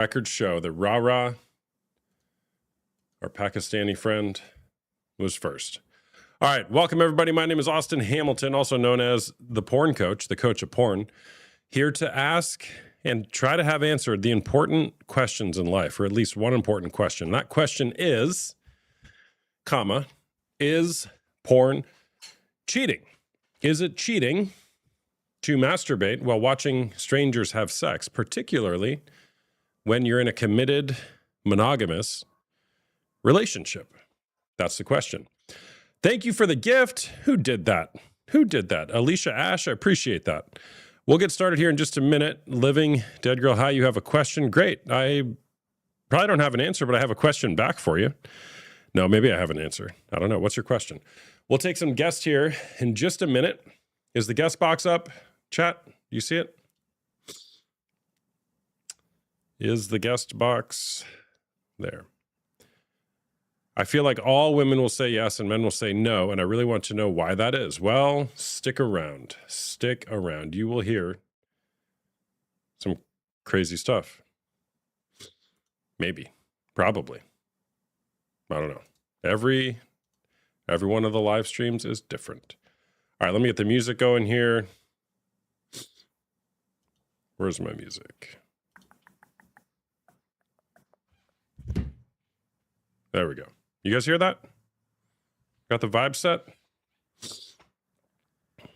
Records show that Rara, our Pakistani friend, was first. All right, welcome everybody. My name is Austin Hamilton, also known as the Porn Coach, the coach of porn, here to ask and try to have answered the important questions in life, or at least one important question. That question is, is porn cheating? Is it cheating to masturbate while watching strangers have sex, particularly when you're in a committed, monogamous relationship? That's the question. Thank you for the gift. Who did that? Alicia Ash, I appreciate that. We'll get started here in just a minute. Living Dead Girl, hi, you have a question? Great. I probably don't have an answer, but I have a question back for you. No, maybe I have an answer. I don't know. What's your question? We'll take some guests here in just a minute. Is the guest box up? Chat, you see it? Is the guest box there? I feel like all women will say yes and men will say no, and I really want to know why that is. Well, stick around. Stick around. You will hear some crazy stuff. Maybe. Probably. I don't know. Every one of the live streams is different. All right, let me get the music going here. Where's my music? There we go. You guys hear that? Got the vibe set? Do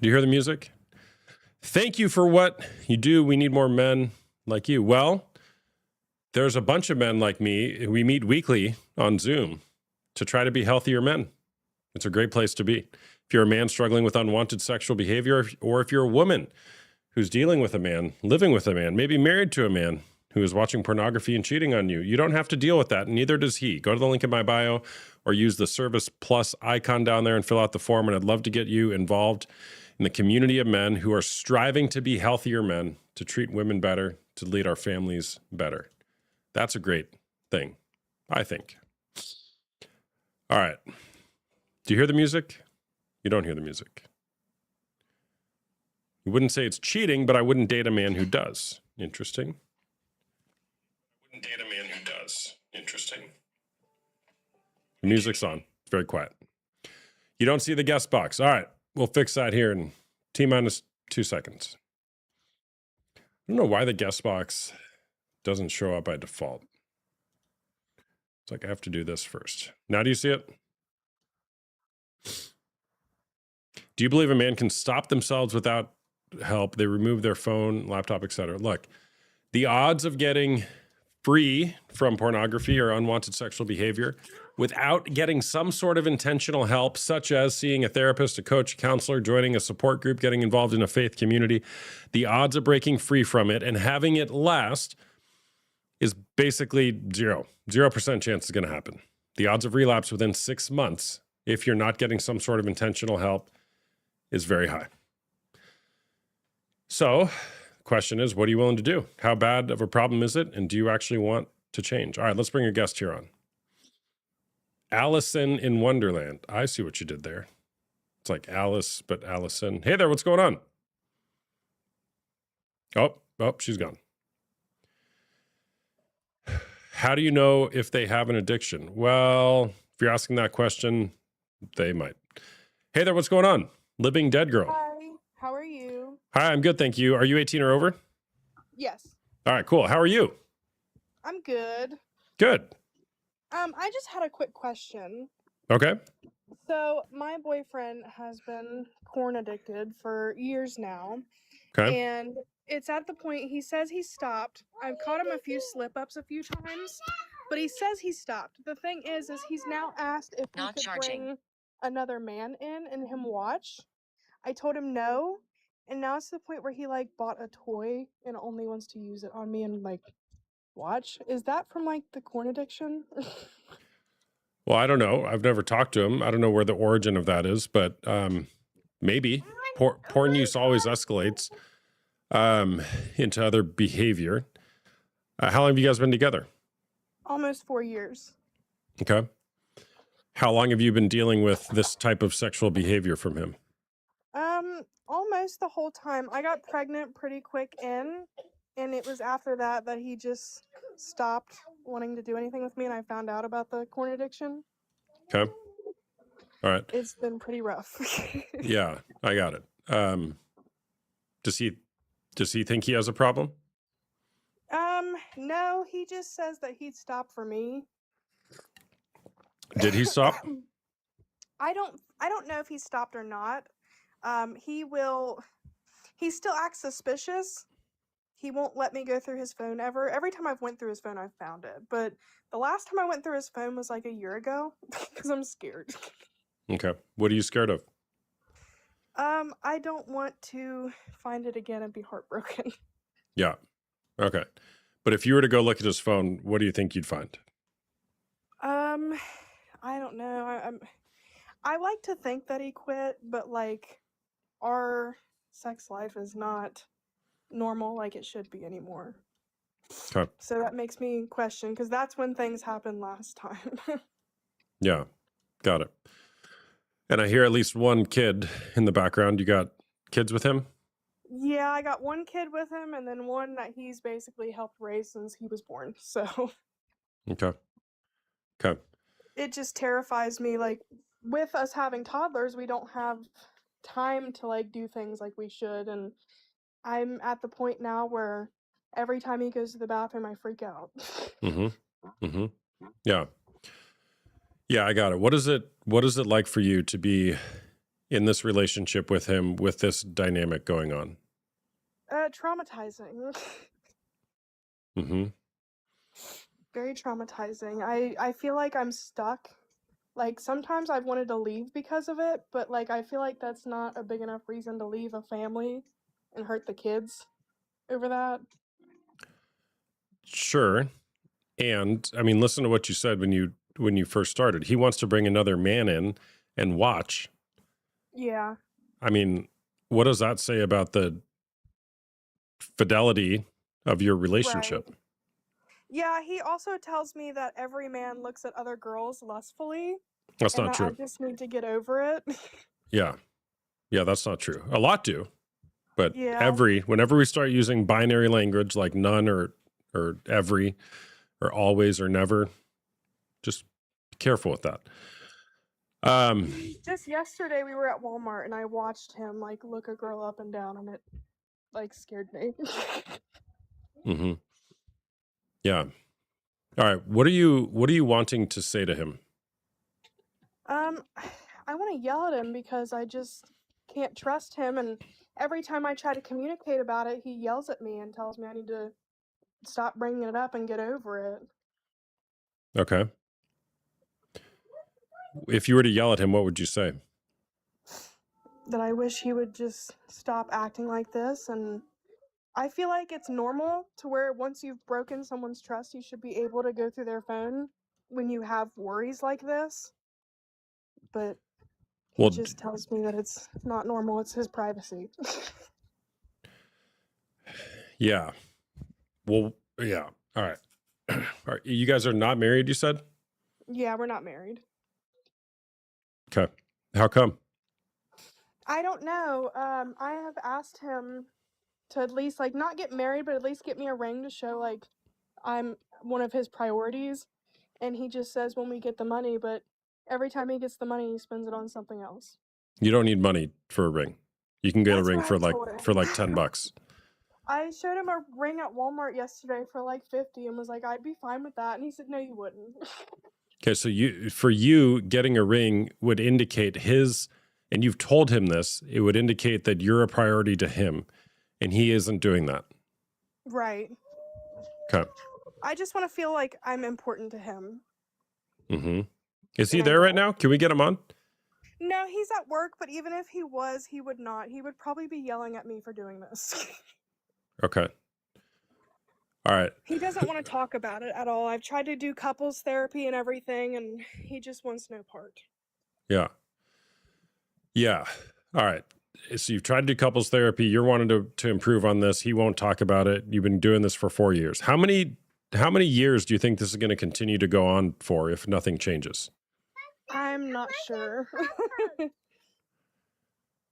you hear the music? Thank you for what you do. We need more men like you. Well, there's a bunch of men like me. We meet weekly on Zoom to try to be healthier men. It's a great place to be. If you're a man struggling with unwanted sexual behavior, or if you're a woman who's dealing with a man, living with a man, maybe married to a man who is watching pornography and cheating on you, you don't have to deal with that, and neither does he. Go to the link in my bio or use the Service Plus icon down there and fill out the form, and I'd love to get you involved in the community of men who are striving to be healthier men, to treat women better, to lead our families better. That's a great thing, I think. All right. Do you hear the music? You don't hear the music. You wouldn't say it's cheating, but I wouldn't date a man who does. Interesting. Date a man who does. Interesting. The music's on. It's very quiet. You don't see the guest box. All right. We'll fix that here in T-minus 2 seconds. I don't know why the guest box doesn't show up by default. It's like I have to do this first. Now do you see it? Do you believe a man can stop themselves without help? They remove their phone, laptop, etc. Look, the odds of getting free from pornography or unwanted sexual behavior without getting some sort of intentional help, such as seeing a therapist, a coach, a counselor, joining a support group, getting involved in a faith community, the odds of breaking free from it and having it last is basically 0%. 0% chance is going to happen. The odds of relapse within 6 months, if you're not getting some sort of intentional help, is very high. So, question is, what are you willing to do? How bad of a problem is it? And do you actually want to change? All right, let's bring your guest here on. Allison in Wonderland. I see what you did there. It's like Alice, but Allison. Hey there, what's going on? Oh, she's gone. How do you know if they have an addiction? Well, if you're asking that question, they might. Hey there, what's going on? Living Dead Girl. Hi, how are you? Hi, I'm good, thank you. Are you 18 or over? Yes. All right, cool. How are you? I'm good. Good. I just had a quick question. Okay. So my boyfriend has been porn addicted for years now. Okay. And it's at the point he says he stopped. I've caught him a few slip-ups a few times, but he says he stopped. The thing is he's now asked if he could bring another man in and him watch. I told him no, and now it's to the point where he like bought a toy and only wants to use it on me and like watch. Is that from like the porn addiction? Well, I don't know. I've never talked to him. I don't know where the origin of that is, but maybe. Porn use always escalates into other behavior. How long have you guys been together? Almost 4 years. Okay. How long have you been dealing with this type of sexual behavior from him? Almost the whole time. I got pregnant pretty quick in, And it was after that that he just stopped wanting to do anything with me, and I found out about the corn addiction. Okay. All right. It's been pretty rough. Yeah, I got it. Does he think he has a problem? No, he just says that he'd stop for me. Did he stop? I don't know if he stopped or not. He still acts suspicious. He won't let me go through his phone ever. Every time I've went through his phone, I've found it. But the last time I went through his phone was like a year ago because I'm scared. Okay. What are you scared of? I don't want to find it again and be heartbroken. Yeah. Okay. But if you were to go look at his phone, what do you think you'd find? I don't know. I like to think that he quit, but like our sex life is not normal like it should be anymore. Okay. So that makes me question, because that's when things happened last time. Yeah. Got it. And I hear at least one kid in the background. You got kids with him? Yeah, I got one kid with him, and then one that he's basically helped raise since he was born. So Okay. Okay. it just terrifies me. Like, with us having toddlers, we don't have time to like do things like we should, and I'm at the point now where every time he goes to the bathroom, I freak out. Yeah. Yeah, I got it. What is it like for you to be in this relationship with him with this dynamic going on? Traumatizing. Mm-hmm. Very traumatizing. I feel like I'm stuck. Like, sometimes I've wanted to leave because of it, but like I feel like that's not a big enough reason to leave a family and hurt the kids over that. Sure. And I mean, listen to what you said when you first started. He wants to bring another man in and watch. Yeah. I mean, what does that say about the fidelity of your Right. relationship? Yeah, he also tells me that every man looks at other girls lustfully That's and not that I true. just need to get over it. Yeah. Yeah, that's not true. A lot do. But Yeah. whenever we start using binary language like none or every or always or never, just be careful with that. Just yesterday we were at Walmart and I watched him like look a girl up and down, and it like scared me. Mm-hmm. Yeah. All right. What are you wanting to say to him? I want to yell at him because I just can't trust him, and every time I try to communicate about it, he yells at me and tells me I need to stop bringing it up and get over it. Okay. If you were to yell at him, what would you say? That I wish he would just stop acting like this, and I feel like it's normal to where once you've broken someone's trust, you should be able to go through their phone when you have worries like this. But he Well, just tells me that it's not normal, it's his privacy. yeah. Well, yeah. All right. All right. You guys are not married, you said? Yeah, we're not married. Okay. How come? I don't know. I have asked him to at least like not get married, but at least get me a ring to show like I'm one of his priorities. And he just says when we get the money, but every time he gets the money, he spends it on something else. You don't need money for a ring. You can get That's a ring what I for told him. $10. I showed him a ring at Walmart yesterday for like 50 and was like, I'd be fine with that. And he said, no, you wouldn't. Okay, so for you getting a ring would indicate and you've told him this, it would indicate that you're a priority to him and he isn't doing that. Right. Okay. I just want to feel like I'm important to him. Mm-hmm. Is he there right now? Can we get him on? No, he's at work, but even if he was, he would not. He would probably be yelling at me for doing this. Okay. All right. He doesn't want to talk about it at all. I've tried to do couples therapy and everything, and he just wants no part. Yeah. Yeah. All right. So you've tried to do couples therapy. You're wanting to improve on this. He won't talk about it. You've been doing this for 4 years. How many years do you think this is going to continue to go on for if nothing changes? I'm not sure.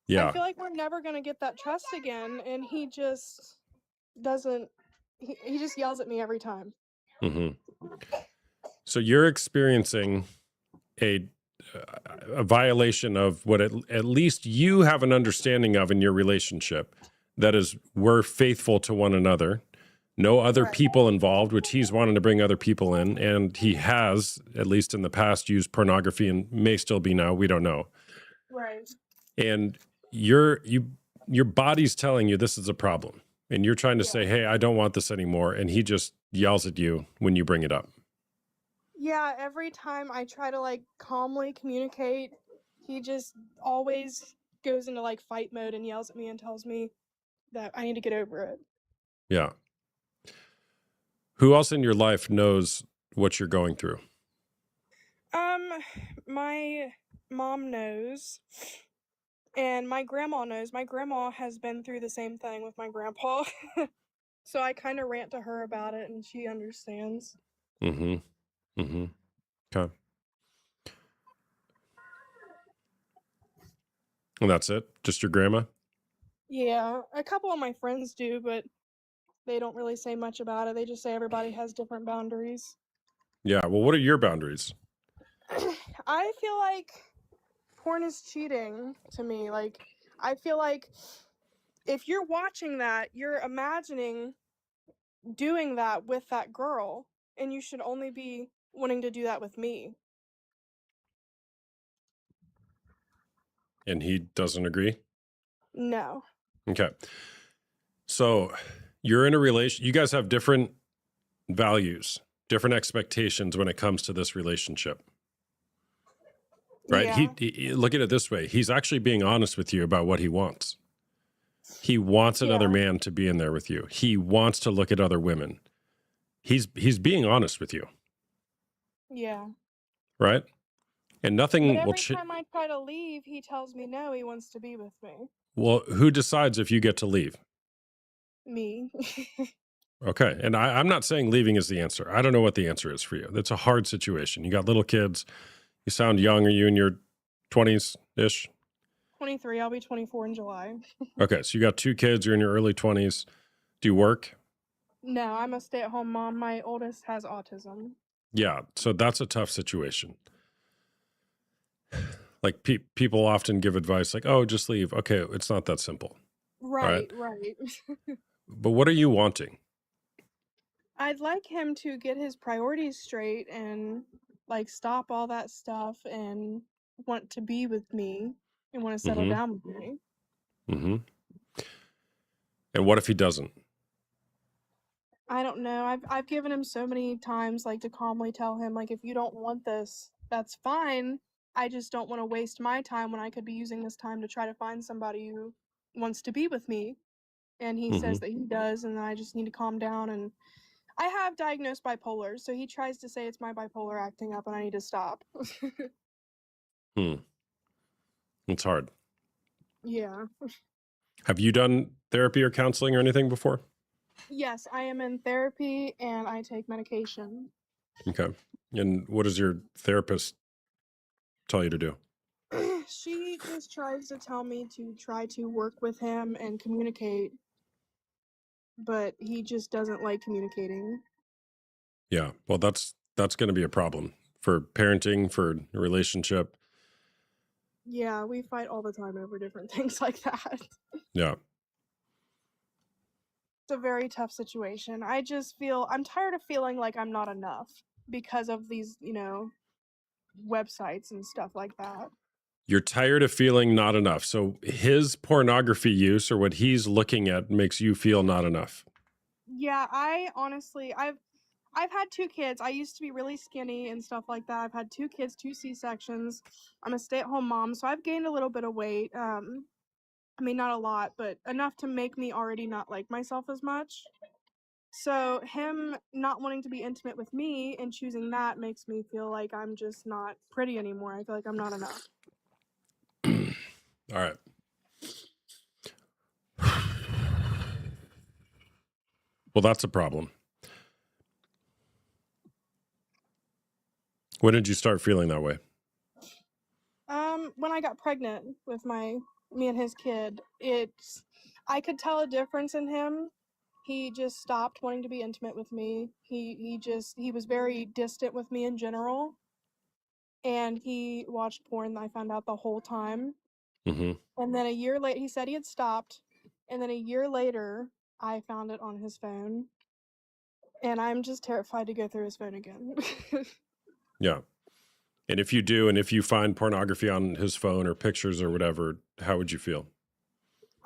Yeah. I feel like we're never going to get that trust again, and he just doesn't He just yells at me every time. Hmm. So you're experiencing a violation of what at least you have an understanding of in your relationship. That is, we're faithful to one another. No other Right. people involved, which he's wanting to bring other people in. And he has, at least in the past, used pornography and may still be now. We don't know. Right. And your body's telling you this is a problem. And you're trying to say, hey, I don't want this anymore. And he just yells at you when you bring it up. Yeah, every time I try to like calmly communicate, he just always goes into like fight mode and yells at me and tells me that I need to get over it. Yeah. Who else in your life knows what you're going through? My mom knows, and my grandma knows. My grandma has been through the same thing with my grandpa. So I kind of rant to her about it and she understands. Mm-hmm. Mm-hmm. Okay. And that's it? Just your grandma? Yeah, a couple of my friends do, but they don't really say much about it. They just say everybody has different boundaries. Yeah. Well, what are your boundaries? I feel like porn is cheating to me. Like, I feel like if you're watching that, you're imagining doing that with that girl, and you should only be wanting to do that with me. And he doesn't agree? No. Okay. So you're in a relation. You guys have different values, different expectations when it comes to this relationship. Right? Yeah. He look at it this way. He's actually being honest with you about what he wants. He wants another man to be in there with you. He wants to look at other women. He's being honest with you. Yeah. Right? And nothing But will every time I try to leave, he tells me no, he wants to be with me. Well, who decides if you get to leave? Me. Okay. And I'm not saying leaving is the answer. I don't know what the answer is for you. That's a hard situation. You got little kids. You sound young. Are you in your 20s-ish? 23. I'll be 24 in July. Okay. So you got 2 kids. You're in your early 20s. Do you work? No, I'm a stay-at-home mom. My oldest has autism. Yeah. So that's a tough situation. Like people often give advice like, oh, just leave. Okay. It's not that simple. Right. But what are you wanting? I'd like him to get his priorities straight and like stop all that stuff and want to be with me and want to settle down with me. Mm-hmm. And what if he doesn't? I don't know. I've given him so many times like to calmly tell him like if you don't want this, that's fine. I just don't want to waste my time when I could be using this time to try to find somebody who wants to be with me. And he says that he does, and I just need to calm down. And I have diagnosed bipolar, so he tries to say it's my bipolar acting up and I need to stop. It's hard. Yeah. Have you done therapy or counseling or anything before? Yes, I am in therapy and I take medication. Okay. And what does your therapist tell you to do? She just tries to tell me to try to work with him and communicate, but he just doesn't like communicating. Yeah. Well, that's going to be a problem for parenting, for a relationship. Yeah, we fight all the time over different things like that. Yeah. It's a very tough situation. I'm tired of feeling like I'm not enough because of these, websites and stuff like that. You're tired of feeling not enough. So his pornography use or what he's looking at makes you feel not enough. Yeah, I've had 2 kids. I used to be really skinny and stuff like that. I've had 2 kids, 2 C-sections. I'm a stay-at-home mom, so I've gained a little bit of weight. I mean, not a lot, but enough to make me already not like myself as much. So him not wanting to be intimate with me and choosing that makes me feel like I'm just not pretty anymore. I feel like I'm not enough. All right. Well, that's a problem. When did you start feeling that way? When I got pregnant with me and his kid, I could tell a difference in him. He just stopped wanting to be intimate with me. He was very distant with me in general. And he watched porn, I found out the whole time. Mm-hmm. And then a year later, he said he had stopped. And then a year later, I found it on his phone. And I'm just terrified to go through his phone again. Yeah. And if you do, and if you find pornography on his phone or pictures or whatever, how would you feel?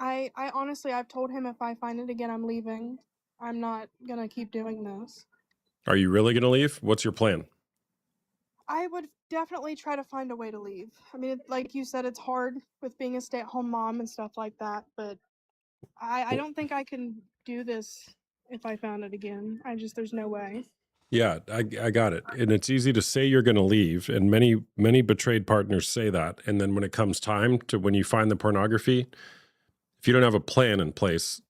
I honestly, I've told him if I find it again, I'm leaving. I'm not gonna keep doing this. Are you really going to leave? What's your plan? I would definitely try to find a way to leave. I mean, like you said, it's hard with being a stay-at-home mom and stuff like that, but I don't think I can do this if I found it again. There's no way. Yeah, I got it. And it's easy to say you're going to leave. And many betrayed partners say that. And then when it comes time to when you find the pornography, if you don't have a plan in place,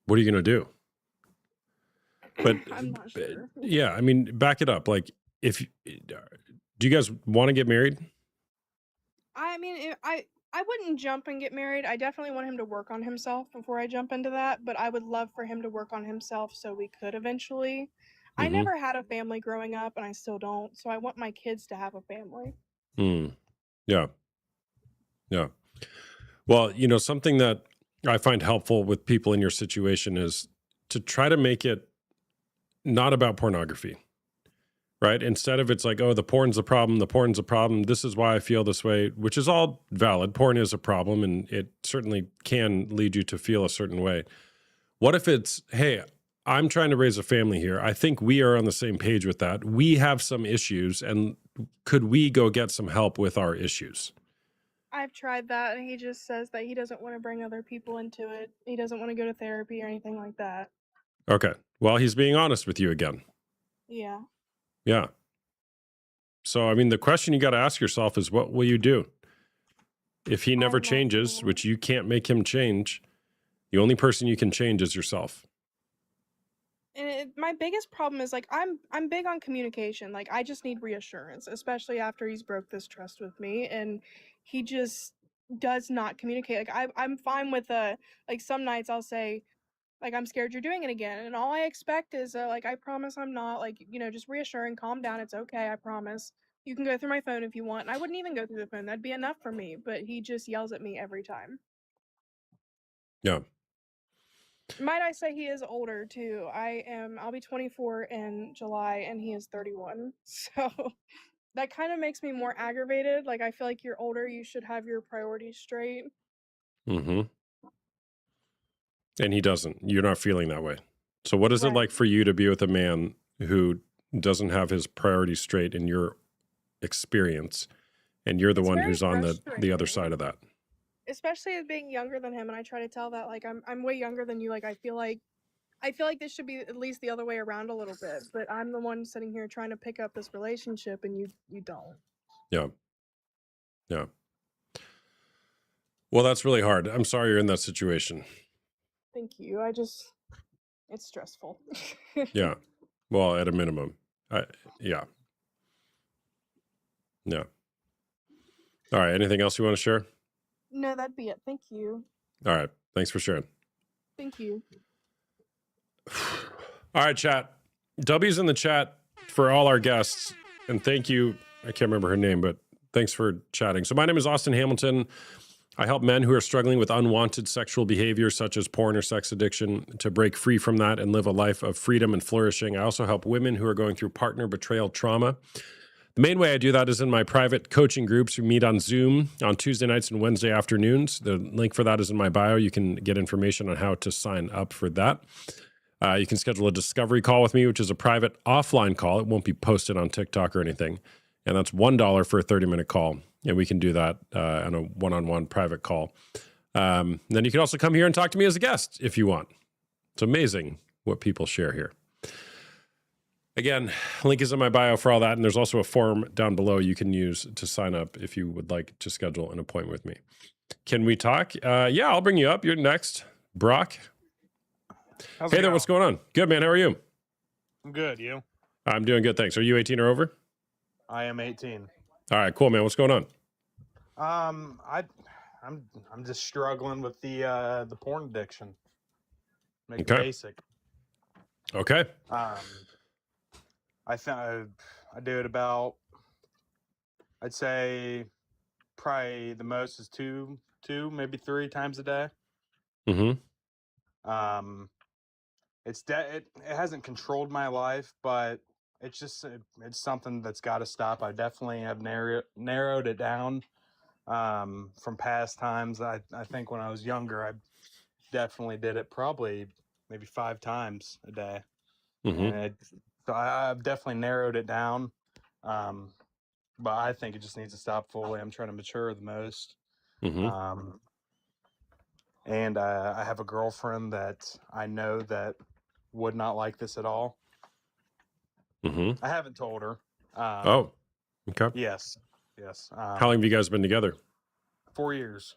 what are you going to do? But I'm not sure. yeah, I mean, back it up. Like, do you guys want to get married? I mean, I wouldn't jump and get married. I definitely want him to work on himself before I jump into that, but I would love for him to work on himself so we could eventually. I Mm-hmm. never had a family growing up, and I still don't, so I want my kids to have a family. Yeah. Yeah. Well, something that I find helpful with people in your situation is to try to make it not about pornography, right? Instead of it's like, oh, the porn's a problem, this is why I feel this way, which is all valid. Porn is a problem, and it certainly can lead you to feel a certain way. What if it's, hey, I'm trying to raise a family here. I think we are on the same page with that. We have some issues, and could we go get some help with our issues? I've tried that, and he just says that he doesn't want to bring other people into it. He doesn't want to go to therapy or anything like that. Okay. Well, he's being honest with you again. Yeah. Yeah. So, I mean, the question you got to ask yourself is, what will you do? If he never changes, which you can't make him change, the only person you can change is yourself. And my biggest problem is like I'm big on communication. Like I just need reassurance, especially after he's broke this trust with me, and he just does not communicate. Like I'm fine with like some nights I'll say like I'm scared you're doing it again, and all I expect is like I promise I'm not, like just reassuring, calm down, it's okay, I promise. You can go through my phone if you want. And I wouldn't even go through the phone. That'd be enough for me, but he just yells at me every time. Yeah. Might I say he is older too. I'll be 24 in July and he is 31. So that kind of makes me more aggravated. Like I feel like you're older, you should have your priorities straight. Mm-hmm. And he doesn't. You're not feeling that way. So what is it Right. like for you to be with a man who doesn't have his priorities straight in your experience, and you're the It's one very who's on the other frustrating. side of that? Especially as being younger than him, and I try to tell that like I'm way younger than you. Like I feel like this should be at least the other way around a little bit, but I'm the one sitting here trying to pick up this relationship and you don't. Yeah. Yeah. Well, that's really hard. I'm sorry you're in that situation. Thank you. It's stressful. Yeah. Well, at a minimum. Yeah. Yeah. All right. Anything else you want to share? No, that'd be it. Thank you. All right. Thanks for sharing. Thank you. All right, chat. W's in the chat for all our guests. And thank you. I can't remember her name, but thanks for chatting. So my name is Austin Hamilton. I help men who are struggling with unwanted sexual behavior, such as porn or sex addiction, to break free from that and live a life of freedom and flourishing. I also help women who are going through partner betrayal trauma. The main way I do that is in my private coaching groups. We meet on Zoom on Tuesday nights and Wednesday afternoons. The link for that is in my bio. You can get information on how to sign up for that. You can schedule a discovery call with me, which is a private offline call. It won't be posted on TikTok or anything. And that's $1 for a 30-minute call. And we can do that on a one-on-one private call. Then you can also come here and talk to me as a guest if you want. It's amazing what people share here. Again, link is in my bio for all that. And there's also a form down below you can use to sign up if you would like to schedule an appointment with me. Can we talk? Yeah, I'll bring you up. You're next. Brock. Hey there, what's going on? Good, man. How are you? I'm good. You? I'm doing good, thanks. Are you 18 or over? I am 18. All right, cool, man. What's going on? I'm just struggling with the porn addiction. Make it basic. Okay. I think I do it about, I'd say probably the most is two, maybe 3 times a day. Mm-hmm. It hasn't controlled my life, but it's just it's something that's got to stop. I definitely have narrowed it down from past times. I think when I was younger, I definitely did it probably maybe 5 times a day, and so I've definitely narrowed it down. But I think it just needs to stop fully. I'm trying to mature the most. And I have a girlfriend that I know that would not like this at all. I haven't told her. Oh, okay. Yes. How long have you guys been together? 4 years.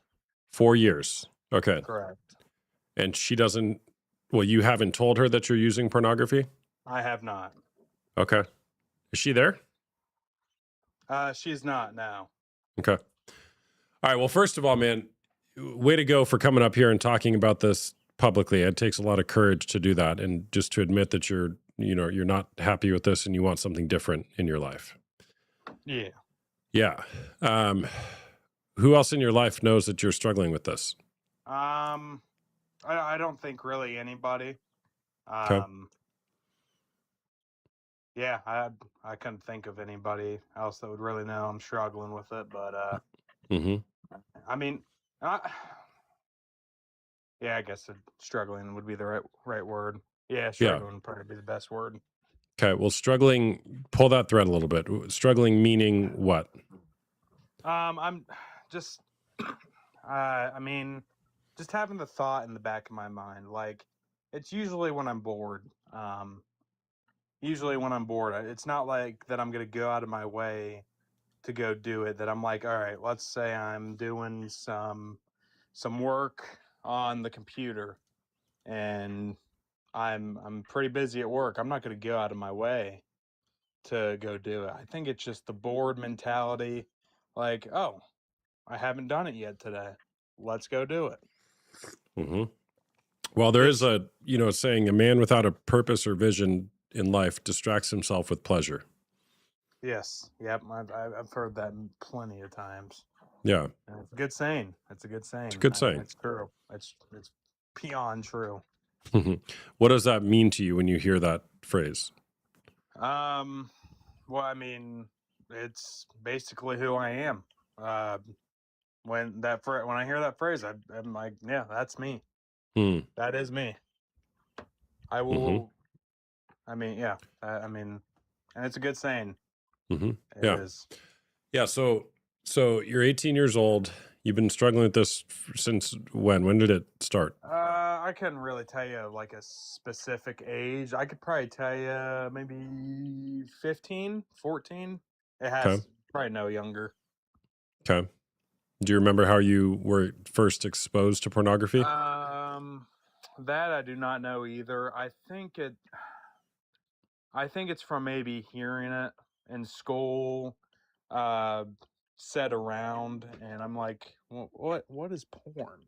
4 years. Okay. Correct. And she doesn't, well, you haven't told her that you're using pornography? I have not. Okay. Is she there? She's not now. Okay. All right. Well, first of all, man, way to go for coming up here and talking about this publicly. It takes a lot of courage to do that and just to admit that you're not happy with this and you want something different in your life. Yeah. Yeah. Who else in your life knows that you're struggling with this? I don't think really anybody. Okay. Yeah, I couldn't think of anybody else that would really know I'm struggling with it, but I mean, yeah, I guess struggling would be the right word. Yeah, struggling would probably be the best word. Okay, well, struggling, pull that thread a little bit. Struggling meaning what? I'm just, I mean, just having the thought in the back of my mind, like, it's usually when I'm bored. It's not like that I'm going to go out of my way to go do it, that I'm like, all right, let's say I'm doing some work on the computer and I'm pretty busy at work. I'm not going to go out of my way to go do it. I think it's just the bored mentality, like, oh, I haven't done it yet today. Let's go do it. Well, there is a saying, a man without a purpose or vision in life distracts himself with pleasure. Yes. Yep. I've heard that plenty of times. Yeah. And it's a good saying. It's a good saying. It's a good saying. It's true. It's beyond true. What does that mean to you when you hear that phrase? Well, I mean, it's basically who I am. When I hear that phrase, I'm like, yeah, that's me. That is me. I will. I mean, yeah. I mean, and it's a good saying. It is. Yeah. So you're 18 years old. You've been struggling with this since when? When did it start? I couldn't really tell you like a specific age. I could probably tell you maybe 15, 14. It has probably no younger. Okay. Do you remember how you were first exposed to pornography? That I do not know either. I think it's from maybe hearing it in school, said around, and I'm like, well, what is porn?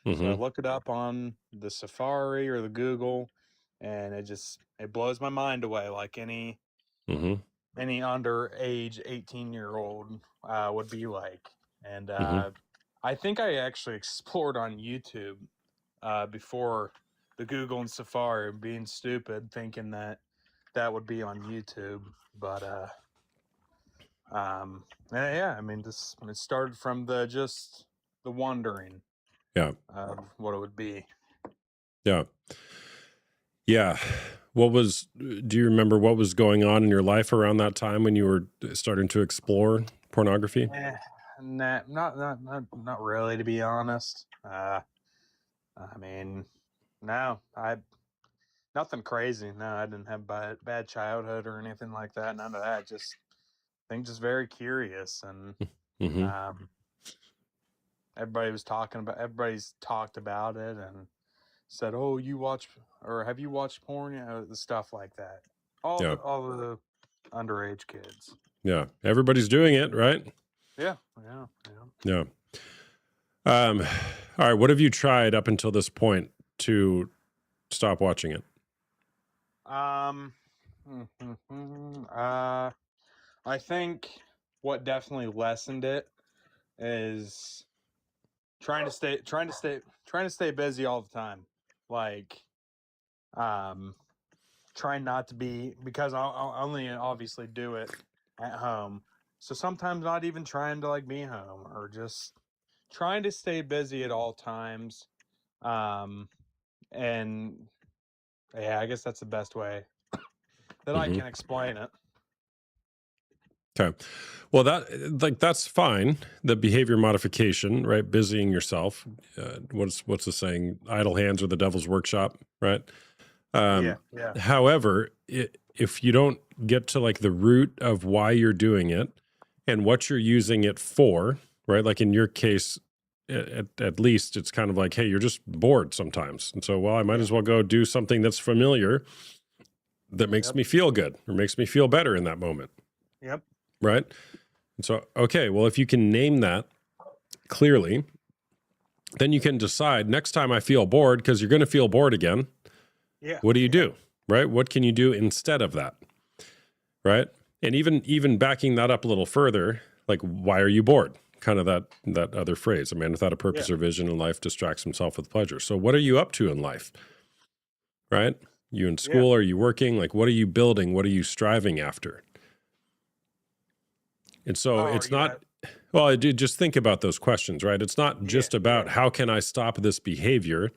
So I look it up on the Safari or the Google, and it blows my mind away, like any underage 18-year-old would be like. And I think I actually explored on YouTube before the Google and Safari, being stupid, thinking that would be on YouTube. But yeah, I mean, it started from the wondering. Yeah. What it would be. Yeah. Yeah. Do you remember what was going on in your life around that time when you were starting to explore pornography? Nah, not really, to be honest. I mean, no, nothing crazy. No, I didn't have bad childhood or anything like that. None of that. Just very curious, and everybody's talked about it and said, "Oh, have you watched porn?" Stuff like that. All the underage kids. Yeah, everybody's doing it, right? Yeah. All right. What have you tried up until this point to stop watching it? I think what definitely lessened it is trying to stay busy all the time. Like, trying not to be, because I'll only obviously do it at home. So sometimes not even trying to like be home, or just trying to stay busy at all times. And yeah, I guess that's the best way that I can explain it. Okay. Well, that's fine. The behavior modification, right? Busying yourself. What's the saying? Idle hands are the devil's workshop, right? Yeah. However, if you don't get to like the root of why you're doing it and what you're using it for, right? Like in your case, at least it's kind of like, hey, you're just bored sometimes. And so, well, I might as well go do something that's familiar that makes me feel good or makes me feel better in that moment. Yep. Right. And so, okay, well, if you can name that clearly, then you can decide next time I feel bored, because you're going to feel bored again. Yeah. What do you do? Right? What can you do instead of that? Right? And even backing that up a little further, like, why are you bored? Kind of that other phrase, a man without a purpose or vision in life distracts himself with pleasure. So what are you up to in life? Right? You in school? Are you working? Like, what are you building? What are you striving after? And so it's not, well, I did just think about those questions, right? It's not just about how can I stop this behavior,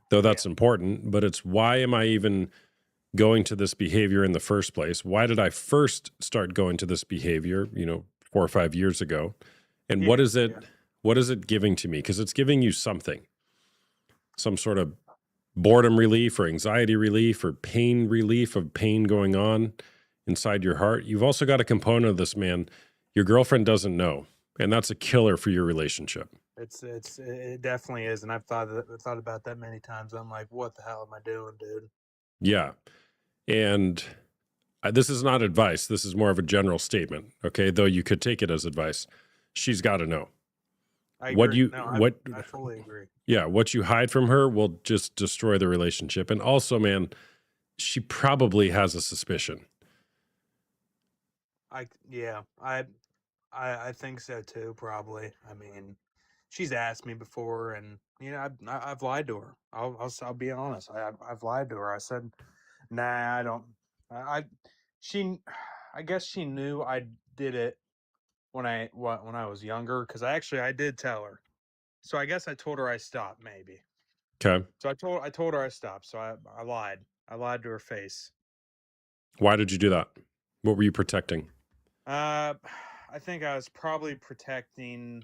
though that's important, but it's why am I even going to this behavior in the first place? Why did I first start going to this behavior, 4 or 5 years ago? And what is it giving to me? Because it's giving you something, some sort of boredom relief or anxiety relief or pain relief of pain going on inside your heart. You've also got a component of this, man, your girlfriend doesn't know. And that's a killer for your relationship. It definitely is. And I've thought about that many times. I'm like, what the hell am I doing, dude? Yeah. And this is not advice. This is more of a general statement. Okay. Though you could take it as advice. She's got to know. I agree. I fully agree. Yeah. What you hide from her will just destroy the relationship. And also, man, she probably has a suspicion. I think so too. Probably. I mean, she's asked me before, and I've lied to her. I'll be honest. I've lied to her. I said, nah, I don't. I guess she knew I did it when I was younger, because I did tell her. So I guess I told her I stopped, maybe. Okay. So I told her I stopped. So I lied. I lied to her face. Why did you do that? What were you protecting? I think I was probably protecting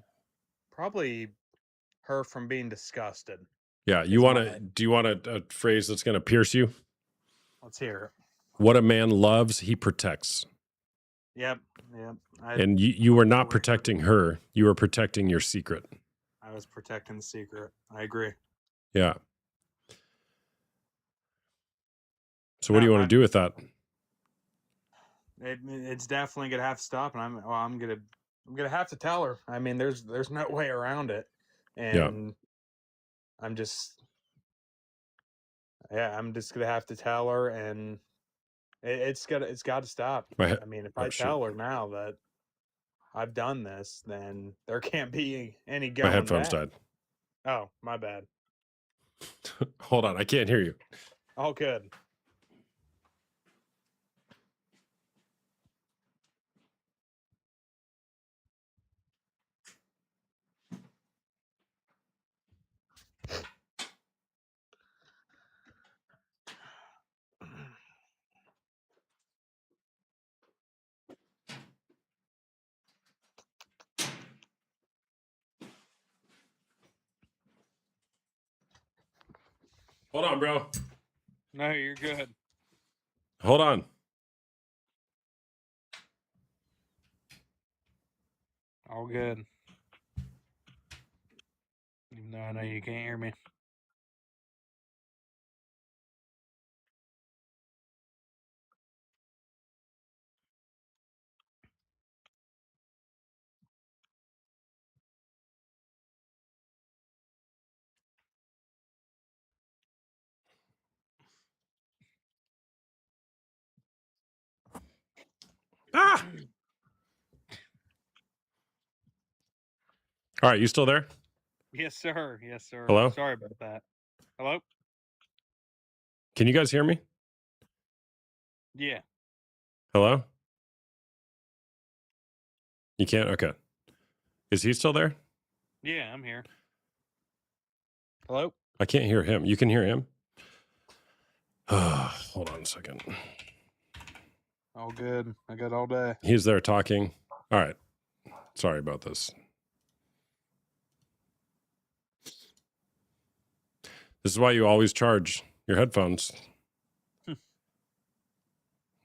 her from being disgusted. Yeah. Do you want a phrase that's going to pierce you? Let's hear it. What a man loves, he protects. Yep. And you were not protecting her. You were protecting your secret. I was protecting the secret. I agree. Yeah. So what do you want to do with that? It's definitely gonna have to stop, and I'm gonna have to tell her. I mean, there's no way around it, and I'm just gonna have to tell her, and it's got to stop. I mean, if I tell her now that I've done this, then there can't be any going back. My headphones died. Oh, my bad. Hold on, I can't hear you. All good. Hold on, bro. No, you're good. Hold on. All good. Even though I know you can't hear me. Ah! All right, you still there? Yes, sir. Yes, sir. Hello? Sorry about that. Hello? Can you guys hear me? Yeah. Hello? You can't? Okay. Is he still there? Yeah, I'm here. Hello? I can't hear him. You can hear him? Hold on a second. All good. I got all day. He's there talking. All right. Sorry about this. This is why you always charge your headphones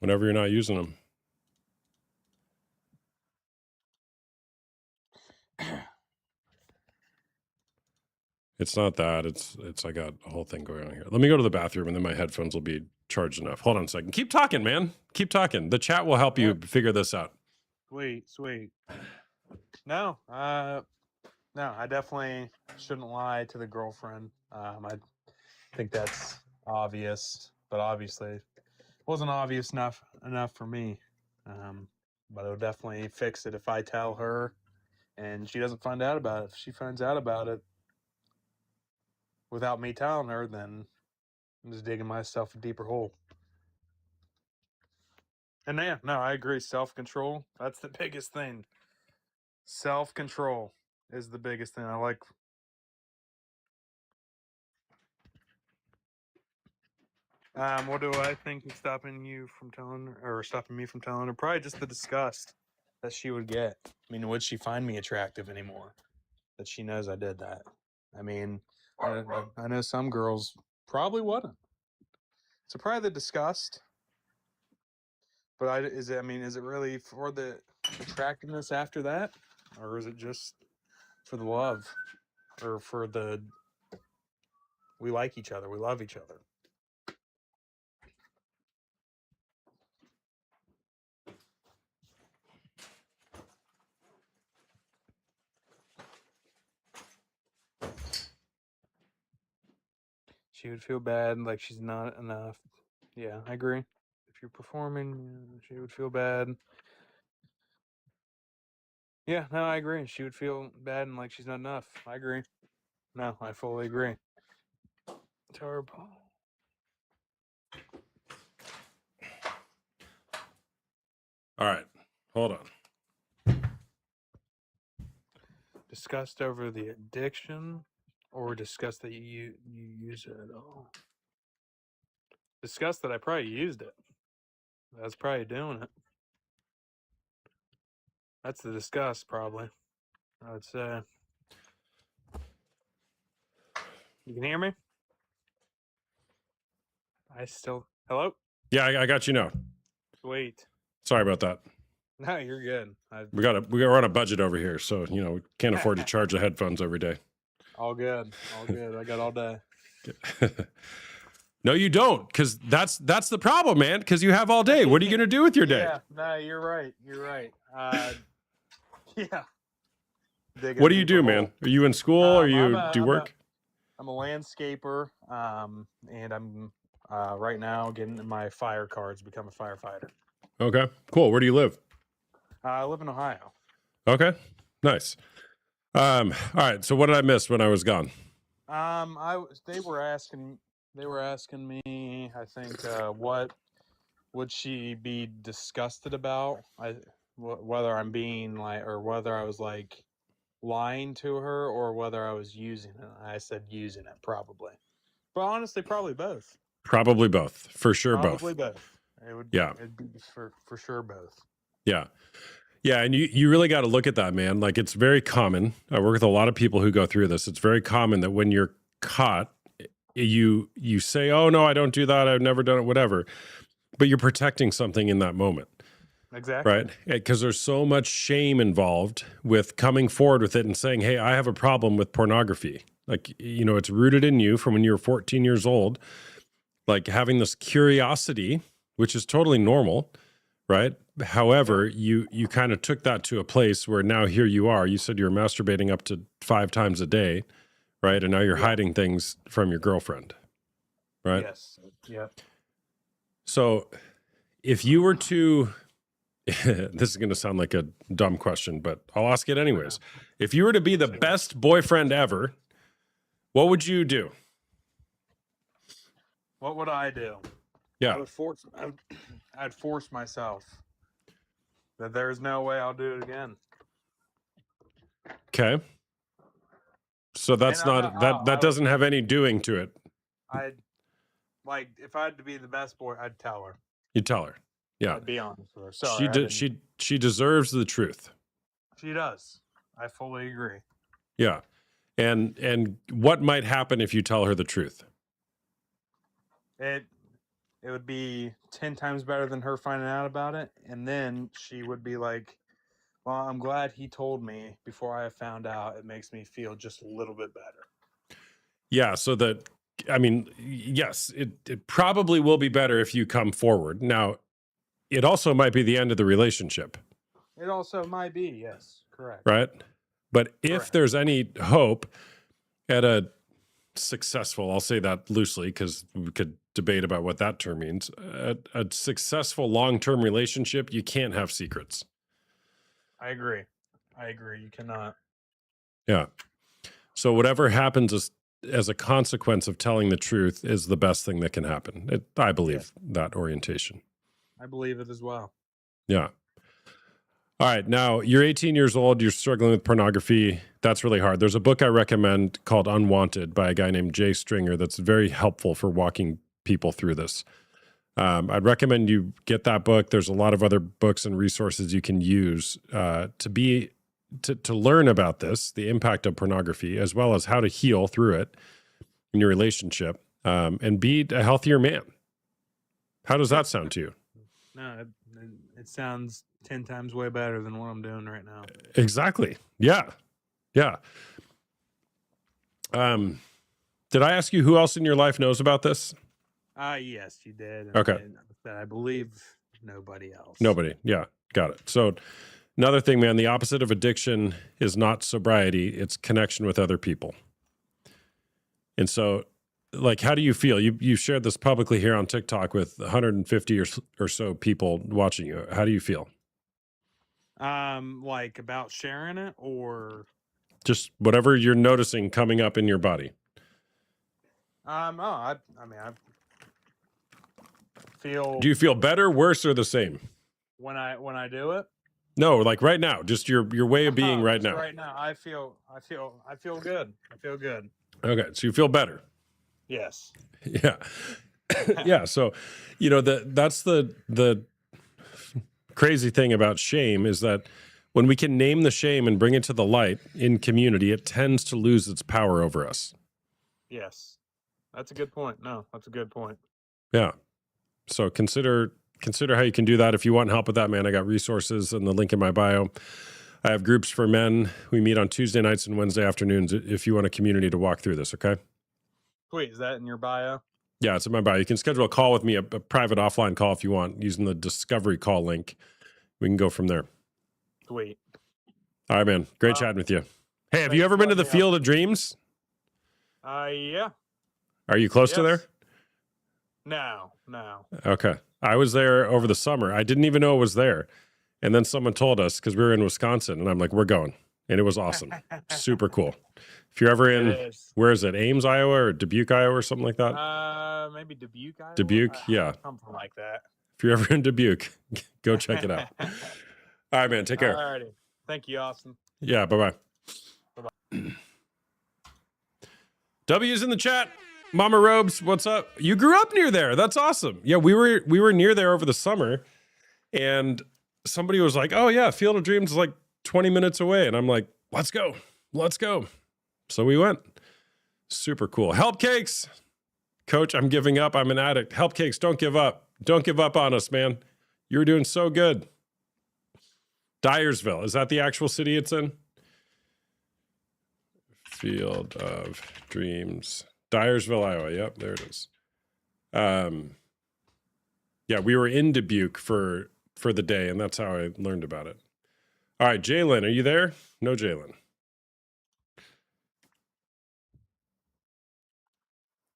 whenever you're not using them. It's not that. It's I got a whole thing going on here. Let me go to the bathroom and then my headphones will be charged enough. Hold on a second. Keep talking, man. Keep talking. The chat will help you figure this out. Sweet, sweet. No, I definitely shouldn't lie to the girlfriend. I think that's obvious, but obviously it wasn't obvious enough for me. But it'll definitely fix it if I tell her and she doesn't find out about it. If she finds out about it without me telling her, then I'm just digging myself a deeper hole. And yeah, no, I agree. Self-control, that's the biggest thing. Self-control is the biggest thing. I like. What do I think is stopping you from telling her, or stopping me from telling her? Probably just the disgust that she would get. I mean, would she find me attractive anymore? That she knows I did that. I mean, I know some girls probably wouldn't. So probably the disgust. But is it really for the attractiveness after that, or is it just for the love, or for the we like each other, we love each other? She would feel bad, like she's not enough. Yeah, I agree. If you're performing, she would feel bad. Yeah, no, I agree. She would feel bad and like she's not enough. I agree. No, I fully agree. Terrible. All right. Hold on. Disgust over the addiction, or disgust that you use it at all? Disgust that I probably used it. That's probably doing it. That's the disgust, probably. I would say. You can hear me? Hello? Yeah, I got you now. Sweet. Sorry about that. No, you're good. We're on a budget over here, so we can't afford to charge the headphones every day. All good. All good. I got all day. No, you don't, because that's the problem, man. Because you have all day. What are you gonna do with your day? Yeah, no, you're right. You're right. Yeah. What do you do, man? Are you in school or do you work? I'm a landscaper, and I'm right now getting my fire cards, become a firefighter. Okay, cool. Where do you live? I live in Ohio. Okay, nice. All right. So what did I miss when I was gone? They were asking me, I think, what would she be disgusted about? Whether I'm being like, or whether I was like lying to her, or whether I was using it. I said using it, probably. But honestly, probably both. Probably both. For sure, Probably both. both. It'd be for sure both. Yeah. Yeah, and you really got to look at that, man. Like, it's very common. I work with a lot of people who go through this. It's very common that when you're caught, you say, "Oh no, I don't do that. I've never done it," whatever. But you're protecting something in that moment. Exactly. Right? Because there's so much shame involved with coming forward with it and saying, "Hey, I have a problem with pornography." Like, it's rooted in you from when you were 14 years old. Like, having this curiosity, which is totally normal, right? However, you kind of took that to a place where now here you are. You said you were masturbating up to 5 times a day, right? And now you're hiding things from your girlfriend, right? Yes. Yeah. So if you were to this is going to sound like a dumb question, but I'll ask it anyways. If you were to be the best boyfriend ever, what would you do? What would I do? Yeah. I'd force myself that there's no way I'll do it again. Okay. So that's And that doesn't have any doing to it. I'd like, if I had to be the best boy, I'd tell her. You tell her. Yeah. I'd be honest with her. Sorry, she deserves the truth. She does. I fully agree. Yeah. And what might happen if you tell her the truth? It would be 10 times better than her finding out about it, and then she would be like, well, I'm glad he told me before I found out. It makes me feel just a little bit better. Yeah, so yes, it probably will be better if you come forward. Now, it also might be the end of the relationship. It also might be, yes, correct. Right? But if there's any hope at a successful, I'll say that loosely because we could debate about what that term means, a successful long-term relationship, you can't have secrets. I agree. You cannot. Yeah. So whatever happens as a consequence of telling the truth is the best thing that can happen. I believe that orientation. I believe it as well. Yeah. All right. Now, you're 18 years old. You're struggling with pornography. That's really hard. There's a book I recommend called Unwanted by a guy named Jay Stringer that's very helpful for walking people through this. I'd recommend you get that book. There's a lot of other books and resources you can use to learn about this, the impact of pornography, as well as how to heal through it in your relationship and be a healthier man. How does that sound to you? No, it sounds 10 times way better than what I'm doing right now. Exactly. Yeah. Yeah. Did I ask you who else in your life knows about this? Yes, you did. And Okay. I believe nobody else. Nobody. Yeah. Got it. So another thing, man, the opposite of addiction is not sobriety. It's connection with other people. And so, like, how do you feel? You shared this publicly here on TikTok with 150 or so people watching you. How do you feel? Like about sharing it or just whatever you're noticing coming up in your body? I feel. Do you feel better, worse, or the same? When I do it? No, like right now, just your way of being right now. Right now, I feel good. I feel good. Okay, so you feel better. Yes. Yeah. Yeah. So, that's the crazy thing about shame is that when we can name the shame and bring it to the light in community, it tends to lose its power over us. Yes. That's a good point. No, that's a good point. Yeah. So consider how you can do that. If you want help with that, man, I got resources in the link in my bio. I have groups for men. We meet on Tuesday nights and Wednesday afternoons if you want a community to walk through this, okay? Sweet. Is that in your bio? Yeah, it's in my bio. You can schedule a call with me, a private offline call if you want, using the discovery call link. We can go from there. Sweet. All right, man. Great chatting with you. Hey, have you ever been to the Field of Dreams? Yeah. Are you close to there? No. Okay. I was there over the summer. I didn't even know it was there. And then someone told us because we were in Wisconsin, and I'm like, we're going. And it was awesome. Super cool. If you're ever in, where is it? Ames, Iowa or Dubuque, Iowa or something like that? Maybe Dubuque, Iowa. Dubuque, yeah. Something like that. If you're ever in Dubuque, go check it out. All right, man. Take care. All righty. Thank you, Austin. Yeah, bye-bye. Bye-bye. W's in the chat. Mama Robes, what's up? You grew up near there. That's awesome. Yeah, we were near there over the summer, and somebody was like, oh yeah, Field of Dreams is like 20 minutes away. And I'm like, let's go. So we went. Super cool. Help Cakes. Coach, I'm giving up. I'm an addict. Help Cakes, don't give up. Don't give up on us, man. You were doing so good. Dyersville. Is that the actual city it's in? Field of Dreams. Dyersville, Iowa. Yep, there it is. Yeah, we were in Dubuque for the day, and that's how I learned about it. All right, Jalen, are you there? No, Jalen.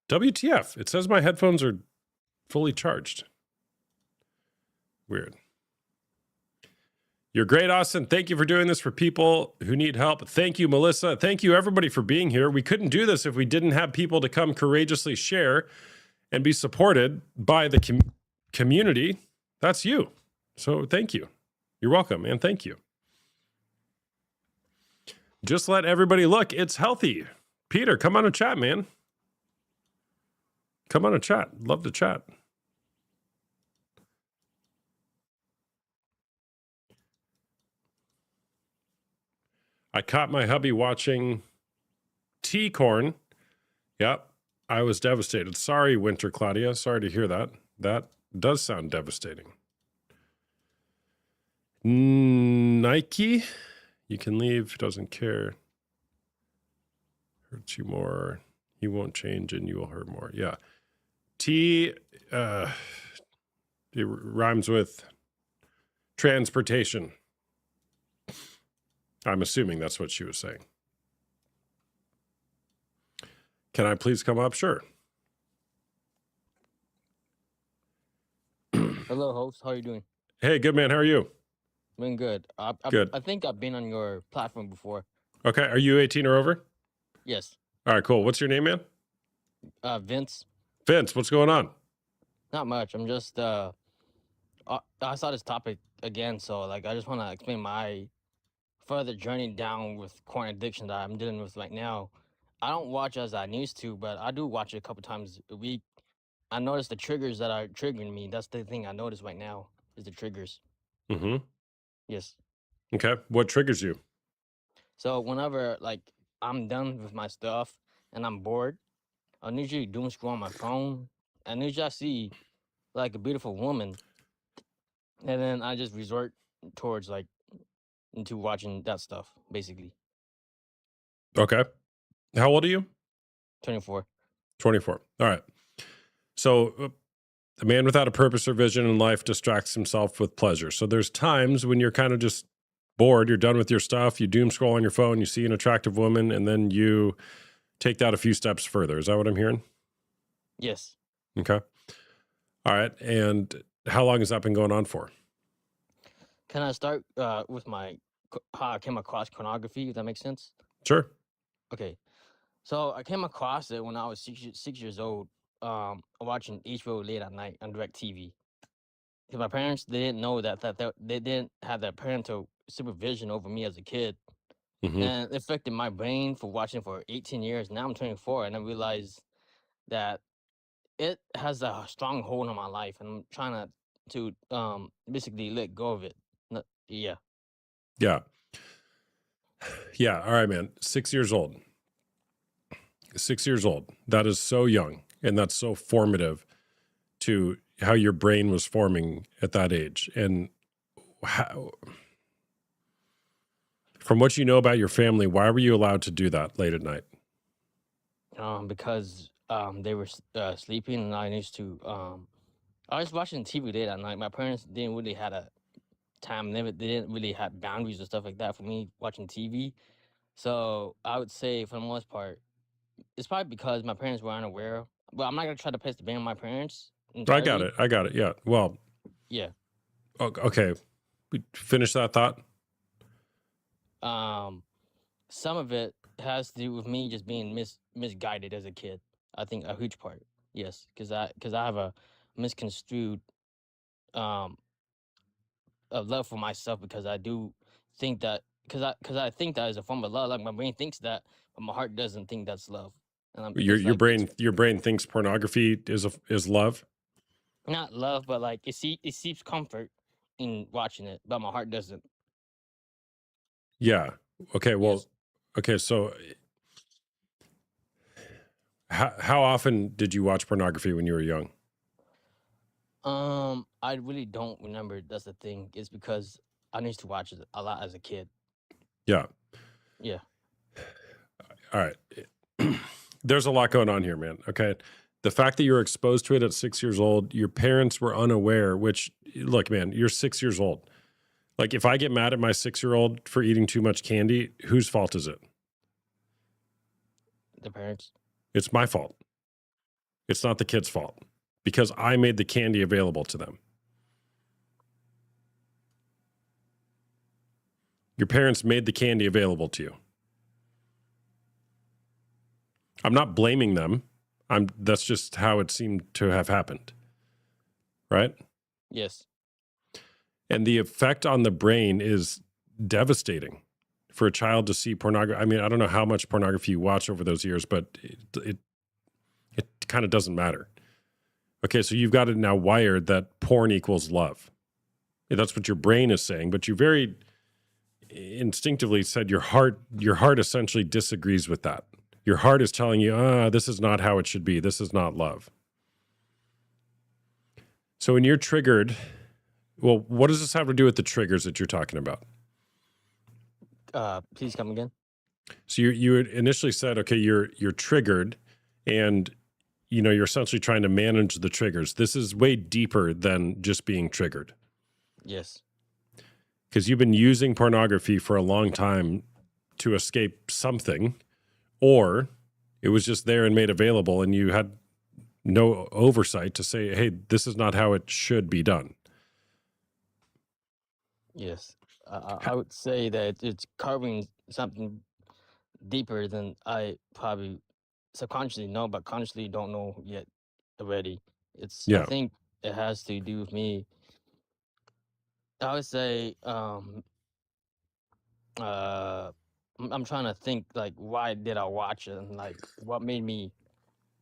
WTF? It says my headphones are fully charged. Weird. You're great, Austin. Thank you for doing this for people who need help. Thank you, Melissa. Thank you, everybody, for being here. We couldn't do this if we didn't have people to come courageously share and be supported by the community. That's you. So thank you. You're welcome, and thank you. Just let everybody look. It's healthy. Peter, come on and chat, man. Come on and chat. Love to chat. I caught my hubby watching T-Corn. Yep, I was devastated. Sorry, Winter Claudia. Sorry to hear that. That does sound devastating. Nike, you can leave. Doesn't care. Hurts you more. He won't change and you will hurt more. Yeah. T, it rhymes with transportation. I'm assuming that's what she was saying. Can I please come up? Sure. Hello, host. How are you doing? Hey, good man. How are you? Doing good. Good. I think I've been on your platform before. Okay. Are you 18 or over? Yes. All right, cool. What's your name, man? Vince. Vince, what's going on? Not much. I'm just I saw this topic again, so like I just want to explain my further journey down with corn addiction that I'm dealing with right now. I don't watch as I used to, but I do watch it a couple times a week. I notice the triggers that are triggering me. That's the thing I notice right now is the triggers. Mm-hmm. Yes. Okay. What triggers you? So whenever like I'm done with my stuff and I'm bored, I usually doom scroll on my phone, and usually I see like a beautiful woman, and then I just resort towards like into watching that stuff. Basically, Okay. How old are you? 24. 24. All right. So a man without a purpose or vision in life distracts himself with pleasure. So there's times when you're kind of just bored, you're done with your stuff, you doom scroll on your phone, you see an attractive woman, and then you take that a few steps further. Is that what I'm hearing? Yes. Okay. All right. And how long has that been going on for? Can I start with how I came across pornography? If that makes sense. Sure. Okay. So I came across it when I was 6 years old, watching HBO late at night on DirecTV. Because my parents, they didn't know that they didn't have that parental supervision over me as a kid. Mm-hmm. And it affected my brain for watching for 18 years. Now I'm 24, and I realize that it has a strong hold on my life, and I'm trying to basically let go of it. Yeah. Yeah. Yeah. All right, man. 6 years old. 6 years old. That is so young, and that's so formative to how your brain was forming at that age. And how, from what you know about your family, why were you allowed to do that late at night? Because they were sleeping, and I used to I was watching TV late at night. My parents didn't really had a time limit. They didn't really have boundaries or stuff like that for me watching TV. So I would say for the most part, it's probably because my parents were unaware. But I'm not gonna try to place the blame on my parents I got entirely. it. I got it. Yeah. Well, Yeah. okay. We finish that thought. Some of it has to do with me just being misguided as a kid. I think a huge part. Yes, because I have a misconstrued um of love for myself, because I do think that because I think that is a form of love. Like my brain thinks that, but my heart doesn't think that's love. And it's Your like it's brain thinks pornography is love. not love, but like it seeks comfort in watching it, but my heart doesn't. Yeah. Okay. Well. Yes. Okay. So, how often did you watch pornography when you were young? I really don't remember. That's the thing. It's because I used to watch it a lot as a kid. Yeah. Yeah. All right. There's a lot going on here, man. Okay. The fact that you're exposed to it at 6 years old, your parents were unaware, which, look, man, you're 6 years old. Like, if I get mad at my 6-year-old for eating too much candy, whose fault is it? The parents. It's my fault. It's not the kid's fault because I made the candy available to them. Your parents made the candy available to you. I'm not blaming them. That's just how it seemed to have happened. Right? Yes. And the effect on the brain is devastating for a child to see pornography. I mean, I don't know how much pornography you watch over those years, but it kind of doesn't matter. Okay, so you've got it now wired that porn equals love. That's what your brain is saying, but you very instinctively said your heart essentially disagrees with that. Your heart is telling you, this is not how it should be. This is not love. So when you're triggered, well, what does this have to do with the triggers that you're talking about? Please come again. So you had initially said, okay, you're triggered, and you're essentially trying to manage the triggers. This is way deeper than just being triggered. Yes. Because you've been using pornography for a long time to escape something, or it was just there and made available, and you had no oversight to say, hey, this is not how it should be done. Yes. I would say that it's covering something deeper than I probably subconsciously know, but consciously don't know yet already. I think it has to do with me. I would say, I'm trying to think, like, why did I watch it, and like what made me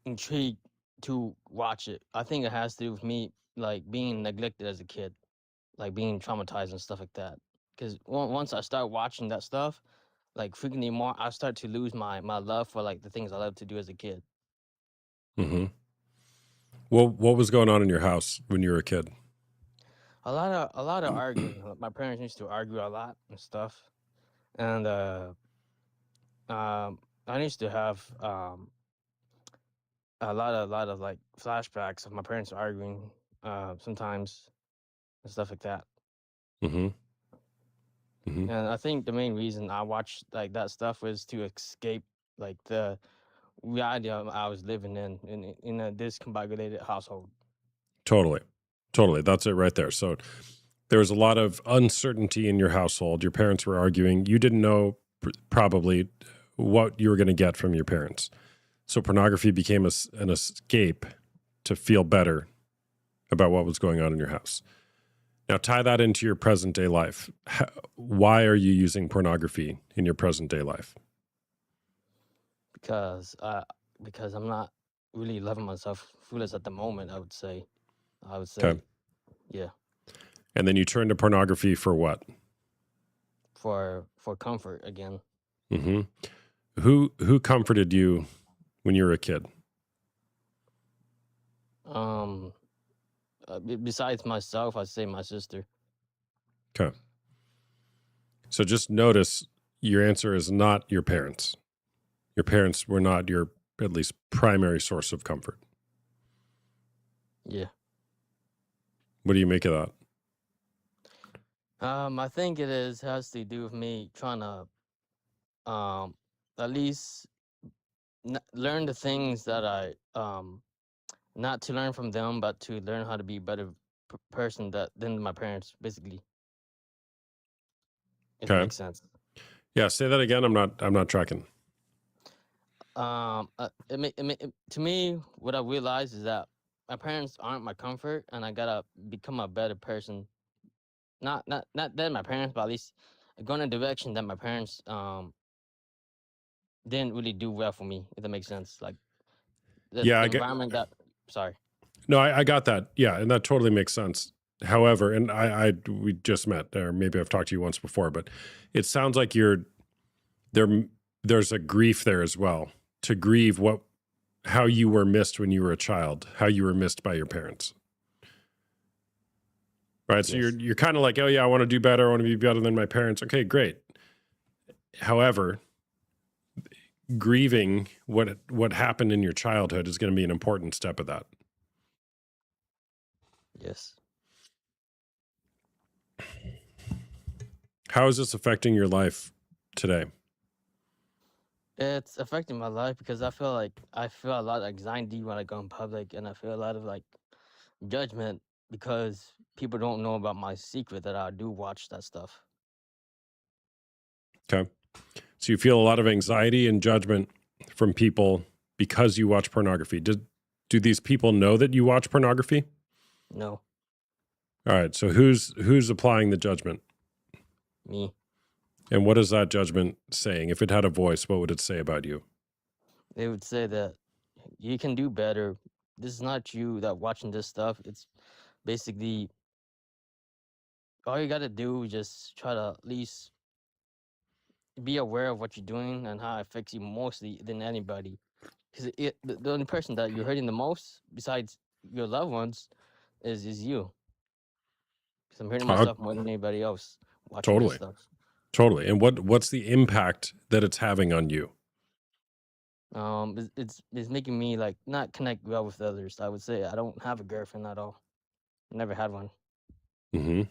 intrigued to watch it. I think it has to do with me, like, being neglected as a kid, like being traumatized and stuff like that. Because once I start watching that stuff, like frequently more, I start to lose my love for like the things I loved to do as a kid. Mm-hmm. Well, what was going on in your house when you were a kid? A lot of arguing. My parents used to argue a lot and stuff, and I used to have a lot of like flashbacks of my parents arguing sometimes and stuff like that. Mm-hmm. Mm-hmm. And I think the main reason I watched like that stuff was to escape like the reality I was living in a discombobulated household. Totally. That's it right there. So there was a lot of uncertainty in your household. Your parents were arguing. You didn't know probably what you were going to get from your parents. So pornography became an escape to feel better about what was going on in your house. Now tie that into your present day life. Why are you using pornography in your present day life? Because I'm not really loving myself fullest at the moment, I would say. Okay. Yeah. And then you turn to pornography for what? For comfort again. Mm-hmm. Who comforted you when you were a kid? Besides myself, I'd say my sister. Okay. So just notice your answer is not your parents. Your parents were not your, at least, primary source of comfort. Yeah. What do you make of that? I think it has to do with me trying to at least learn the things that I not to learn from them, but to learn how to be a better person than my parents, basically. If it makes sense. Yeah, say that again. I'm not tracking. To me, what I realized is that my parents aren't my comfort, and I gotta become a better person. Not that my parents, but at least go in a direction that my parents didn't really do well for me. If that makes sense, like the environment that. Sorry. No, I got that. Yeah, and that totally makes sense. However, and we just met, or maybe I've talked to you once before, but it sounds like there's a grief there as well, to grieve how you were missed when you were a child, how you were missed by your parents. Right? So Yes. you're kind of like, oh yeah, I want to do better, I want to be better than my parents. Okay, great. However, grieving what happened in your childhood is going to be an important step of that. Yes. How is this affecting your life today? It's affecting my life because I feel a lot of anxiety when I go in public, and I feel a lot of like judgment because people don't know about my secret that I do watch that stuff. Okay. So you feel a lot of anxiety and judgment from people because you watch pornography. Do these people know that you watch pornography? No, All right. So who's applying the judgment? me. And what is that judgment saying? If it had a voice, what would it say about you? They would say that you can do better. This is not you that watching this stuff. It's basically all you got to do is just try to at least be aware of what you're doing and how it affects you mostly than anybody. Because the only person that you're hurting the most, besides your loved ones, is you. Because I'm hurting Uh, myself more than anybody else watching this Totally. stuff. Totally. And what's the impact that it's having on you? It's making me like not connect well with others. I would say I don't have a girlfriend at all. Never had one. Mm-hmm.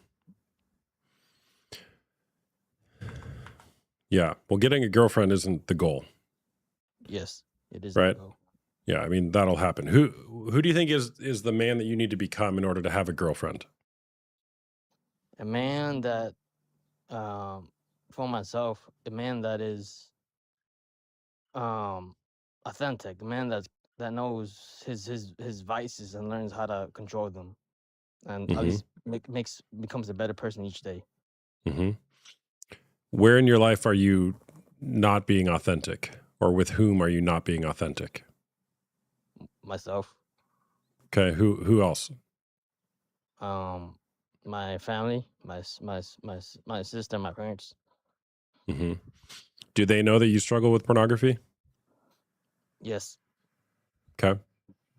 Yeah. Well, getting a girlfriend isn't the goal. Yes, it is. Right. Though. Yeah. I mean, that'll happen. Who do you think is the man that you need to become in order to have a girlfriend? A man that, for myself, a man that is, authentic. A man that knows his vices and learns how to control them, and at Mm-hmm. least becomes a better person each day. Mm-hmm. Where in your life are you not being authentic, or with whom are you not being authentic? Myself, Okay. Who else? my family, my sister, my parents. Mm-hmm. Do they know that you struggle with pornography? Yes. Okay.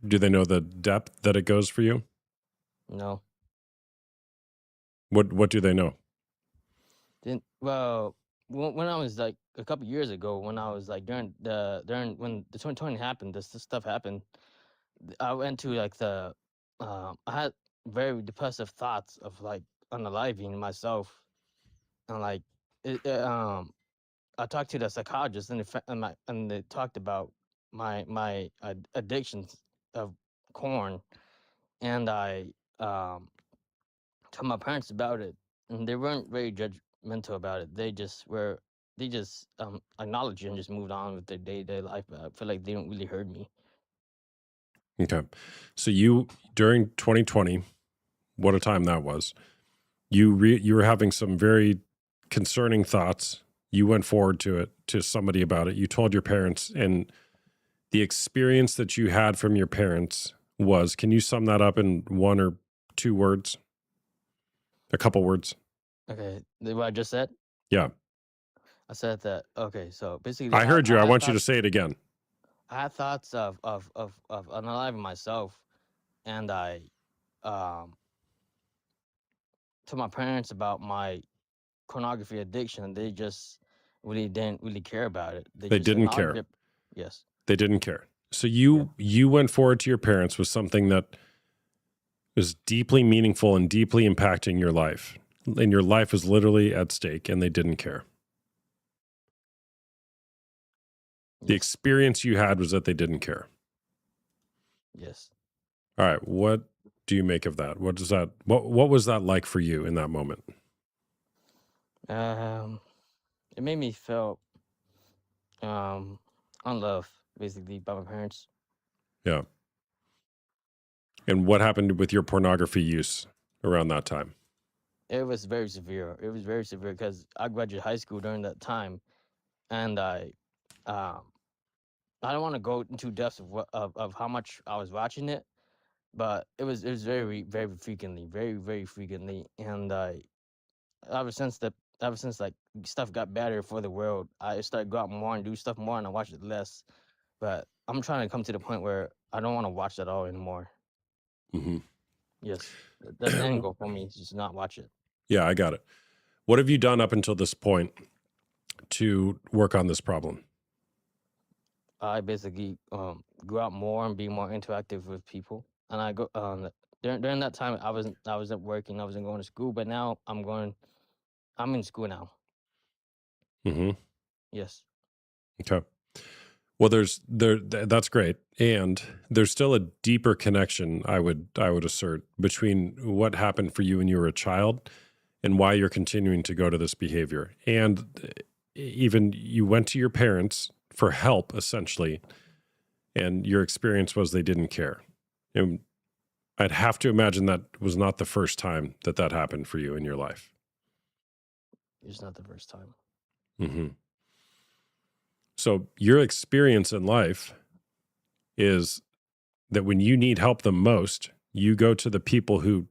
Do they know the depth that it goes for you? No. What do they know? Well, when I was like a couple years ago, when I was like during when the 2020 happened, this stuff happened. I went to like I had very depressive thoughts of like unaliving myself, and like I talked to the psychologist and they talked about my addictions of corn, and I told my parents about it, and they weren't very judgmental about it. They just acknowledged it and just moved on with their day-to-day life. But I feel like they don't really hurt me. Okay. So you, during 2020, what a time that was. You were having some very concerning thoughts. You went forward to somebody about it. You told your parents, and the experience that you had from your parents was, can you sum that up in one or two words? A couple words? Okay, what I just said? Yeah. I said that. Okay, so basically, I heard you. I had want you to thoughts. say it again. I had thoughts of unaliving myself, and I um told my parents about my pornography addiction, and they just really didn't really care about it. They They just didn't acknowledged care. it. Yes. They didn't care. So Yeah. you went forward to your parents with something that was deeply meaningful and deeply impacting your life. And your life was literally at stake, and they didn't care. The Yes. experience you had was that they didn't care. Yes. All right. What do you make of that? What was that like for you in that moment? It made me feel unloved basically by my parents. Yeah. And what happened with your pornography use around that time? It was very severe. It was very severe because I graduated high school during that time, and um I don't want to go into depth of how much I was watching it, but it was very frequently, very frequently, and ever since like stuff got better for the world, I started go out more and do stuff more, and I watch it less. But I'm trying to come to the point where I don't want to watch that all anymore. Mm-hmm. Yes, that's the end goal for me, is just not watch it. Yeah, I got it. What have you done up until this point to work on this problem? I basically go out more and be more interactive with people, and I go during that time I wasn't working, I wasn't going to school, but now I'm in school now. Mm-hmm. Yes. Okay. Well, that's great, and there's still a deeper connection. I would assert between what happened for you when you were a child and why you're continuing to go to this behavior. And even you went to your parents for help, essentially, and your experience was they didn't care. And I'd have to imagine that was not the first time that that happened for you in your life. It's not the first time. Mm-hmm. So your experience in life is that when you need help the most, you go to the people who,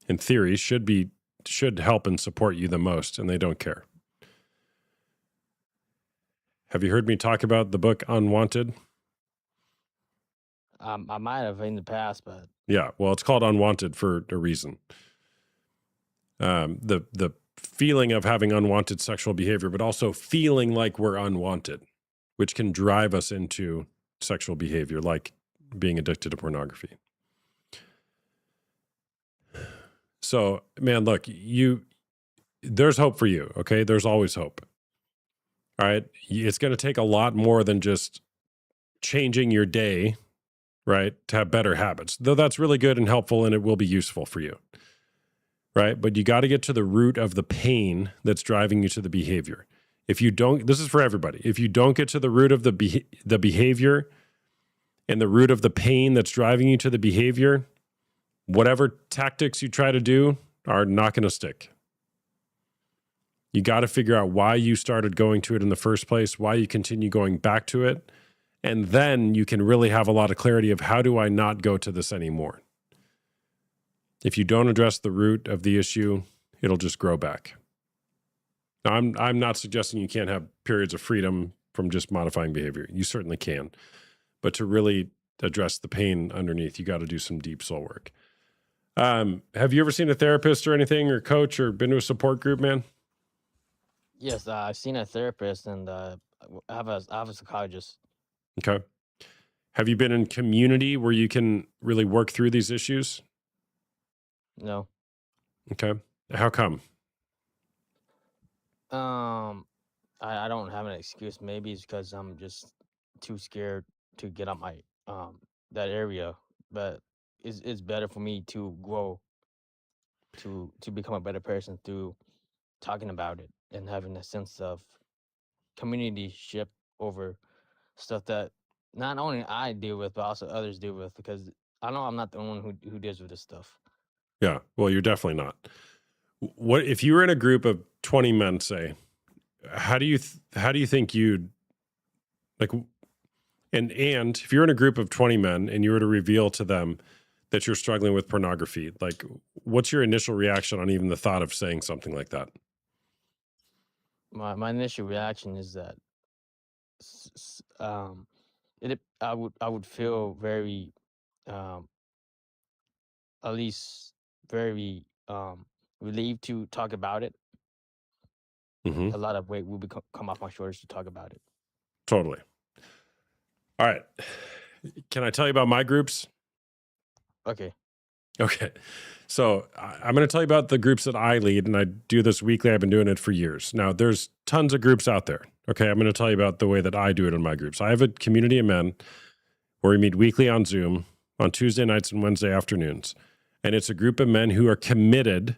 in theory, should help and support you the most, and they don't care. Have you heard me talk about the book Unwanted? I might have in the past, but Yeah, well, it's called Unwanted for a reason. The feeling of having unwanted sexual behavior, but also feeling like we're unwanted, which can drive us into sexual behavior, like being addicted to pornography. So, man, look, there's hope for you, okay? There's always hope. All right? It's going to take a lot more than just changing your day, right, to have better habits. Though that's really good and helpful and it will be useful for you. Right? But you got to get to the root of the pain that's driving you to the behavior. If you don't, this is for everybody. If you don't get to the root of the behavior and the root of the pain that's driving you to the behavior, whatever tactics you try to do are not going to stick. You got to figure out why you started going to it in the first place, why you continue going back to it, and then you can really have a lot of clarity of how do I not go to this anymore. If you don't address the root of the issue, it'll just grow back. Now, I'm not suggesting you can't have periods of freedom from just modifying behavior. You certainly can. But to really address the pain underneath, you got to do some deep soul work. Have you ever seen a therapist or anything, or coach, or been to a support group, man? yes, I've seen a therapist and I have a psychologist. Okay. Have you been in community where you can really work through these issues? No. Okay. How come? I don't have an excuse. Maybe it's because I'm just too scared to get out my that area. But it's better for me to grow, to become a better person through talking about it and having a sense of community ship over stuff that not only I deal with but also others deal with, because I know I'm not the only one who deals with this stuff. Yeah. Well, you're definitely not. What if you were in a group of 20 men, say, how do you think you'd like, and if you're in a group of 20 men and you were to reveal to them that you're struggling with pornography, like, what's your initial reaction on even the thought of saying something like that? My initial reaction is that I would feel very at least very relieved to talk about it. Mm-hmm. A lot of weight will come off my shoulders to talk about it. Totally. All right. Can I tell you about my groups? Okay. Okay. So I'm going to tell you about the groups that I lead, and I do this weekly. I've been doing it for years. Now, there's tons of groups out there. Okay. I'm going to tell you about the way that I do it in my groups. I have a community of men where we meet weekly on Zoom on Tuesday nights and Wednesday afternoons. And it's a group of men who are committed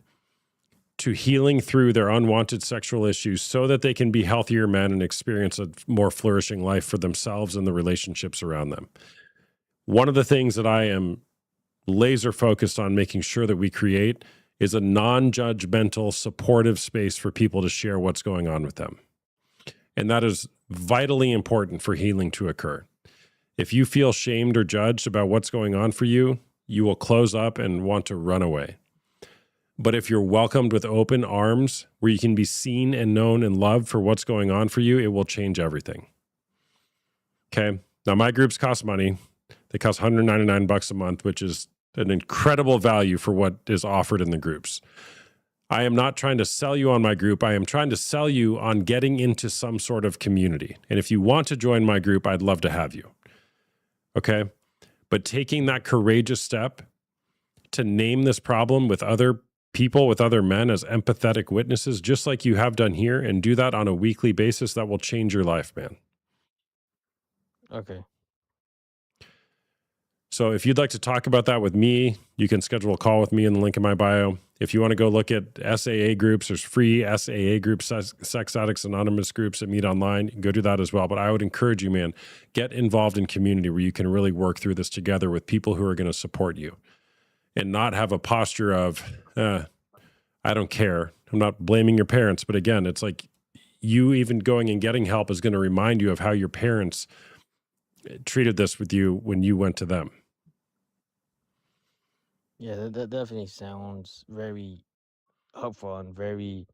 to healing through their unwanted sexual issues so that they can be healthier men and experience a more flourishing life for themselves and the relationships around them. One of the things that I am laser focused on making sure that we create is a non-judgmental, supportive space for people to share what's going on with them. And that is vitally important for healing to occur. If you feel shamed or judged about what's going on for you, you will close up and want to run away. But if you're welcomed with open arms, where you can be seen and known and loved for what's going on for you, it will change everything. Okay. Now, my groups cost money. They cost $199 a month, which is an incredible value for what is offered in the groups. I am not trying to sell you on my group. I am trying to sell you on getting into some sort of community. And if you want to join my group, I'd love to have you. Okay. But taking that courageous step to name this problem with other people, with other men as empathetic witnesses, just like you have done here, and do that on a weekly basis, that will change your life, man. Okay. So if you'd like to talk about that with me, you can schedule a call with me in the link in my bio. If you want to go look at SAA groups, there's free SAA groups, Sex Addicts Anonymous groups that meet online. You can go do that as well. But I would encourage you, man, get involved in community where you can really work through this together with people who are going to support you and not have a posture of, I don't care. I'm not blaming your parents. But again, it's like you even going and getting help is going to remind you of how your parents treated this with you when you went to them. Yeah, that definitely sounds very helpful and very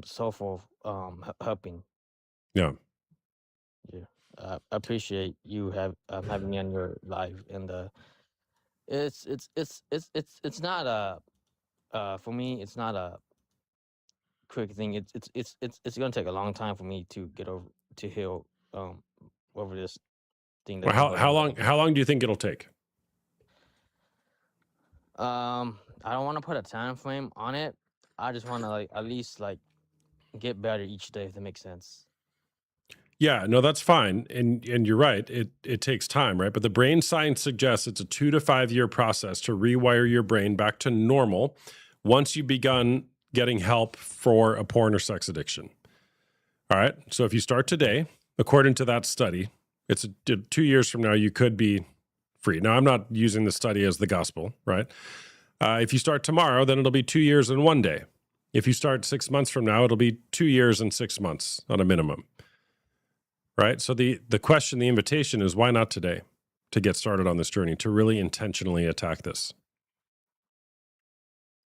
soulful helping. Yeah. Yeah. I appreciate you having me on your live, and it's not for me, it's not a quick thing. It's gonna take a long time for me to get over to heal over this thing Well, that's going on. how long do you think it'll take? I don't want to put a time frame on it. I just want to like at least like get better each day, if that makes sense. Yeah, no, that's fine. And you're right. It takes time, right? But the brain science suggests it's a 2 to 5 year process to rewire your brain back to normal once you've begun getting help for a porn or sex addiction. All right. So if you start today, according to that study, it's 2 years from now, you could be free. Now, I'm not using the study as the gospel, right? If you start tomorrow, then it'll be 2 years and 1 day. If you start 6 months from now, it'll be 2 years and 6 months on a minimum. Right? So the question, the invitation is, why not today to get started on this journey, to really intentionally attack this?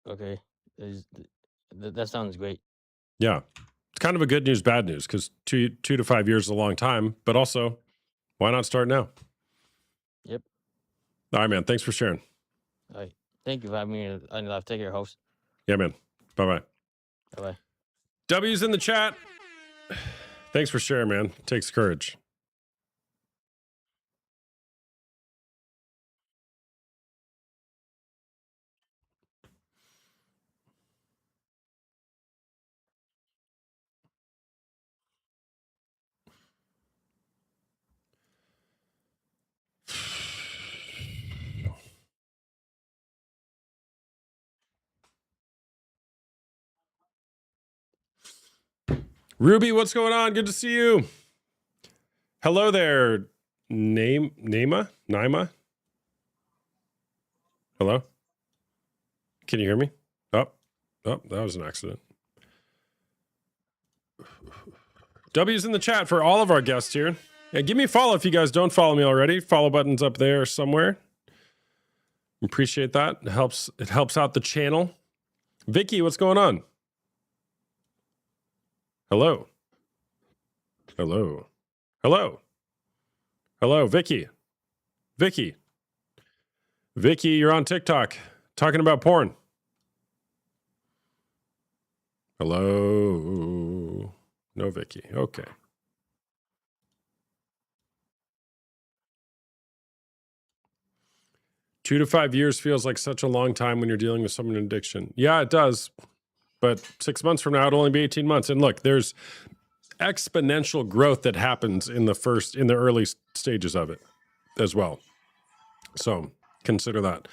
Okay. That sounds great. Yeah. It's kind of a good news, bad news, because 2 to 5 years is a long time, but also, why not start now? Yep. All right, man. Thanks for sharing. All right. Thank you for having me on your live. Take care, host. Yeah, man. Bye-bye. Bye-bye. W's in the chat. Thanks for sharing, man. It takes courage. Ruby, what's going on? Good to see you. Hello there, Naima? Hello? Can you hear me? Oh, that was an accident. W's in the chat for all of our guests here. Yeah, give me a follow if you guys don't follow me already. Follow button's up there somewhere. Appreciate that. It helps out the channel. Vicky, what's going on? Hello. Hello. Hello. Hello, Vicky. Vicky, you're on TikTok talking about porn. Hello. No, Vicky. Okay. Two to 5 years feels like such a long time when you're dealing with someone in addiction. Yeah, it does. But 6 months from now, it'll only be 18 months. And look, there's exponential growth that happens in the early stages of it as well. So consider that.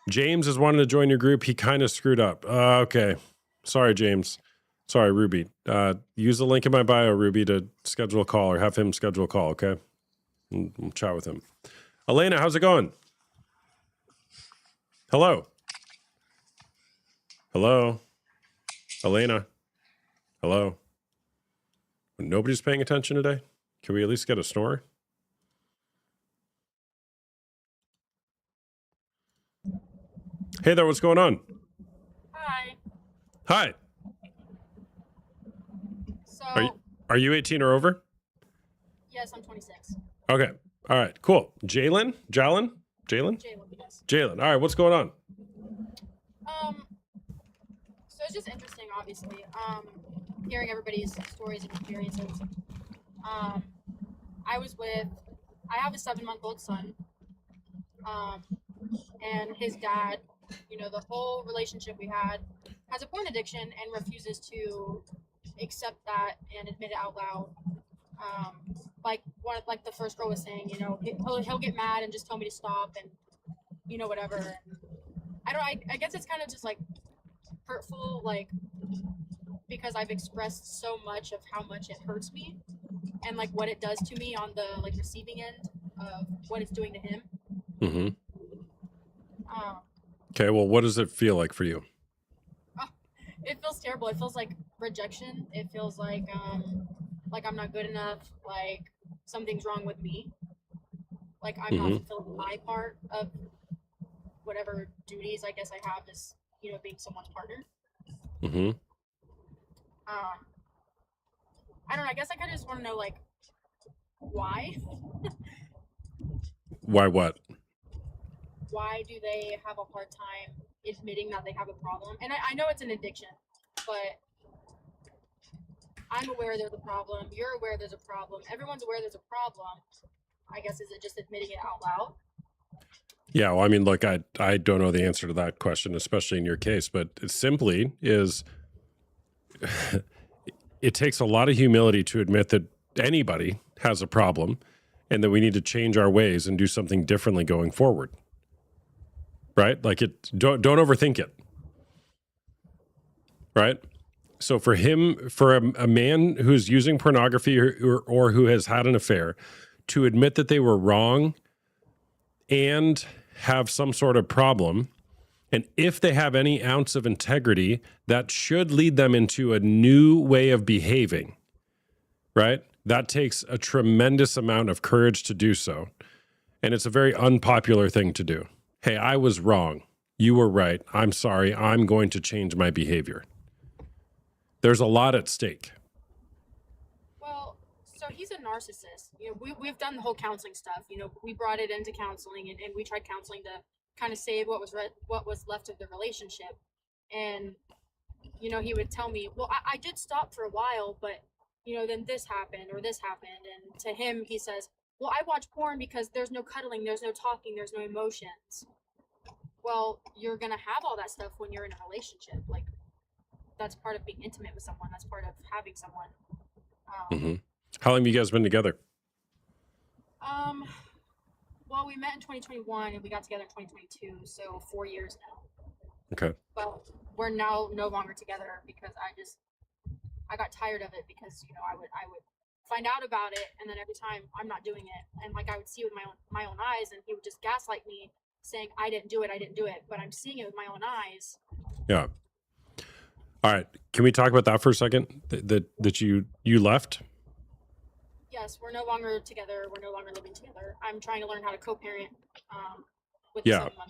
James is wanting to join your group. He kind of screwed up. Okay. Sorry, James. Sorry, Ruby. Use the link in my bio, Ruby, to schedule a call or have him schedule a call, okay? We'll chat with him. Elena, how's it going? Hello. Hello. Elena. Hello. Nobody's paying attention today? Can we at least get a snore? Hey there, what's going on? Hi. Hi. So, Are you 18 or over? yes, I'm 26. Okay. All right, cool. Jalen? Jalen, yes. Jalen. All right, what's going on? So it's just interesting, obviously, hearing everybody's stories and experiences. I have a 7-month-old son, and his dad, the whole relationship we had, has a porn addiction and refuses to accept that and admit it out loud. like what like the first girl was saying, you know, he'll get mad and just tell me to stop and you know whatever. And I guess it's kind of just like hurtful, like because I've expressed so much of how much it hurts me and like what it does to me on the like receiving end of what it's doing to him. Mm-hmm. Um, Okay, well, what does it feel like for you? it feels terrible. It feels like rejection. It feels like I'm not good enough. Like something's wrong with me. Like I'm not fulfilling my part of whatever duties I guess I have as you know being someone's partner. Mm-hmm. I don't know. I guess I kind of just want to know like why. Why what? Why do they have a hard time admitting that they have a problem? And I know it's an addiction, but I'm aware there's a problem. You're aware there's a problem. Everyone's aware there's a problem. I guess is it just admitting it out loud? Yeah, well, I mean, look, I don't know the answer to that question, especially in your case, but it simply is it takes a lot of humility to admit that anybody has a problem and that we need to change our ways and do something differently going forward. Right? Like don't overthink it. Right? So for him, for a man who's using pornography or who has had an affair, to admit that they were wrong and have some sort of problem, and if they have any ounce of integrity, that should lead them into a new way of behaving, right? That takes a tremendous amount of courage to do so. And it's a very unpopular thing to do. Hey, I was wrong. You were right. I'm sorry. I'm going to change my behavior. There's a lot at stake. Well, so he's a narcissist. You know, we've done the whole counseling stuff. You know, we brought it into counseling, and we tried counseling to kind of save what was left of the relationship. And you know, he would tell me, well, I did stop for a while, but you know, then this happened or this happened. And to him, he says, well, I watch porn because there's no cuddling, there's no talking, there's no emotions. Well, you're gonna have all that stuff when you're in a relationship. Like that's part of being intimate with someone. That's part of having someone. How long have you guys been together? Well, we met in 2021 and we got together in 2022, so 4 years now. Okay. But we're now no longer together because I got tired of it because you know I would find out about it and then every time I'm not doing it and like I would see it with my own eyes and he would just gaslight me saying I didn't do it, but I'm seeing it with my own eyes. Yeah. All right. Can we talk about that for a second? That you left? Yes, we're no longer together. We're no longer living together. I'm trying to learn how to co-parent with Yeah. someone.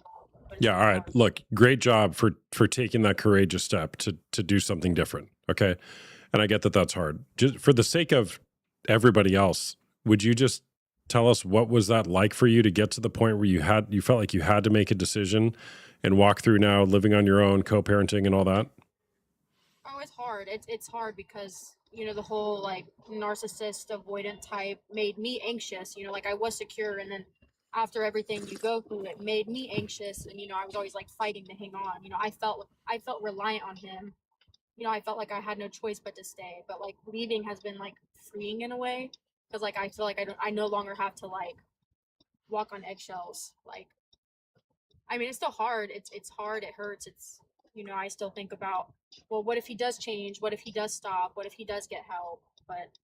Yeah. All right. Look, great job for taking that courageous step to do something different. Okay. And I get that that's hard. Just for the sake of everybody else, would you just tell us what was that like for you to get to the point where you felt like you had to make a decision and walk through now living on your own, co-parenting and all that? Oh, it's hard. It's hard because, you know, the whole like narcissist avoidant type made me anxious, you know, like I was secure and then after everything you go through, it made me anxious and, you know, I was always like fighting to hang on. You know, I felt reliant on him. You know, I felt like I had no choice but to stay, but like leaving has been like freeing in a way because like I feel like I no longer have to like walk on eggshells. Like, I mean, it's still hard. It's hard. It hurts. It's, you know, I still think about, well, what if he does change? What if he does stop? What if he does get help? But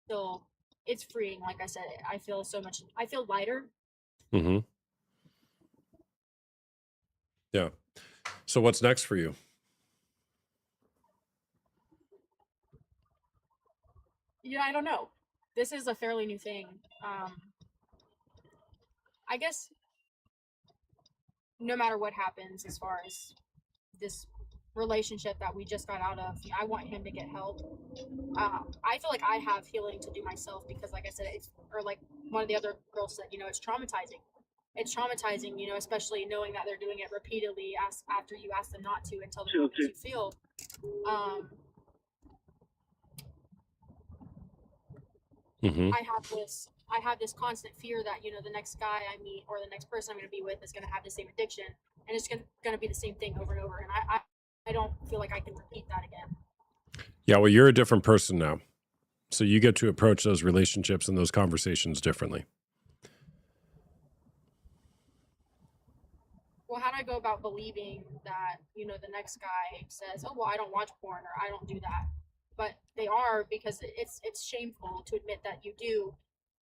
still, it's freeing. Like I said, I feel lighter. Yeah. So what's next for you? Yeah, I don't know. This is a fairly new thing. I guess no matter what happens as far as this relationship that we just got out of, I want him to get help. I feel like I have healing to do myself because, like I said, or like one of the other girls said, you know, it's traumatizing. It's traumatizing, you know, especially knowing that they're doing it repeatedly after you ask them not to and tell them how much you feel. I have this constant fear that, you know, the next guy I meet or the next person I'm going to be with is going to have the same addiction and it's going to be the same thing over and over. And I don't feel like I can repeat that again. Yeah, well, you're a different person now. So you get to approach those relationships and those conversations differently. Well, how do I go about believing that, you know, the next guy says, oh, well, I don't watch porn or I don't do that. But they are, because it's shameful to admit that you do,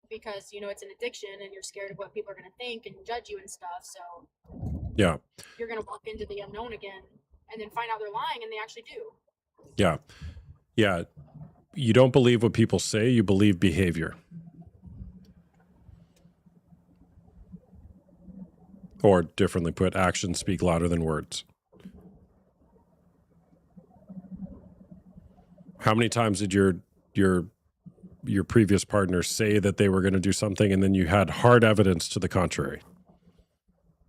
because, you know, it's an addiction and you're scared of what people are going to think and judge you and stuff. So Yeah. you're going to walk into the unknown again and then find out they're lying, and they actually do. Yeah. Yeah. You don't believe what people say, you believe behavior. Or differently put, actions speak louder than words. How many times did your previous partner say that they were going to do something and then you had hard evidence to the contrary?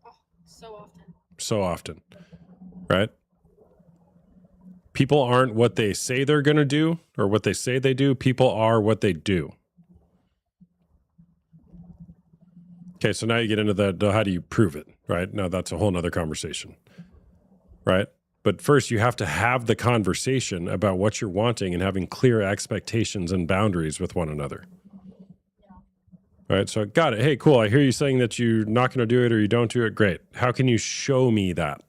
Oh, so often. So often. Right? People aren't what they say they're going to do or what they say they do. People are what they do. Okay, so now you get into the how do you prove it, right? Now that's a whole nother conversation, right? But first, you have to have the conversation about what you're wanting and having clear expectations and boundaries with one another. All right, so got it. Hey, cool. I hear you saying that you're not going to do it or you don't do it. Great. How can you show me that?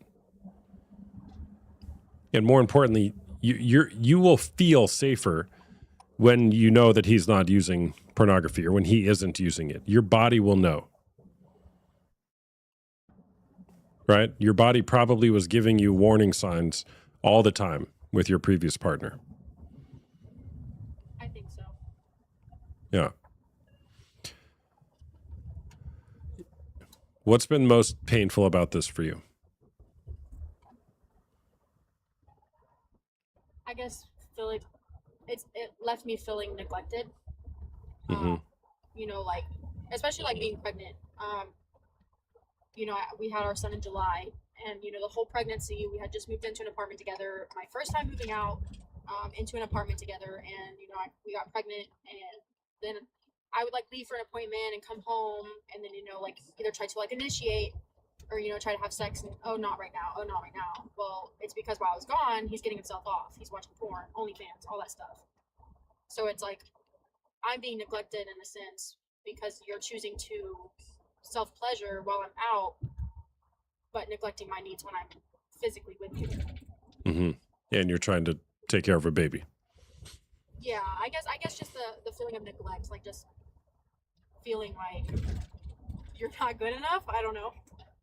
And more importantly, you will feel safer when you know that he's not using pornography or when he isn't using it. Your body will know. Right? Your body probably was giving you warning signs all the time with your previous partner. I think so. Yeah. What's been most painful about this for you? I guess it left me feeling neglected. Mm-hmm. You know, like, especially like being pregnant. You know, we had our son in July, and you know, the whole pregnancy, we had just moved into an apartment together. My first time moving out into an apartment together, and you know, we got pregnant, and then I would like leave for an appointment and come home, and then you know, like either try to like initiate or you know, try to have sex, and oh, not right now, oh, not right now. Well, it's because while I was gone, he's getting himself off. He's watching porn, OnlyFans, all that stuff. So it's like I'm being neglected in a sense because you're choosing to self pleasure while I'm out, but neglecting my needs when I'm physically with you. Mm-hmm. And you're trying to take care of a baby. Yeah, I guess just the feeling of neglect, like just feeling like you're not good enough. I don't know.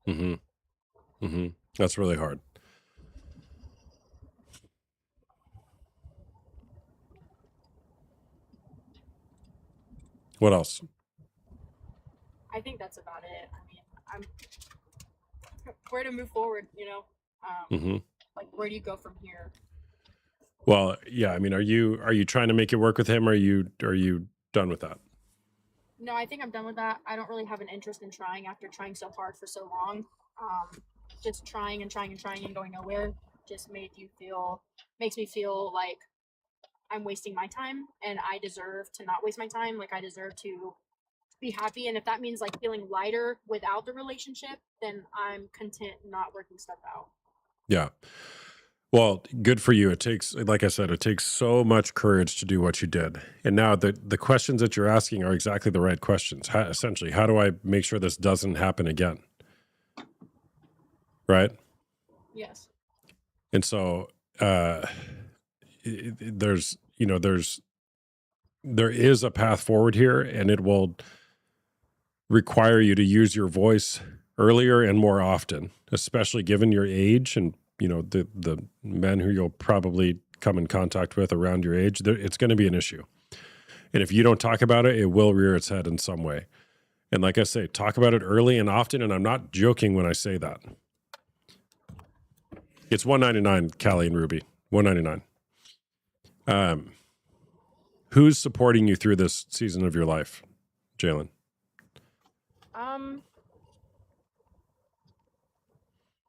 Mm-hmm. Mm-hmm. That's really hard. What else? I think that's about it. I mean, I'm where to move forward, you know? Mm-hmm. Like where do you go from here? Well, yeah, I mean, are you trying to make it work with him or are you done with that? No, I think I'm done with that. I don't really have an interest in trying after trying so hard for so long. Just trying and trying and trying and going nowhere just makes me feel like I'm wasting my time, and I deserve to not waste my time. Like I deserve to be happy, and if that means like feeling lighter without the relationship, then I'm content not working stuff out. Yeah. Well, good for you. It takes, like I said, it takes so much courage to do what you did. And now the questions that you're asking are exactly the right questions. Essentially, how do I make sure this doesn't happen again? Right? Yes. And so there is a path forward here, and it will require you to use your voice earlier and more often, especially given your age and you know the men who you'll probably come in contact with around your age. It's going to be an issue, and if you don't talk about it, it will rear its head in some way. And like I say, talk about it early and often, and I'm not joking when I say that. It's $199, Callie and Ruby, $199. Who's supporting you through this season of your life, Jalen?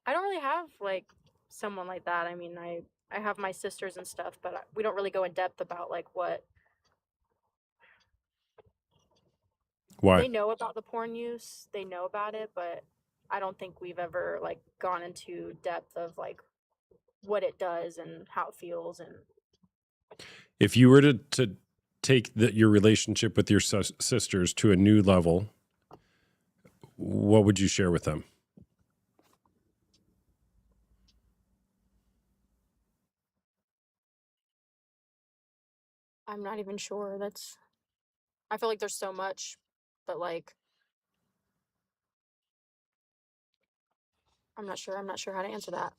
I don't really have like someone like that. I mean, I have my sisters and stuff, but we don't really go in depth about like what Why? they know about the porn use. They know about it, but I don't think we've ever like gone into depth of like what it does and how it feels and If you were to take your relationship with your sisters to a new level, what would you share with them? I'm not even sure. I feel like there's so much, but like I'm not sure. I'm not sure how to answer that.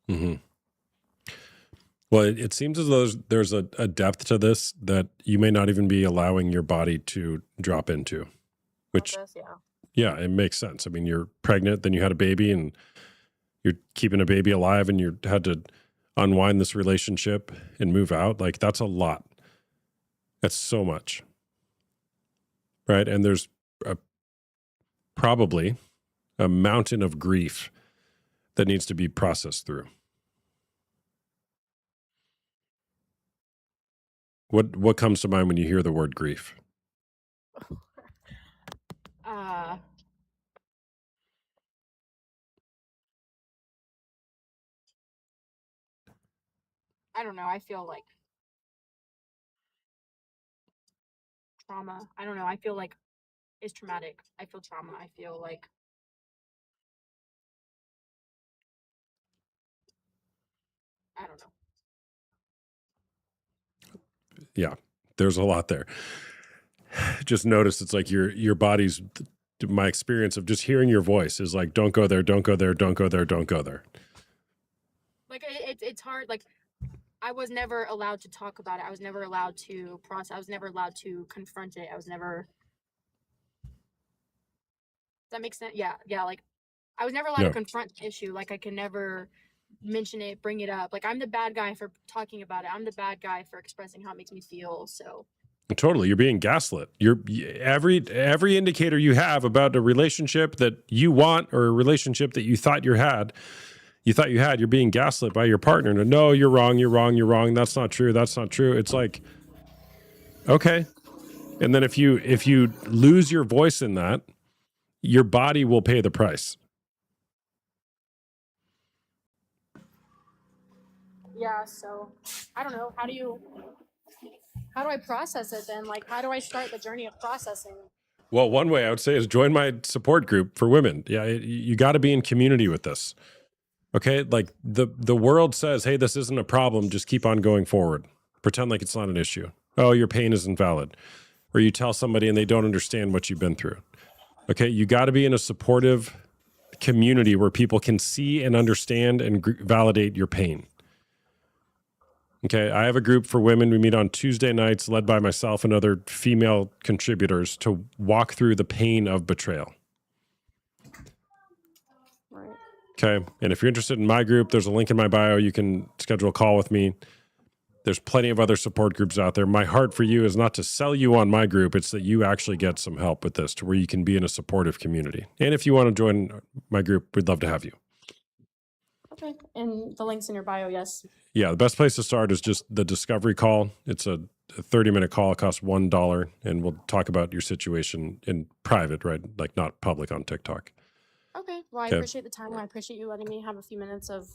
Mm-hmm. Well, it seems as though there's a depth to this that you may not even be allowing your body to drop into, which, yeah, it makes sense. I mean, you're pregnant, then you had a baby, and you're keeping a baby alive, and you had to unwind this relationship and move out. Like, that's a lot. That's so much. Right? And there's probably a mountain of grief that needs to be processed through. What comes to mind when you hear the word grief? I don't know. I feel like trauma. I don't know. I feel like it's traumatic. I feel trauma. I feel like I don't know. Yeah, there's a lot there. Just notice it's like your body's, my experience of just hearing your voice is like, don't go there, don't go there, don't go there, don't go there. Like it's hard. Like I was never allowed to talk about it. I was never allowed to process. I was never allowed to confront it. I was never. Does that make sense? Yeah. Like I was never allowed to confront the issue. Like I can never mention it, bring it up. Like I'm the bad guy for talking about it. I'm the bad guy for expressing how it makes me feel. So totally, you're being gaslit. You're every indicator you have about a relationship that you want or a relationship that you thought you had, you're being gaslit by your partner. And no, you're wrong. That's not true. It's like, okay. And then if you lose your voice in that, your body will pay the price. Yeah, so I don't know. How do I process it then? Like, how do I start the journey of processing? Well, one way I would say is join my support group for women. Yeah, you got to be in community with this. Okay, like the world says, hey, this isn't a problem. Just keep on going forward. Pretend like it's not an issue. Oh, your pain isn't valid. Or you tell somebody and they don't understand what you've been through. Okay, you got to be in a supportive community where people can see and understand and validate your pain. Okay, I have a group for women. We meet on Tuesday nights, led by myself and other female contributors, to walk through the pain of betrayal. Right. Okay, and if you're interested in my group, there's a link in my bio. You can schedule a call with me. There's plenty of other support groups out there. My heart for you is not to sell you on my group. It's that you actually get some help with this to where you can be in a supportive community. And if you want to join my group, we'd love to have you. Okay. And the link's in your bio, yes. Yeah, the best place to start is just the discovery call. It's a 30-minute call. It costs $1, and we'll talk about your situation in private, right? Like not public on TikTok. Okay. Well, I appreciate the time. I appreciate you letting me have a few minutes of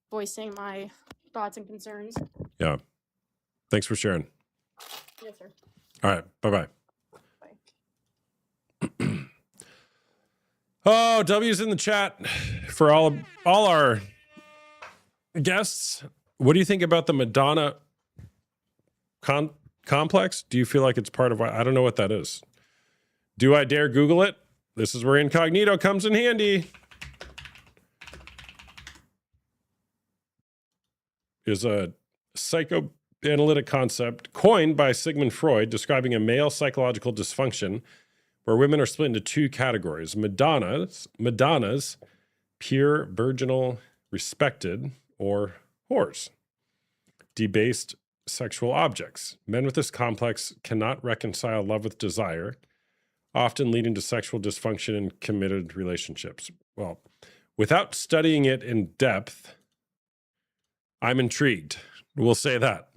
voicing my thoughts and concerns. Yeah. Thanks for sharing. Yes, sir. All right. Bye-bye. Bye. Oh, W's in the chat for all our guests. What do you think about the Madonna complex? Do you feel like it's part of why? I don't know what that is. Do I dare Google it? This is where incognito comes in handy. Is a psychoanalytic concept coined by Sigmund Freud describing a male psychological dysfunction where women are split into two categories: Madonnas, pure, virginal, respected, or whores, debased sexual objects. Men with this complex cannot reconcile love with desire, often leading to sexual dysfunction in committed relationships. Well, without studying it in depth, I'm intrigued. We'll say that.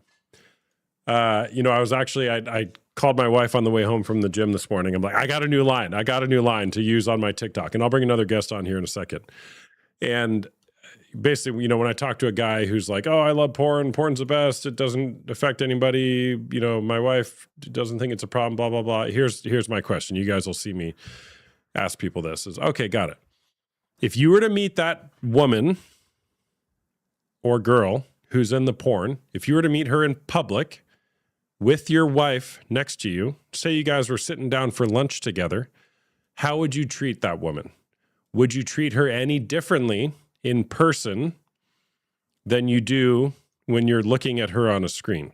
I was actually, I called my wife on the way home from the gym this morning. I'm like, I got a new line to use on my TikTok. And I'll bring another guest on here in a second. And basically, you know, when I talk to a guy who's like, oh, I love porn, porn's the best, it doesn't affect anybody, you know, my wife doesn't think it's a problem, blah, blah, blah. Here's my question. You guys will see me ask people this is, okay, got it. If you were to meet that woman or girl who's in the porn, if you were to meet her in public with your wife next to you, say you guys were sitting down for lunch together, how would you treat that woman? Would you treat her any differently in person than you do when you're looking at her on a screen?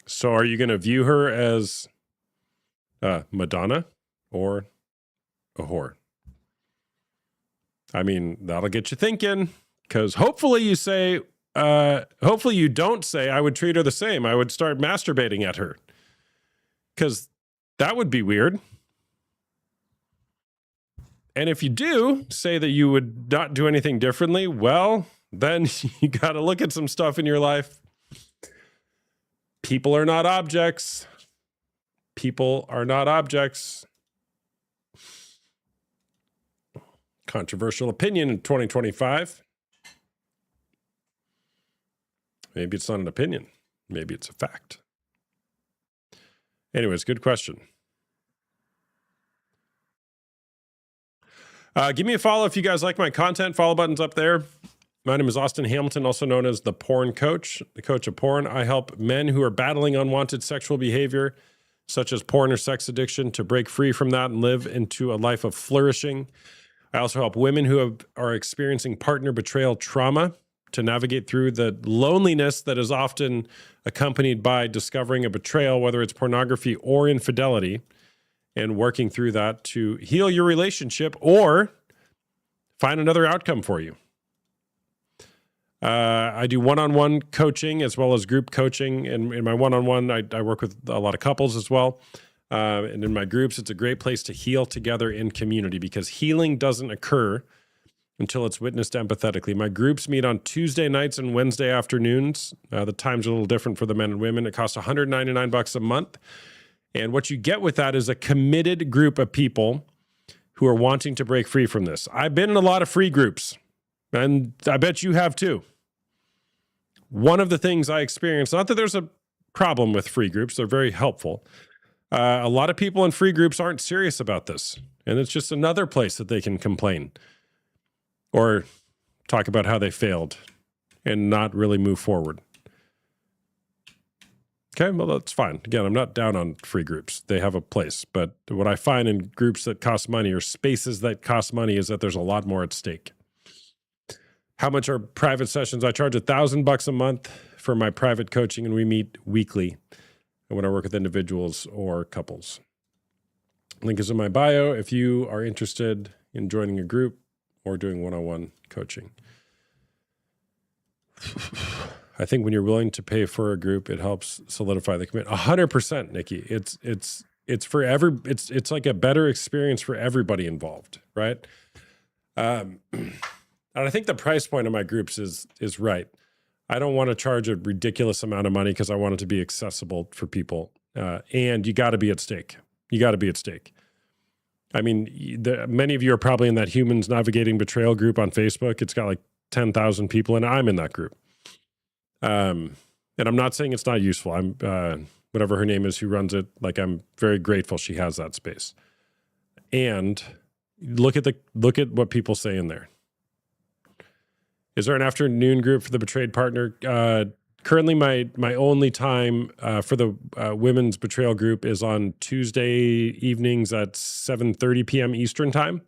So are you going to view her as Madonna or a whore? I mean, that'll get you thinking, because hopefully you don't say, I would treat her the same. I would start masturbating at her, because that would be weird. And if you do say that you would not do anything differently, well, then you got to look at some stuff in your life. People are not objects. People are not objects. Controversial opinion in 2025. Maybe it's not an opinion. Maybe it's a fact. Anyways, good question. Give me a follow if you guys like my content. Follow button's up there. My name is Austin Hamilton, also known as the Porn Coach, the coach of porn. I help men who are battling unwanted sexual behavior, such as porn or sex addiction, to break free from that and live into a life of flourishing. I also help women who are experiencing partner betrayal trauma to navigate through the loneliness that is often accompanied by discovering a betrayal, whether it's pornography or infidelity, and working through that to heal your relationship or find another outcome for you. I do one-on-one coaching as well as group coaching. And in my one-on-one, I work with a lot of couples as well. And in my groups, it's a great place to heal together in community, because healing doesn't occur until it's witnessed empathetically. My groups meet on Tuesday nights and Wednesday afternoons. The times are a little different for the men and women. It costs $199 a month. And what you get with that is a committed group of people who are wanting to break free from this. I've been in a lot of free groups, and I bet you have too. One of the things I experienced, not that there's a problem with free groups, they're very helpful. A lot of people in free groups aren't serious about this, and it's just another place that they can complain or talk about how they failed and not really move forward. Okay, well, that's fine. Again, I'm not down on free groups. They have a place. But what I find in groups that cost money or spaces that cost money is that there's a lot more at stake. How much are private sessions? I charge $1,000 a month for my private coaching, and we meet weekly when I work with individuals or couples. Link is in my bio if you are interested in joining a group or doing one-on-one coaching. I think when you're willing to pay for a group, it helps solidify the commitment. 100%, Nikki. It's for it's like a better experience for everybody involved, right? And I think the price point of my groups is right. I don't want to charge a ridiculous amount of money because I want it to be accessible for people. And you got to be at stake. You got to be at stake. I mean, many of you are probably in that Humans Navigating Betrayal group on Facebook. It's got like 10,000 people, and I'm in that group. And I'm not saying it's not useful. I'm whatever her name is who runs it. Like, I'm very grateful she has that space. And look at what people say in there. Is there an afternoon group for the betrayed partner? Currently, my only time for the women's betrayal group is on Tuesday evenings at 7:30 p.m. Eastern time.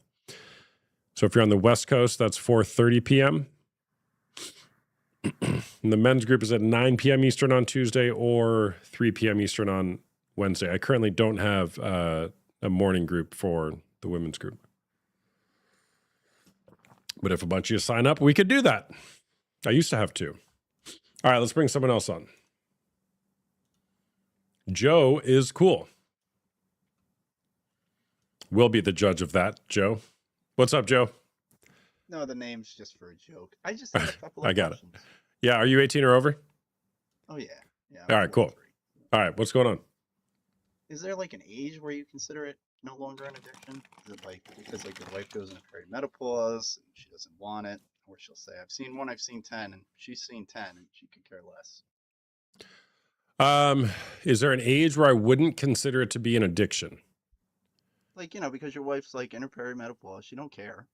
So if you're on the West Coast, that's 4:30 p.m. And the men's group is at 9 p.m. Eastern on Tuesday or 3 p.m. Eastern on Wednesday. I currently don't have a morning group for the women's group. But if a bunch of you sign up, we could do that. I used to have two. All right, let's bring someone else on. Joe is cool. We'll be the judge of that, Joe. What's up, Joe? No, the name's just for a joke. I just have a couple of I got questions. it. Yeah, are you 18 or over? Oh, yeah. Yeah. All right, cool. All right, what's going on? Is there like an age where you consider it no longer an addiction? Is it like because like your wife goes into perimenopause and she doesn't want it, or she'll say, "I've seen one, I've seen 10, and she's seen 10, and she could care less." Is there an age where I wouldn't consider it to be an addiction? Like, because your wife's like in her perimenopause, she don't care.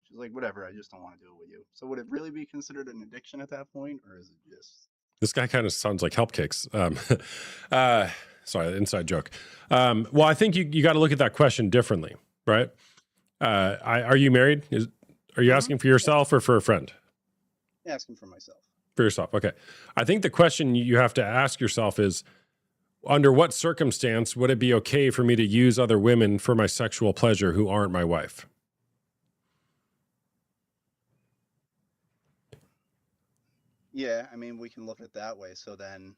She's like, whatever, I just don't want to do it with you. So would it really be considered an addiction at that point, or is it just? This guy kind of sounds like help kicks. Sorry, inside joke. Well, I think you got to look at that question differently, right? Are you married? Are you asking for yourself or for a friend? Asking for myself. For yourself. Okay. I think the question you have to ask yourself is, under what circumstance would it be okay for me to use other women for my sexual pleasure who aren't my wife? Yeah, I mean, we can look at it that way. So then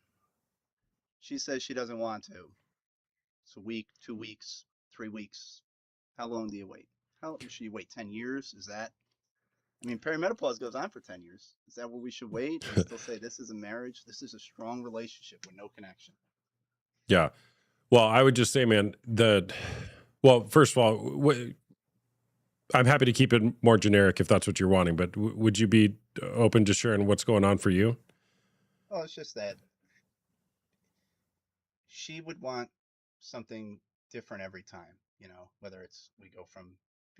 she says she doesn't want to. It's a week, 2 weeks, 3 weeks. How long do you wait? How should you wait? 10 years? Is that? I mean, perimenopause goes on for 10 years. Is that what we should wait? And still say this is a marriage? This is a strong relationship with no connection. Yeah. Well, I would just say, man, well, first of all, I'm happy to keep it more generic if that's what you're wanting, but would you be open to sharing what's going on for you? Oh, it's just that she would want something different every time, whether it's we go from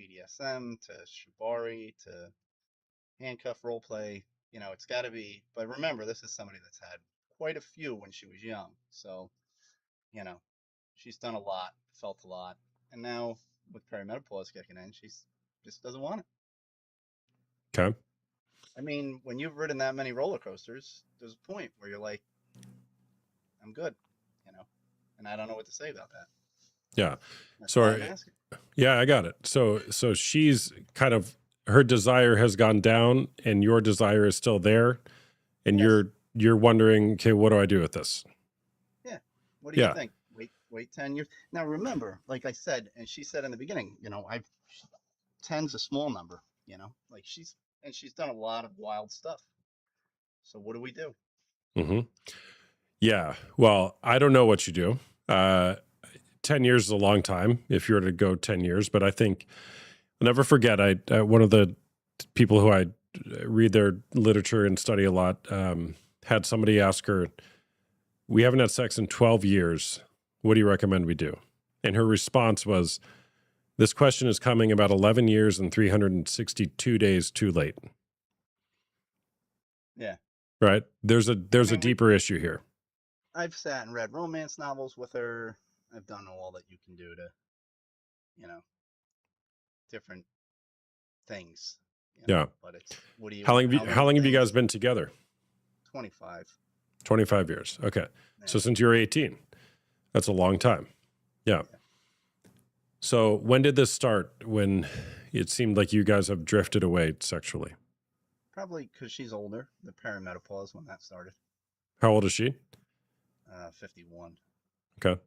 BDSM to shibari to handcuff role play, it's got to be. But remember, this is somebody that's had quite a few when she was young. So, she's done a lot, felt a lot. And now with perimenopause kicking in, she's just doesn't want it. Okay. I mean, when you've ridden that many roller coasters, there's a point where you're like, I'm good, and I don't know what to say about that. Yeah. That's why I'm So, asking. yeah, I got it. So she's kind of, her desire has gone down and your desire is still there. And Yes. you're wondering, okay, what do I do with this? Yeah. What do Yeah. you think? Wait 10 years. Now remember, like I said, and she said in the beginning, 10's a small number, like she's done a lot of wild stuff. So what do we do? Mm-hmm. Yeah. Well, I don't know what you do. 10 years is a long time if you were to go 10 years, but I think I'll never forget, one of the people who I read their literature and study a lot, had somebody ask her, we haven't had sex in 12 years. What do you recommend we do? And her response was, this question is coming about 11 years and 362 days too late. Yeah. Right? There's a deeper issue here. I've sat and read romance novels with her. I've done all that you can do to, different things. Yeah. But it's, what do you? How long have you guys been together? 25. 25 years. Okay. Yeah. So since you were 18, that's a long time. Yeah. So when did this start, when it seemed like you guys have drifted away sexually? Probably because she's older. The perimenopause when that started. How old is she? 51. Okay.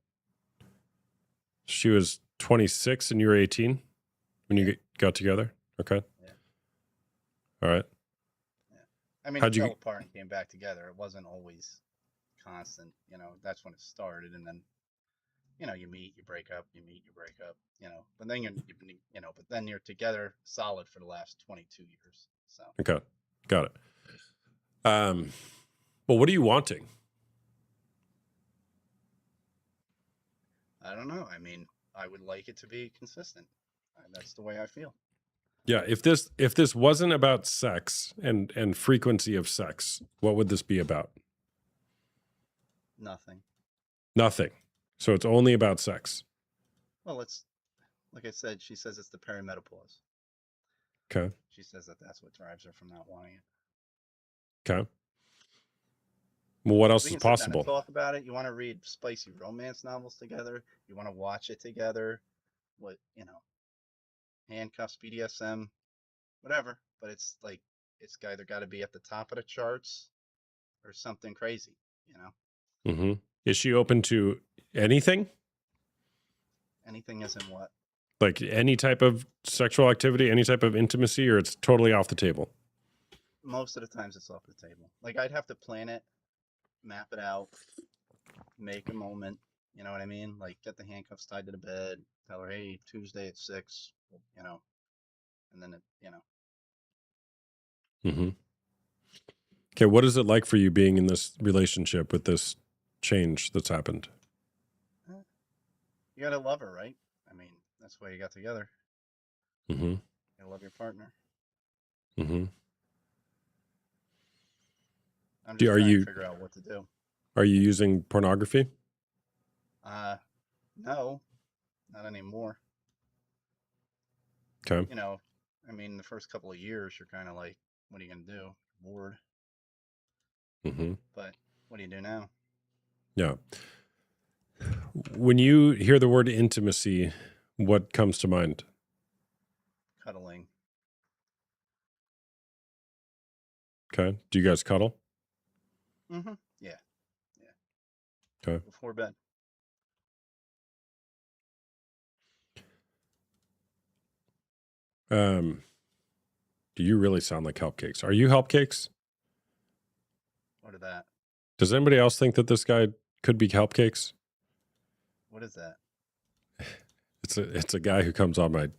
She was 26 and you were 18 when you got together? Okay. Yeah. All right. I mean, How'd it you- fell apart and came back together. It wasn't always constant, that's when it started. And then, you meet, you break up, you meet, you break up, but then but then you're together solid for the last 22 years. So, Okay. Got it. Well, what are you wanting? I don't know. I mean, I would like it to be consistent. That's the way I feel. Yeah. If this wasn't about sex and frequency of sex, what would this be about? Nothing. Nothing. So it's only about sex. Well, it's like I said, she says it's the perimenopause. Okay. She says that that's what drives her from not wanting it. Okay. Well, what else We is can sit down and possible? talk about it. You want to read spicy romance novels together? You want to watch it together? Handcuffs, BDSM, whatever. But it's like it's either got to be at the top of the charts or something crazy. Mm-hmm. Is she open to anything? Anything isn't what. Like any type of sexual activity, any type of intimacy, or it's totally off the table? Most of the times it's off the table. Like I'd have to plan it, map it out, make a moment, You know what I mean? Like, get the handcuffs tied to the bed. Tell her, hey, Tuesday at 6. You know, and then Mm-hmm. Okay, what is it like for you being in this relationship with this change that's happened? you gotta love her, right? I mean, that's why you got together. Mm-hmm. You gotta love your partner. Mm-hmm. I'm just Are trying you to figure out what to do. using pornography? No, not anymore. Okay. You know, I mean, the first couple of years, you're kind of like, what are you gonna do? Bored. Mm-hmm. But what do you do now? Yeah. When you hear the word intimacy, what comes to mind? Cuddling. Okay. Do you guys cuddle? Mm-hmm. Yeah. Okay. Before bed. Do you really sound like Help Cakes? Are you Help Cakes? What is that? Does anybody else think that this guy could be Help Cakes? What is that? It's a guy who comes on my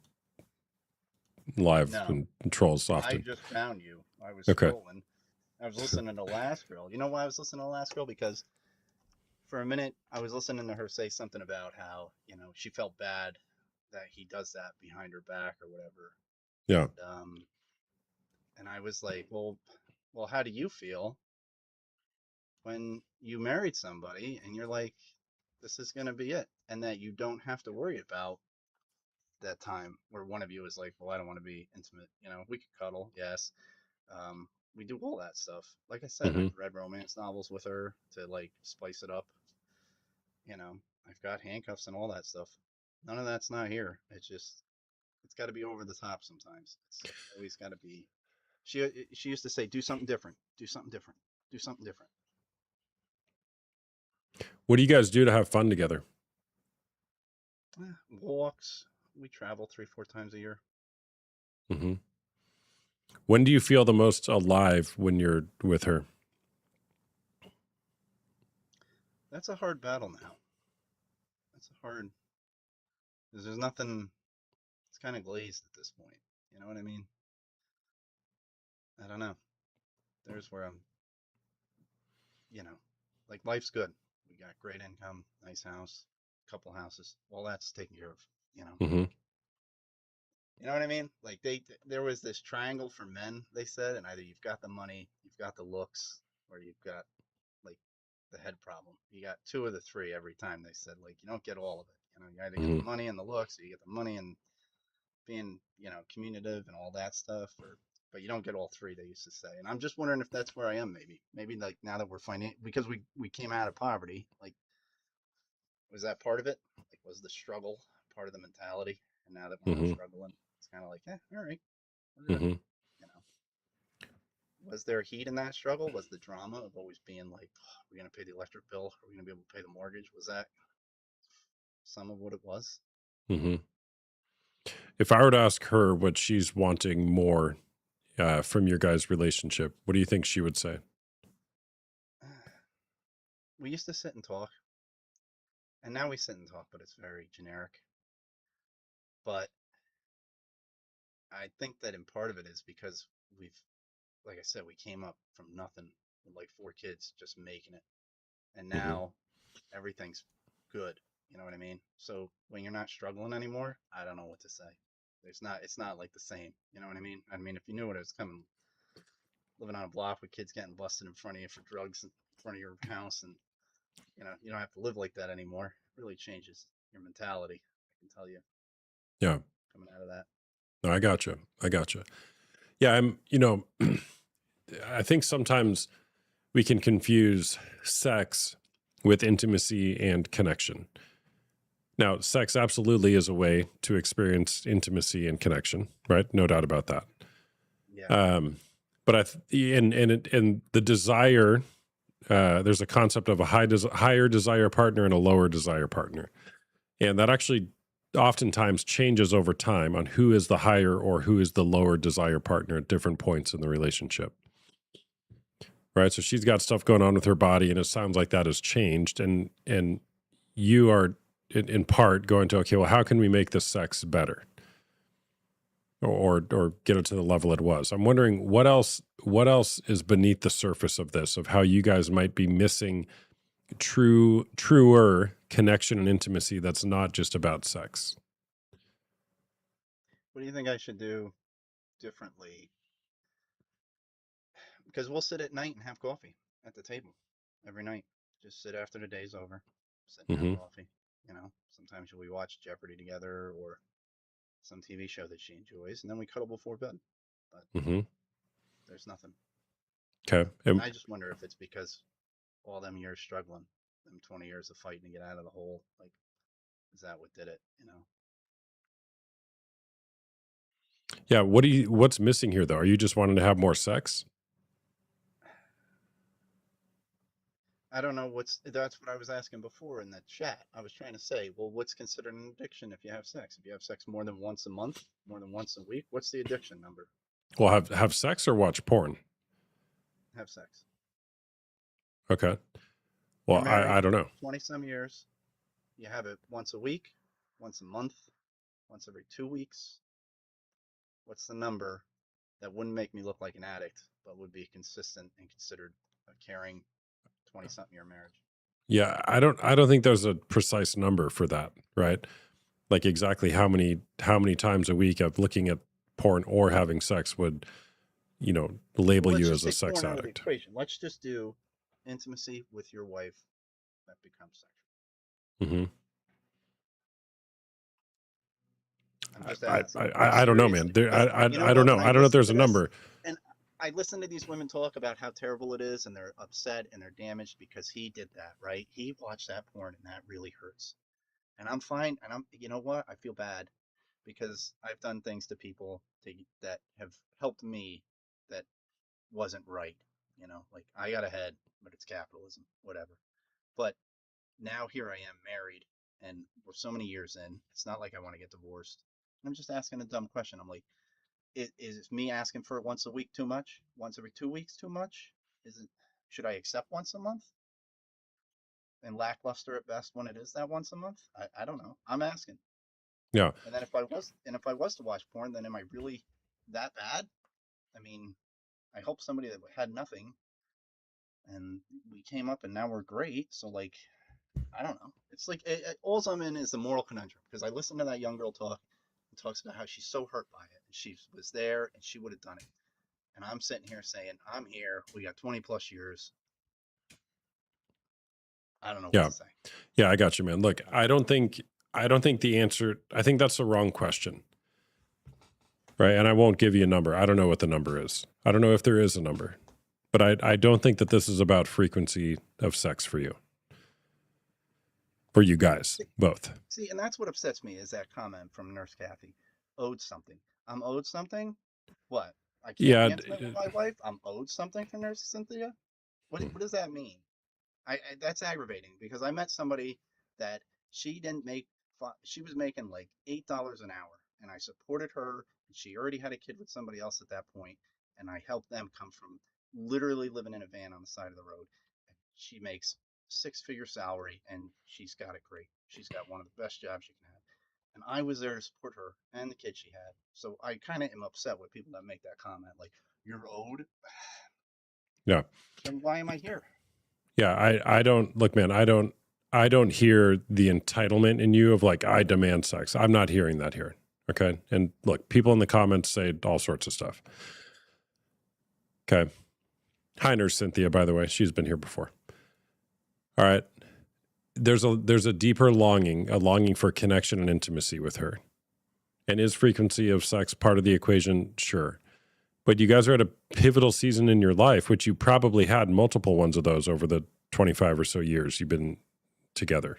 live No. and trolls I often. just found you. I was Okay. scrolling. I was listening to Last Girl. You know why I was listening to Last Girl? Because for a minute I was listening to her say something about how, she felt bad that he does that behind her back or whatever. Yeah. And I was like, well, how do you feel when you married somebody and you're like, this is gonna be it, and that you don't have to worry about that time where one of you is like, well, I don't want to be intimate. We could cuddle, yes. We do all that stuff. Like I said, Mm-hmm. I've read romance novels with her to like spice it up. I've got handcuffs and all that stuff. None of that's not here. It's got to be over the top sometimes. It's always got to be. She used to say, do something different, do something different, do something different. What do you guys do to have fun together? Walks. We travel 3-4 times a year. Mm-hmm. When do you feel the most alive when you're with her? That's a hard battle now. Because there's nothing. It's kind of glazed at this point. You know what I mean? I don't know. There's where I'm, like life's good. We got great income, nice house, couple houses. All that's taken care of. Mm-hmm. You know what I mean? Like there was this triangle for men, they said, and either you've got the money, you've got the looks, or you've got like the head problem. You got 2 of the 3 every time, they said. Like, you don't get all of it. You either get the money and the looks, or you get the money and being, communicative and all that stuff, but you don't get all 3, they used to say. And I'm just wondering if that's where I am. Maybe like now that we're because we came out of poverty, like, was that part of it? Like, was the struggle part of the mentality? And now that we're not struggling, it's kind of like, all right. Mm-hmm. Was there heat in that struggle? Was the drama of always being like, oh, we're going to pay the electric bill? Are we going to be able to pay the mortgage? Was that some of what it was? Mm-hmm. If I were to ask her what she's wanting more from your guys' relationship, what do you think she would say? We used to sit and talk, and now we sit and talk, but it's very generic. But I think that in part of it is because like I said, we came up from nothing with like 4 kids, just making it. And now everything's good. You know what I mean? So when you're not struggling anymore, I don't know what to say. It's not like the same. You know what I mean? I mean, if you knew what it was coming, living on a block with kids getting busted in front of you for drugs in front of your house, and you don't have to live like that anymore. It really changes your mentality. I can tell you. Yeah. Coming out of that. No, I gotcha. Yeah, I think sometimes we can confuse sex with intimacy and connection. Now, sex absolutely is a way to experience intimacy and connection, right? No doubt about that. Yeah. But and the desire, there's a concept of a higher desire partner and a lower desire partner, and that actually oftentimes changes over time on who is the higher or who is the lower desire partner at different points in the relationship. Right. So she's got stuff going on with her body, and it sounds like that has changed. And you are in part going to, okay, well, how can we make this sex better? Or get it to the level it was. I'm wondering what else is beneath the surface of this, of how you guys might be missing truer connection and intimacy that's not just about sex. What do you think I should do differently? Because we'll sit at night and have coffee at the table every night. Just sit after the day's over, sit and have coffee. You know, sometimes we watch Jeopardy together or some TV show that she enjoys, and then we cuddle before bed. But there's nothing. Okay. And I just wonder if it's because all them years struggling, them 20 years of fighting to get out of the hole, like, is that what did it? You know? Yeah. What's missing here though? Are you just wanting to have more sex? I don't know that's what I was asking before in the chat. I was trying to say, well, what's considered an addiction if you have sex? If you have sex more than once a month, more than once a week, what's the addiction number? Well, have sex or watch porn? Have sex. Okay. Well, I don't know. 20 some years. You have it once a week, once a month, once every 2 weeks. What's the number that wouldn't make me look like an addict, but would be consistent and considered a caring 20-something year marriage? Yeah, I don't think there's a precise number for that, right? Like exactly how many times a week of looking at porn or having sex would, label Let's you just as a take sex porn out of the addict. equation. Let's just do intimacy with your wife that becomes sexual. Mm-hmm. I'm just asking. I don't know, man. I don't know. I don't know if there's a number. And I listen to these women talk about how terrible it is, and they're upset and they're damaged because he did that, right? He watched that porn, and that really hurts. And I'm fine. And you know what? I feel bad because I've done things to people that have helped me that wasn't right. Like I got ahead, but it's capitalism, whatever. But now here I am married, and we're so many years in. It's not like I want to get divorced. I'm just asking a dumb question. I'm like, is me asking for it once a week too much? Once every 2 weeks too much? Should I accept once a month? And lackluster at best when it is that once a month? I don't know. I'm asking. Yeah. And then if I was to watch porn, then am I really that bad? I mean, I hope somebody that had nothing and we came up and now we're great. So like, I don't know. It's like all I'm in is a moral conundrum because I listened to that young girl talk. Talks about how she's so hurt by it and she was there and she would have done it, and I'm sitting here saying I'm here, we got 20 plus years. I don't know what to say. I got you, man. Look, I don't think the answer, I think that's the wrong question, right? And I won't give you a number. I don't know what the number is. I don't know if there is a number, but I don't think that this is about frequency of sex for you. For you guys, both. See, and that's what upsets me is that comment from Nurse Kathy. Owed something. I'm owed something? What? I can't be intimate with my wife? I'm owed something from Nurse Cynthia? What does that mean? That's aggravating because I met somebody that she was making like $8 an hour, and I supported her, and she already had a kid with somebody else at that point, and I helped them come from literally living in a van on the side of the road. And she makes 6-figure salary, and she's got it great. She's got one of the best jobs you can have. And I was there to support her and the kid she had. So I kind of am upset with people that make that comment, like, you're owed. Yeah. Then why am I here? Yeah, I don't look, man, I don't hear the entitlement in you of like, I demand sex. I'm not hearing that here. Okay. And look, people in the comments say all sorts of stuff. Okay. Hi, Nurse Cynthia, by the way. She's been here before. All right. There's a deeper longing, a longing for connection and intimacy with her. And is frequency of sex part of the equation? Sure. But you guys are at a pivotal season in your life, which you probably had multiple ones of those over the 25 or so years you've been together,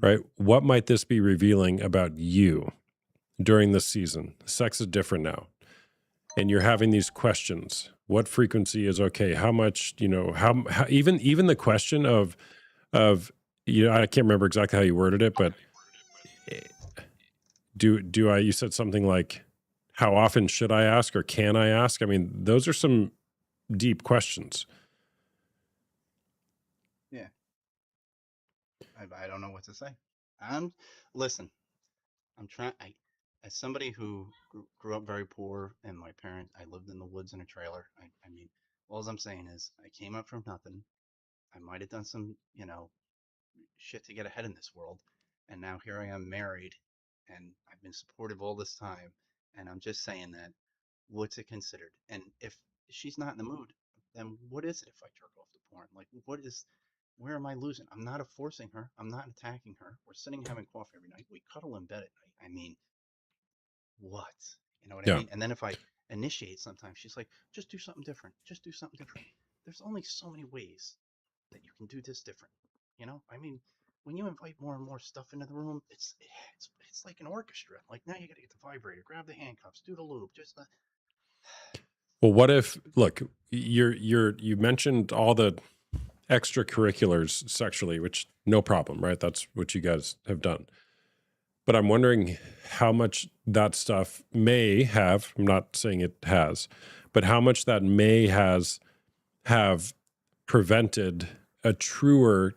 right? What might this be revealing about you during this season? Sex is different now. And you're having these questions. What frequency is okay? How much, how even the question of, I can't remember exactly how you worded it, but you said something like, how often should I ask or can I ask? I mean, those are some deep questions. Yeah. I don't know what to say. I'm listen. I'm trying. As somebody who grew up very poor, and my parents, I lived in the woods in a trailer. I mean, all I'm saying is, I came up from nothing. I might have done some, shit to get ahead in this world, and now here I am married, and I've been supportive all this time, and I'm just saying that what's it considered? And if she's not in the mood, then what is it if I jerk off to porn? Like, where am I losing? I'm not forcing her. I'm not attacking her. We're sitting having coffee every night. We cuddle in bed at night. I mean, what? You know what I Yeah. mean? And then if I initiate sometimes, she's like, just do something different. Just do something different. There's only so many ways that you can do this different. I mean, when you invite more and more stuff into the room, it's like an orchestra. Like, now you got to get the vibrator, grab the handcuffs, do the loop, just Well, what if, look, you mentioned all the extracurriculars sexually, which no problem, right? That's what you guys have done. But I'm wondering how much that stuff may have, I'm not saying it has, but how much that may have prevented a truer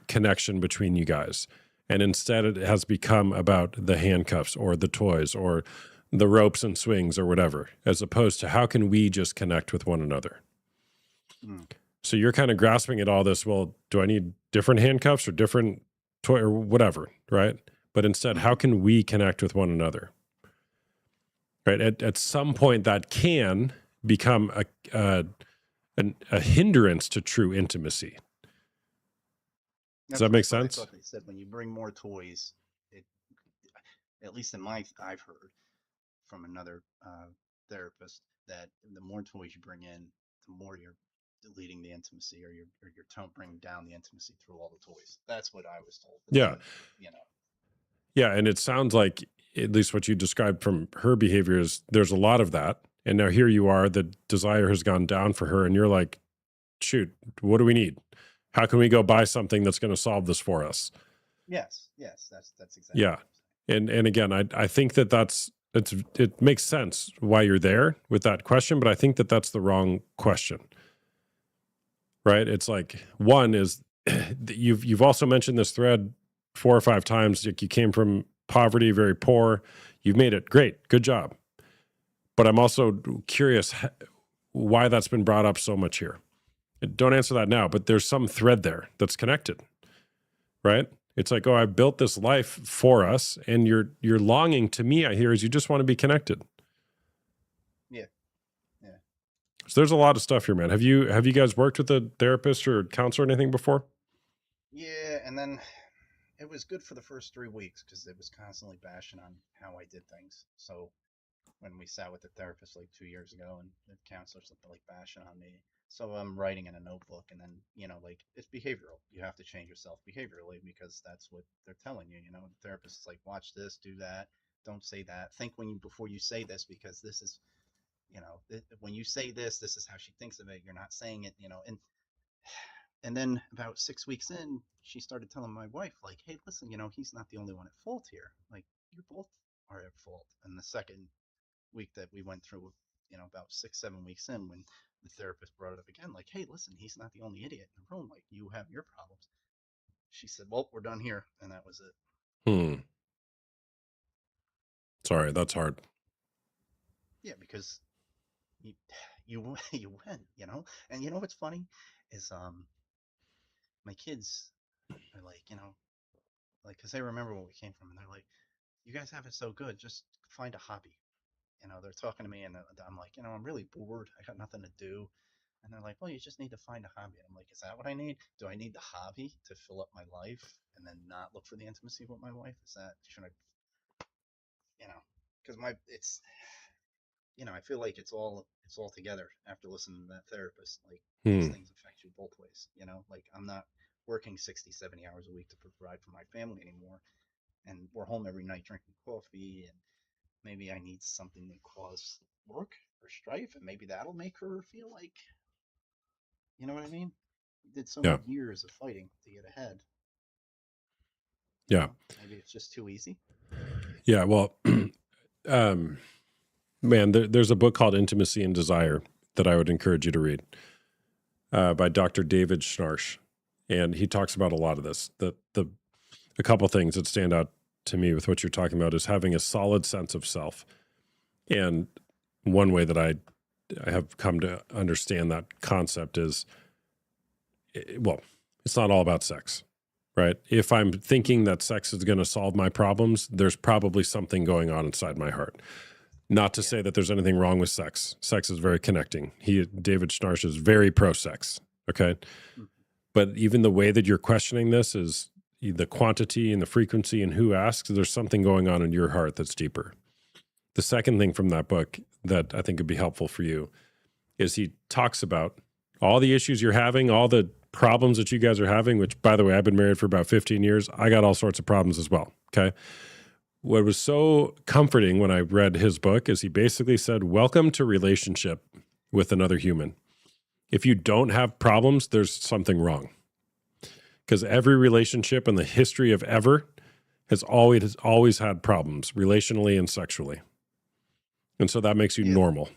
connection between you guys. And instead it has become about the handcuffs or the toys or the ropes and swings or whatever, as opposed to how can we just connect with one another? Mm. So you're kind of grasping at all this, well, do I need different handcuffs or different toy or whatever, right? But instead, how can we connect with one another? Right? At some point, that can become a hindrance to true intimacy. Does that make sense? I thought they said when you bring more toys, at least I've heard from another therapist, that the more toys you bring in, the more you're deleting the intimacy, or you're bringing down the intimacy through all the toys. That's what I was told. But Yeah. then, Yeah, and it sounds like, at least what you described from her behavior, is there's a lot of that. And now here you are, the desire has gone down for her, and you're like, shoot, what do we need? How can we go buy something that's going to solve this for us? Yes, that's exactly. Yeah. And again, I think it makes sense why you're there with that question, but I think that's the wrong question. Right? It's like, one is you've also mentioned this thread 4 or 5 times. Like, you came from poverty, very poor. You've made it. Great. Good job. But I'm also curious why that's been brought up so much here. Don't answer that now, but there's some thread there that's connected, right? It's like, oh, I built this life for us, and you're longing, to me, I hear, is you just want to be connected. Yeah. So there's a lot of stuff here, man. Have you guys worked with a therapist or counselor or anything before? Yeah, and then it was good for the first 3 weeks because it was constantly bashing on how I did things. So when we sat with the therapist like 2 years ago, and the counselor's like bashing on me, so I'm writing in a notebook, and then like, it's behavioral. You have to change yourself behaviorally because that's what they're telling you. The therapist is like, watch this, do that, don't say that, think before you say this, because this is, when you say this is how she thinks of it. You're not saying it, and then about 6 weeks in, she started telling my wife, like, hey, listen, he's not the only one at fault here. Like, you both are at fault. And the second week that we went through, about 6-7 weeks in, when the therapist brought it up again, like, hey, listen, he's not the only idiot in the room. Like, you have your problems. She said, well, we're done here. And that was it. Sorry, that's hard. Yeah, because you win, and what's funny is my kids are like, because they remember where we came from, and they're like, you guys have it so good, just find a hobby. They're talking to me, and I'm like, I'm really bored, I got nothing to do. And they're like, well, you just need to find a hobby. And I'm like, is that what I need? Do I need the hobby to fill up my life and then not look for the intimacy with my wife? Should I, because it's, I feel like it's all together after listening to that therapist. Like, these things affect you both ways. Like, I'm not working 60-70 hours a week to provide for my family anymore, and we're home every night drinking coffee, and maybe I need something to cause work or strife, and maybe that'll make her feel like, you know what I mean? We did so many years of fighting to get ahead. Maybe it's just too easy. Yeah, well, man, there's a book called Intimacy and Desire that I would encourage you to read, by Dr. David Schnarch. And he talks about a lot of this. The a couple things that stand out to me with what you're talking about is having a solid sense of self. And one way that I have come to understand that concept is, well, it's not all about sex, right? If I'm thinking that sex is going to solve my problems, there's probably something going on inside my heart. Not to say that there's anything wrong with sex. Sex is very connecting. David Schnarch is very pro-sex, okay? But even the way that you're questioning this is the quantity and the frequency and who asks, there's something going on in your heart that's deeper. The second thing from that book that I think would be helpful for you is he talks about all the issues you're having, all the problems that you guys are having, which, by the way, I've been married for about 15 years. I got all sorts of problems as well, okay? What was so comforting when I read his book is he basically said, welcome to relationship with another human. If you don't have problems, there's something wrong. Because every relationship in the history of ever has always had problems, relationally and sexually. And so that makes you normal.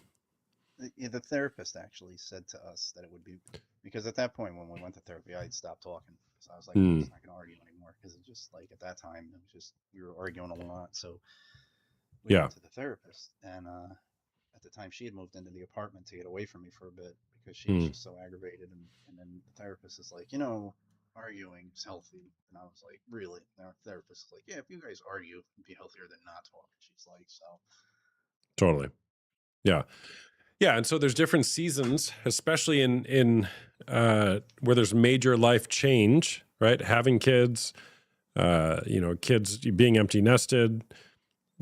The therapist actually said to us that it would be, because at that point when we went to therapy, I had stopped talking. So I was like, I'm just not going to argue anymore, because it just like at that time, it was just, we were arguing a lot. So we went to the therapist, and at the time she had moved into the apartment to get away from me for a bit because she was just so aggravated. And then the therapist is like, arguing is healthy. And I was like, really? And our therapist is like, yeah, if you guys argue, it'd be healthier than not talking. She's like, so. Totally. Yeah. Yeah. And so there's different seasons, especially in where there's major life change, right? Having kids, kids being empty nested,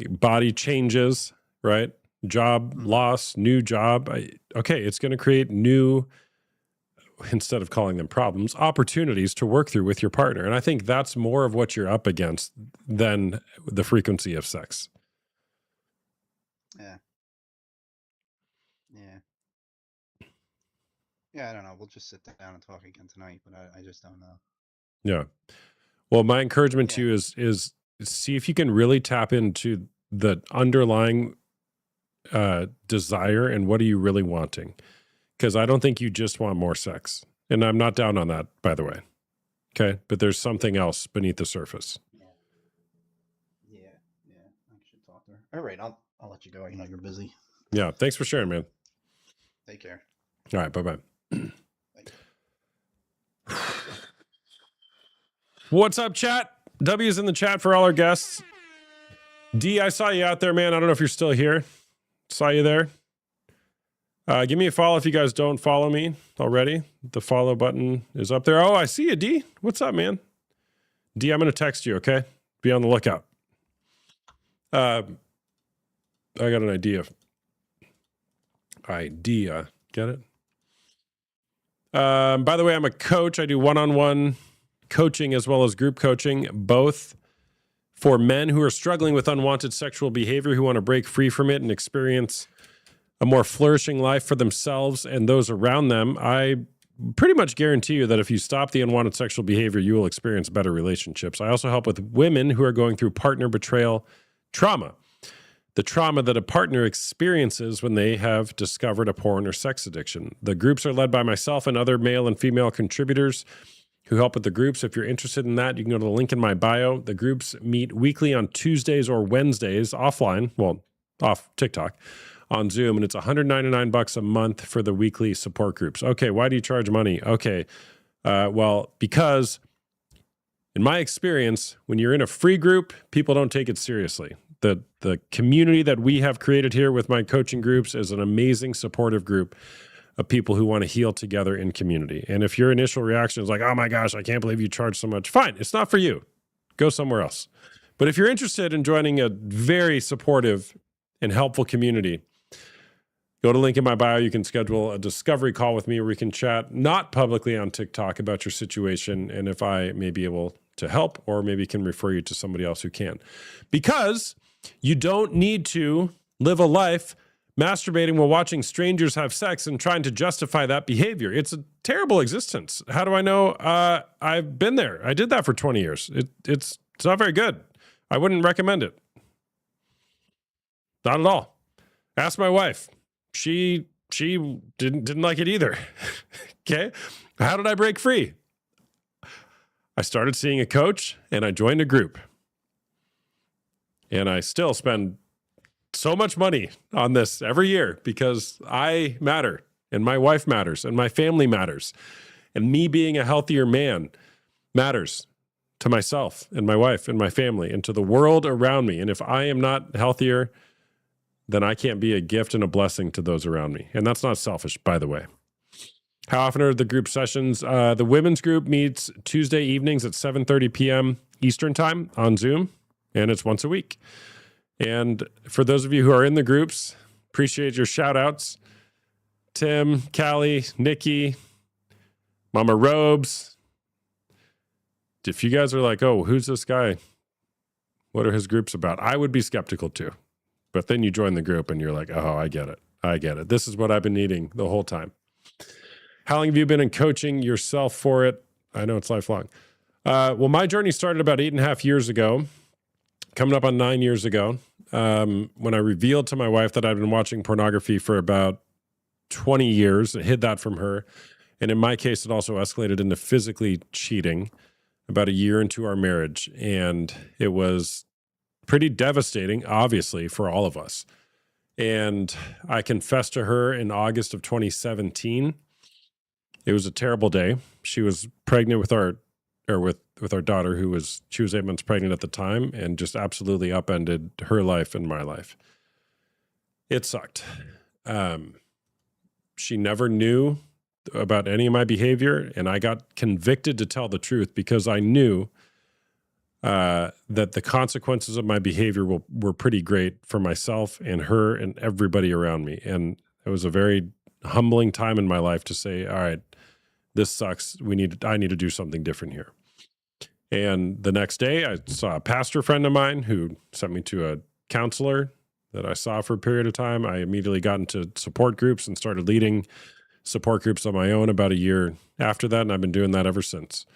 body changes, right? Job loss, new job. It's going to create new, instead of calling them problems, opportunities to work through with your partner. And I think that's more of what you're up against than the frequency of sex. Yeah. Yeah, I don't know. We'll just sit down and talk again tonight, but I just don't know. Yeah. Well, my encouragement to you is see if you can really tap into the underlying desire and what are you really wanting? Because I don't think you just want more sex. And I'm not down on that, by the way. Okay? But there's something else beneath the surface. Yeah. I should talk to her. All right, I'll let you go. I know you're busy. Yeah. Thanks for sharing, man. Take care. All right. Bye-bye. What's up, chat? W's in the chat for all our guests. D, I saw you out there, man. I don't know if you're still here. Saw you there. Give me a follow if you guys don't follow me already. The follow button is up there. Oh, I see you, D. What's up, man? D, I'm going to text you, okay? Be on the lookout. I got an idea. Get it? By the way, I'm a coach. I do one-on-one coaching as well as group coaching, both for men who are struggling with unwanted sexual behavior, who want to break free from it and experience a more flourishing life for themselves and those around them. I pretty much guarantee you that if you stop the unwanted sexual behavior, you will experience better relationships. I also help with women who are going through partner betrayal trauma, the trauma that a partner experiences when they have discovered a porn or sex addiction. The groups are led by myself and other male and female contributors who help with the groups. If you're interested in that, you can go to the link in my bio. The groups meet weekly on Tuesdays or Wednesdays offline, off TikTok, on Zoom, and it's $199 a month for the weekly support groups. Okay, why do you charge money? Okay, because in my experience, when you're in a free group, people don't take it seriously. The community that we have created here with my coaching groups is an amazing supportive group of people who want to heal together in community. And if your initial reaction is like, oh my gosh, I can't believe you charge so much, fine, it's not for you. Go somewhere else. But if you're interested in joining a very supportive and helpful community, go to link in my bio. You can schedule a discovery call with me where we can chat, not publicly on TikTok, about your situation and if I may be able to help or maybe can refer you to somebody else who can. Because you don't need to live a life masturbating while watching strangers have sex and trying to justify that behavior. It's a terrible existence. How do I know? I've been there. I did that for 20 years. It's not very good. I wouldn't recommend it. Not at all. Ask my wife. She didn't like it either. Okay? How did I break free? I started seeing a coach and I joined a group. And I still spend so much money on this every year because I matter and my wife matters and my family matters. And me being a healthier man matters to myself and my wife and my family and to the world around me. And if I am not healthier, then I can't be a gift and a blessing to those around me. And that's not selfish, by the way. How often are the group sessions? The women's group meets Tuesday evenings at 7:30 p.m. Eastern time on Zoom, and it's once a week. And for those of you who are in the groups, appreciate your shout outs. Tim, Callie, Nikki, Mama Robes. If you guys are like, oh, who's this guy? What are his groups about? I would be skeptical too. But then you join the group and you're like, oh, I get it. I get it. This is what I've been needing the whole time. How long have you been in coaching yourself for it? I know it's lifelong. Well, my journey started about 8.5 years ago, coming up on 9 years ago, when I revealed to my wife that I'd been watching pornography for about 20 years. I hid that from her. And in my case, it also escalated into physically cheating about a year into our marriage. And it was pretty devastating, obviously, for all of us. And I confessed to her in August of 2017. It was a terrible day. She was pregnant with our daughter, she was 8 months pregnant at the time, and just absolutely upended her life and my life. It sucked. She never knew about any of my behavior, and I got convicted to tell the truth because I knew that the consequences of my behavior were pretty great for myself and her and everybody around me. And it was a very humbling time in my life to say, all right, this sucks. I need to do something different here. And the next day I saw a pastor friend of mine who sent me to a counselor that I saw for a period of time. I immediately got into support groups and started leading support groups on my own about a year after that. And I've been doing that ever since.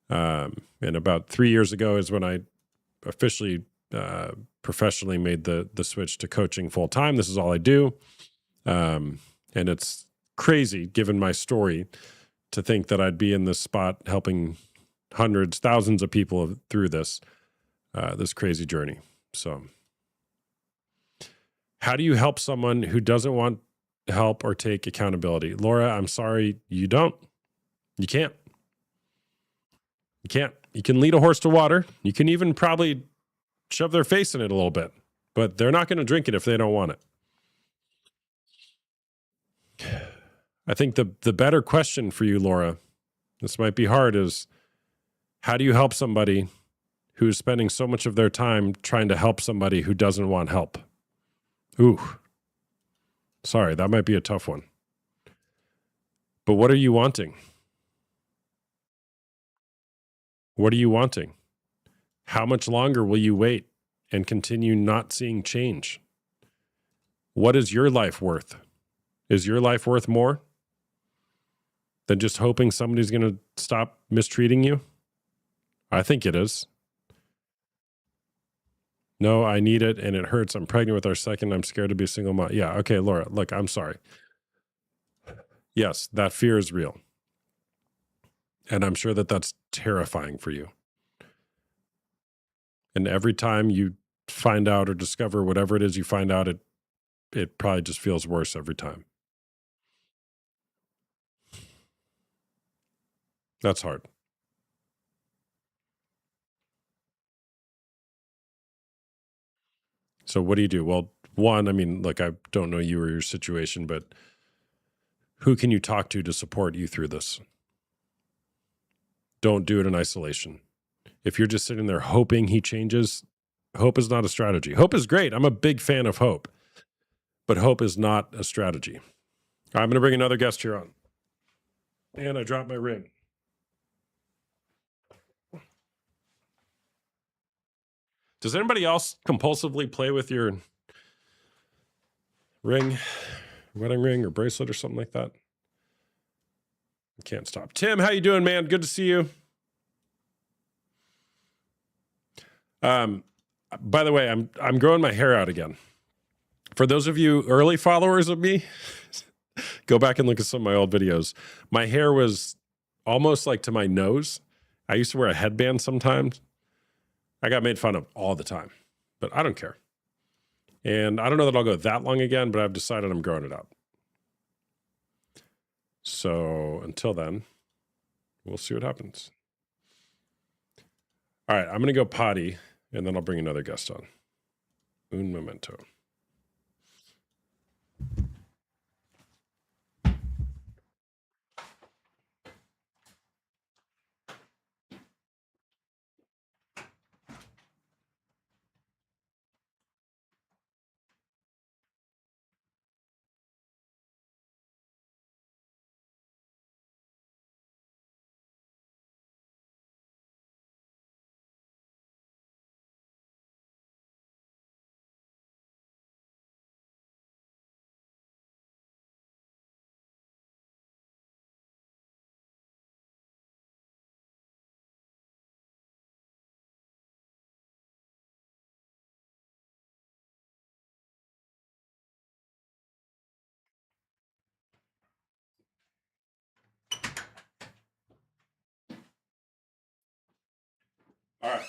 And about 3 years ago is when I officially, professionally made the switch to coaching full time. This is all I do. And it's crazy given my story to think that I'd be in this spot helping hundreds, thousands of people through this crazy journey. So how do you help someone who doesn't want help or take accountability? Laura, I'm sorry, you don't. You can't. You can't. You can lead a horse to water. You can even probably shove their face in it a little bit, but they're not going to drink it if they don't want it. I think the better question for you, Laura, this might be hard, is how do you help somebody who's spending so much of their time trying to help somebody who doesn't want help? Ooh, sorry, that might be a tough one. But what are you wanting? What are you wanting? How much longer will you wait and continue not seeing change? What is your life worth? Is your life worth more than just hoping somebody's going to stop mistreating you? I think it is. No, I need it and it hurts. I'm pregnant with our second. I'm scared to be a single mom. Yeah, okay, Laura, look, I'm sorry. Yes, that fear is real. And I'm sure that that's terrifying for you. And every time you find out or discover whatever it is you find out, it probably just feels worse every time. That's hard. So what do you do? Well, one, I mean, look, I don't know you or your situation, but who can you talk to support you through this? Don't do it in isolation. If you're just sitting there hoping he changes, hope is not a strategy. Hope is great. I'm a big fan of hope, but hope is not a strategy. I'm going to bring another guest here on. And I dropped my ring. Does anybody else compulsively play with your ring, wedding ring or bracelet or something like that? I can't stop. Tim, how you doing, man? Good to see you. By the way, I'm growing my hair out again. For those of you early followers of me, go back and look at some of my old videos. My hair was almost like to my nose. I used to wear a headband sometimes. I got made fun of all the time, but I don't care. And I don't know that I'll go that long again, but I've decided I'm growing it up. So until then, we'll see what happens. All right, I'm going to go potty, and then I'll bring another guest on. Un momento. All right.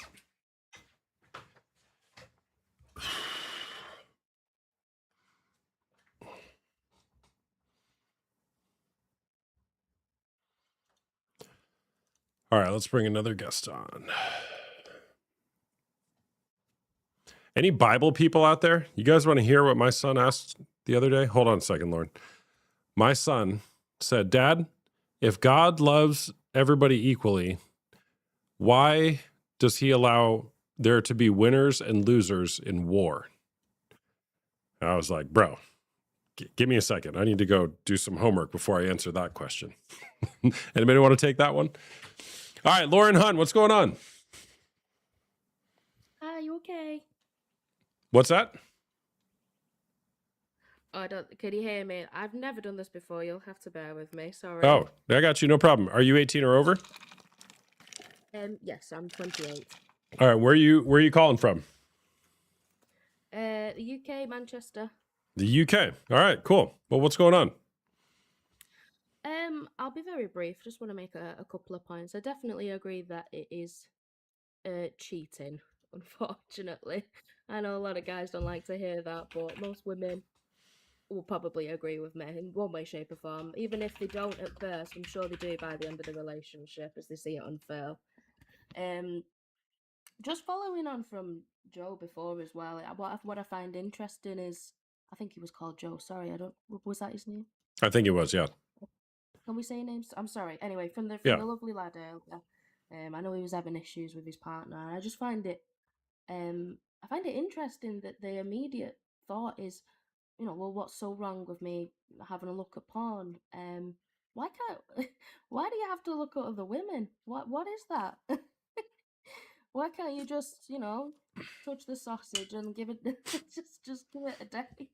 All right, let's bring another guest on. Any Bible people out there? You guys want to hear what my son asked the other day? Hold on a second, Lauren. My son said, Dad, if God loves everybody equally, why does he allow there to be winners and losers in war? And I was like, bro, give me a second. I need to go do some homework before I answer that question. Anybody want to take that one? All right, Lauren Hunt, what's going on? Are you okay? What's that? Oh, I don't. Can you hear me? I've never done this before. You'll have to bear with me. Sorry. Oh, I got you. No problem. Are you 18 or over? Yes, I'm 28. All right, where are you calling from? The UK, Manchester. The UK. All right, cool. Well, what's going on? I'll be very brief. Just want to make a couple of points. I definitely agree that it is cheating, unfortunately. I know a lot of guys don't like to hear that, but most women will probably agree with me in one way, shape, or form. Even if they don't at first, I'm sure they do by the end of the relationship as they see it unfurl. Just following on from Joe before as well, what I find interesting is, I think he was called Joe. Sorry, was that his name? I think it was, yeah. Can we say names? I'm sorry. Anyway, from the lovely lad earlier, I know he was having issues with his partner. And I just find it, I find it interesting that the immediate thought is, well, what's so wrong with me having a look at porn? Why do you have to look at other women? What is that? Why can't you just, touch the sausage and give it just give it a day?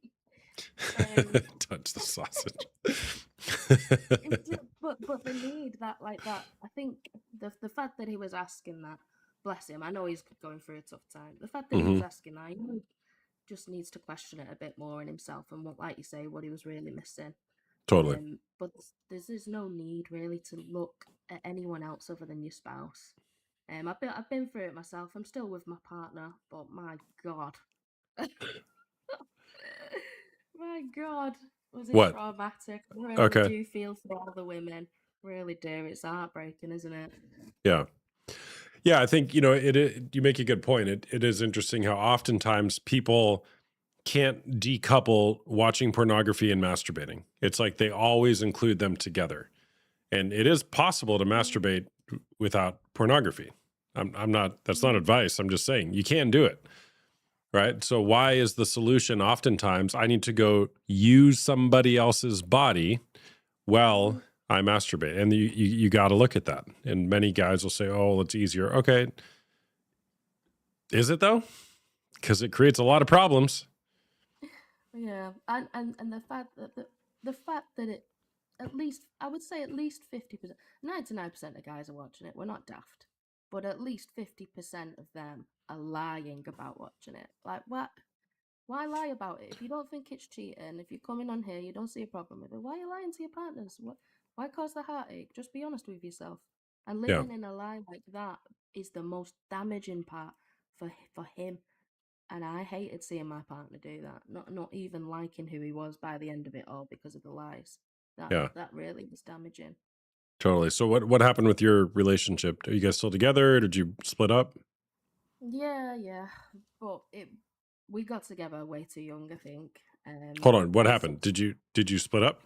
Touch the sausage. but the need that I think the fact that he was asking that, bless him, I know he's going through a tough time. The fact that he was asking that, he just needs to question it a bit more in himself and what, like you say, what he was really missing. Totally. But there's no need really to look at anyone else other than your spouse. I've been through it myself. I'm still with my partner, but my God, my God, was it traumatic? I really do feel for all the women. Really do. It's heartbreaking, isn't it? Yeah. Yeah, I think, you make a good point. It is interesting how oftentimes people can't decouple watching pornography and masturbating. It's like they always include them together. And it is possible to masturbate without pornography. I'm not, that's not advice. I'm just saying you can do it. Right. So why is the solution oftentimes I need to go use somebody else's body while I masturbate? And you got to look at that. And many guys will say, oh, it's easier. Okay. Is it though? Because it creates a lot of problems. Yeah. And the fact that it, at least, I would say at least 50%, 99% of guys are watching it. We're not daft. But at least 50% of them are lying about watching it. Like, what? Why lie about it? If you don't think it's cheating, if you're coming on here, you don't see a problem with it, why are you lying to your partners? Why cause the heartache? Just be honest with yourself. And Yeah. living in a lie like that is the most damaging part for him. And I hated seeing my partner do that. Not even liking who he was by the end of it all because of the lies. Yeah. That really was damaging. Totally. So what happened with your relationship? Are you guys still together? Did you split up? Yeah. But we got together way too young, I think. Hold on. What So- happened? Did you split up?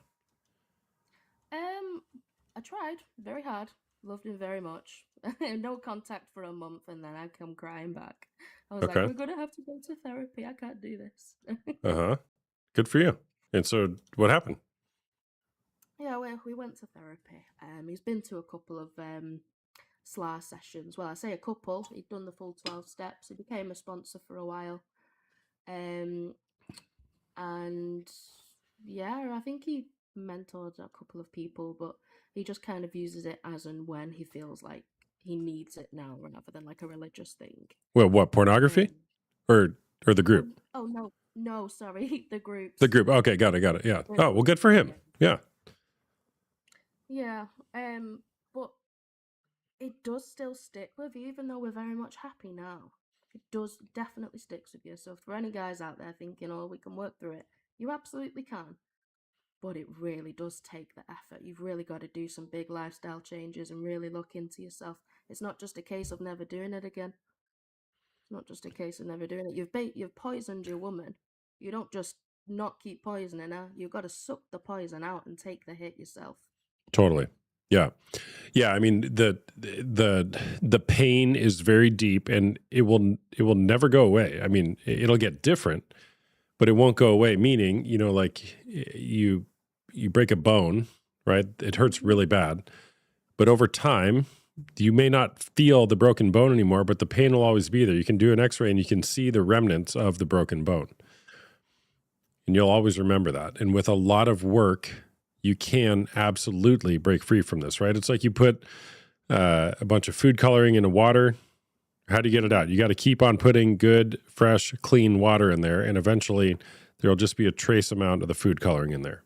I tried very hard. Loved him very much. No contact for a month, and then I come crying back. I was Okay. like, "We're gonna have to go to therapy. I can't do this." Uh-huh. Good for you. And so what happened? Yeah, we went to therapy. He's been to a couple of SLA sessions. Well, I say a couple. He'd done the full 12 steps. He became a sponsor for a while. And yeah, I think he mentored a couple of people, but he just kind of uses it as and when he feels like he needs it now, rather than like a religious thing. Well, what, pornography? Or the group? No, sorry, the group. The group. Okay, got it. Yeah. Oh, well, good for him. Yeah. Yeah, but it does still stick with you, even though we're very much happy now. It does definitely sticks with you. So for any guys out there thinking, "Oh, we can work through it," you absolutely can. But it really does take the effort. You've really got to do some big lifestyle changes and really look into yourself. It's not just a case of never doing it again. It's not just a case of never doing it. You've poisoned your woman. You don't just not keep poisoning her. You've got to suck the poison out and take the hit yourself. Totally. Yeah. Yeah. I mean, the pain is very deep, and it will never go away. I mean, it'll get different, but it won't go away. Meaning, like you break a bone, right? It hurts really bad, but over time, you may not feel the broken bone anymore, but the pain will always be there. You can do an X-ray and you can see the remnants of the broken bone, and you'll always remember that. And with a lot of work, you can absolutely break free from this, right? It's like you put a bunch of food coloring into water. How do you get it out? You got to keep on putting good, fresh, clean water in there, and eventually there'll just be a trace amount of the food coloring in there,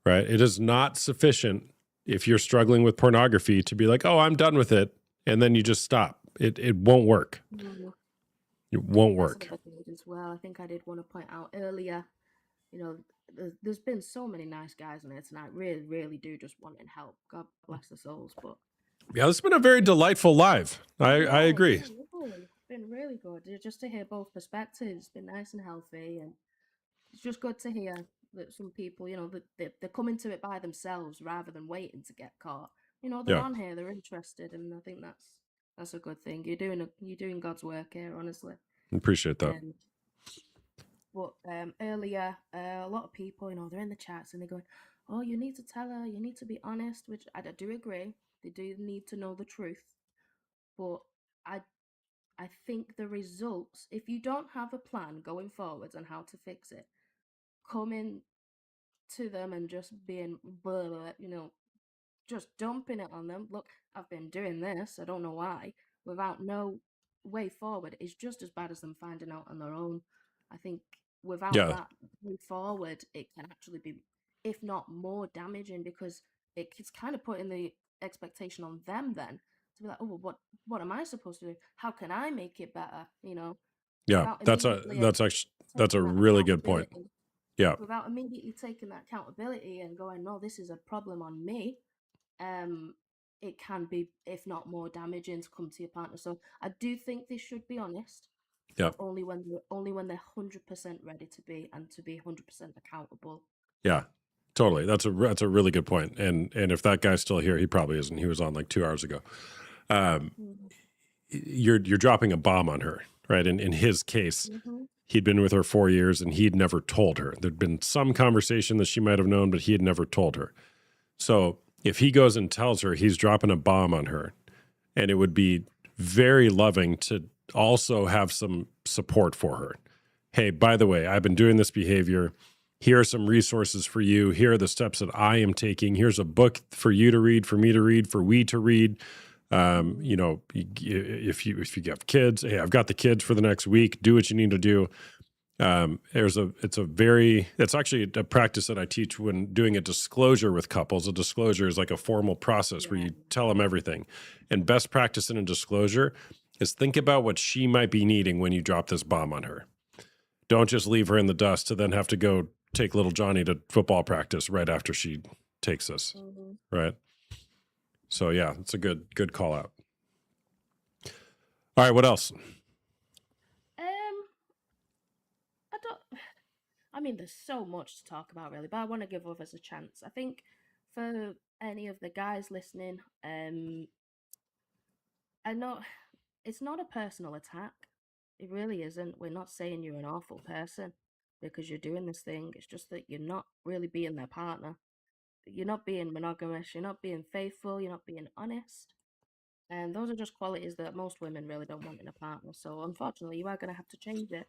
right? It is not sufficient if you're struggling with pornography to be like, "Oh, I'm done with it," and then you just stop. It won't work. It won't work. That's another thing as well. I think I did want to point out earlier, there's been so many nice guys on here tonight. Really, really do just want to help. God bless their souls. But Yeah, this has been a very delightful live. I agree. It's been really good. Just to hear both perspectives. It's been nice and healthy, and it's just good to hear that some people, that they're coming to it by themselves rather than waiting to get caught. They're on here, they're interested, and I think that's a good thing. You're doing God's work here, honestly. Appreciate that. But earlier, a lot of people, they're in the chats and they're going, "Oh, you need to tell her, you need to be honest," which I do agree. They do need to know the truth. But I think the results, if you don't have a plan going forwards on how to fix it, coming to them and just being, blah, blah, just dumping it on them. "Look, I've been doing this, I don't know why," without no way forward is just as bad as them finding out on their own. I think without that way forward, it can actually be, if not more damaging, because it's kind of putting the expectation on them then to be like, "Oh, well, what am I supposed to do? How can I make it better?" Yeah, that's a really good point. Yeah. Without immediately taking that accountability and going, "No, this is a problem on me," it can be, if not more damaging, to come to your partner. So I do think they should be honest. Yeah. Only when they're 100% ready to be, and to be 100% accountable. Yeah. Totally. That's a really good point. And if that guy's still here, he probably isn't. He was on like 2 hours ago. You're dropping a bomb on her, right? In his case, he'd been with her 4 years and he'd never told her. There'd been some conversation that she might have known, but he had never told her. So if he goes and tells her, he's dropping a bomb on her. And it would be very loving to also have some support for her. "Hey, by the way, I've been doing this behavior. Here are some resources for you. Here are the steps that I am taking. Here's a book for you to read, for me to read, for we to read. If you have kids, hey, I've got the kids for the next week. Do what you need to do." It's actually a practice that I teach when doing a disclosure with couples. A disclosure is like a formal process where you tell them everything. And best practice in a disclosure is think about what she might be needing when you drop this bomb on her. Don't just leave her in the dust to then have to go take little Johnny to football practice right after she takes this. Mm-hmm. Right. So yeah, it's a good call out. All right, what else? I mean, there's so much to talk about, really, but I want to give others a chance. I think for any of the guys listening, I know it's not a personal attack. It really isn't. We're not saying you're an awful person because you're doing this thing. It's just that you're not really being their partner. You're not being monogamous. You're not being faithful. You're not being honest. And those are just qualities that most women really don't want in a partner. So unfortunately, you are going to have to change it.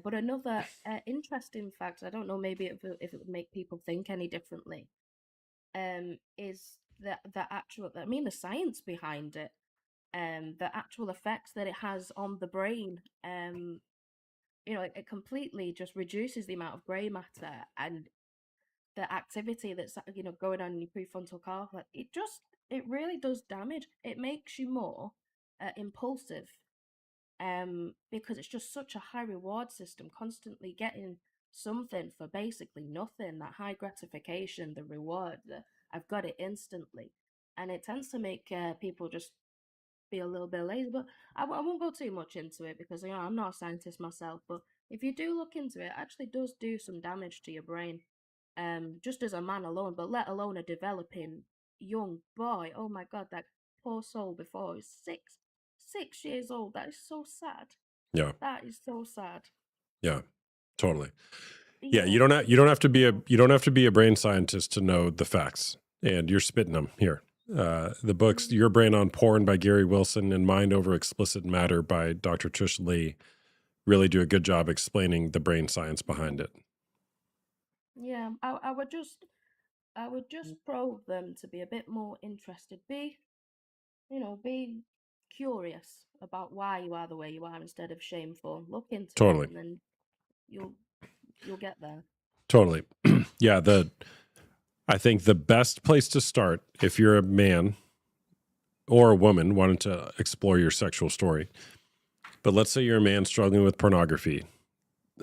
But another interesting fact, I don't know, maybe if it would make people think any differently, is the science behind it, the actual effects that it has on the brain. It completely just reduces the amount of grey matter and the activity that's going on in your prefrontal cortex. It really does damage. It makes you more impulsive. Because it's just such a high reward system, constantly getting something for basically nothing, that high gratification, the reward, I've got it instantly. And it tends to make people just be a little bit lazy, but I won't go too much into it because I'm not a scientist myself, but if you do look into it, it actually does do some damage to your brain, just as a man alone, but let alone a developing young boy. Oh my God, that poor soul before he's 6 years old. That is so sad. Yeah. That is so sad. Yeah, totally. Yeah, you don't have to be a brain scientist to know the facts, and you're spitting them here. The books, Your Brain on Porn by Gary Wilson and Mind Over Explicit Matter by Dr. Trish Lee really do a good job explaining the brain science behind it. Yeah, I would just probe them to be a bit more interested. Be curious about why you are the way you are instead of shameful. Look into Totally. it, and then you'll get there. Totally. Yeah, I think the best place to start, if you're a man or a woman wanting to explore your sexual story, but let's say you're a man struggling with pornography,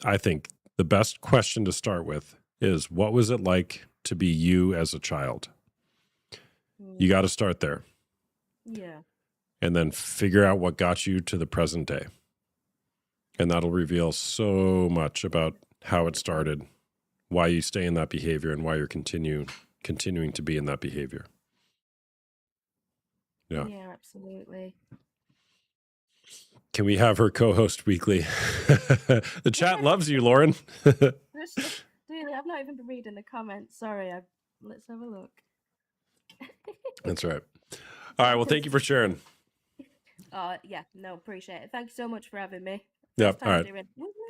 I think the best question to start with is, what was it like to be you as a child? You got to start there. Yeah. And then figure out what got you to the present day. And that'll reveal so much about how it started, why you stay in that behavior, and why you're continuing to be in that behavior. Yeah. Yeah, absolutely. Can we have her co-host weekly? The chat loves you, Lauren. Really, I've not even been reading the comments. Sorry. Let's have a look. That's right. All right. Well, thank you for sharing. Yeah. No, appreciate it. Thank you so much for having me. Yeah. All right.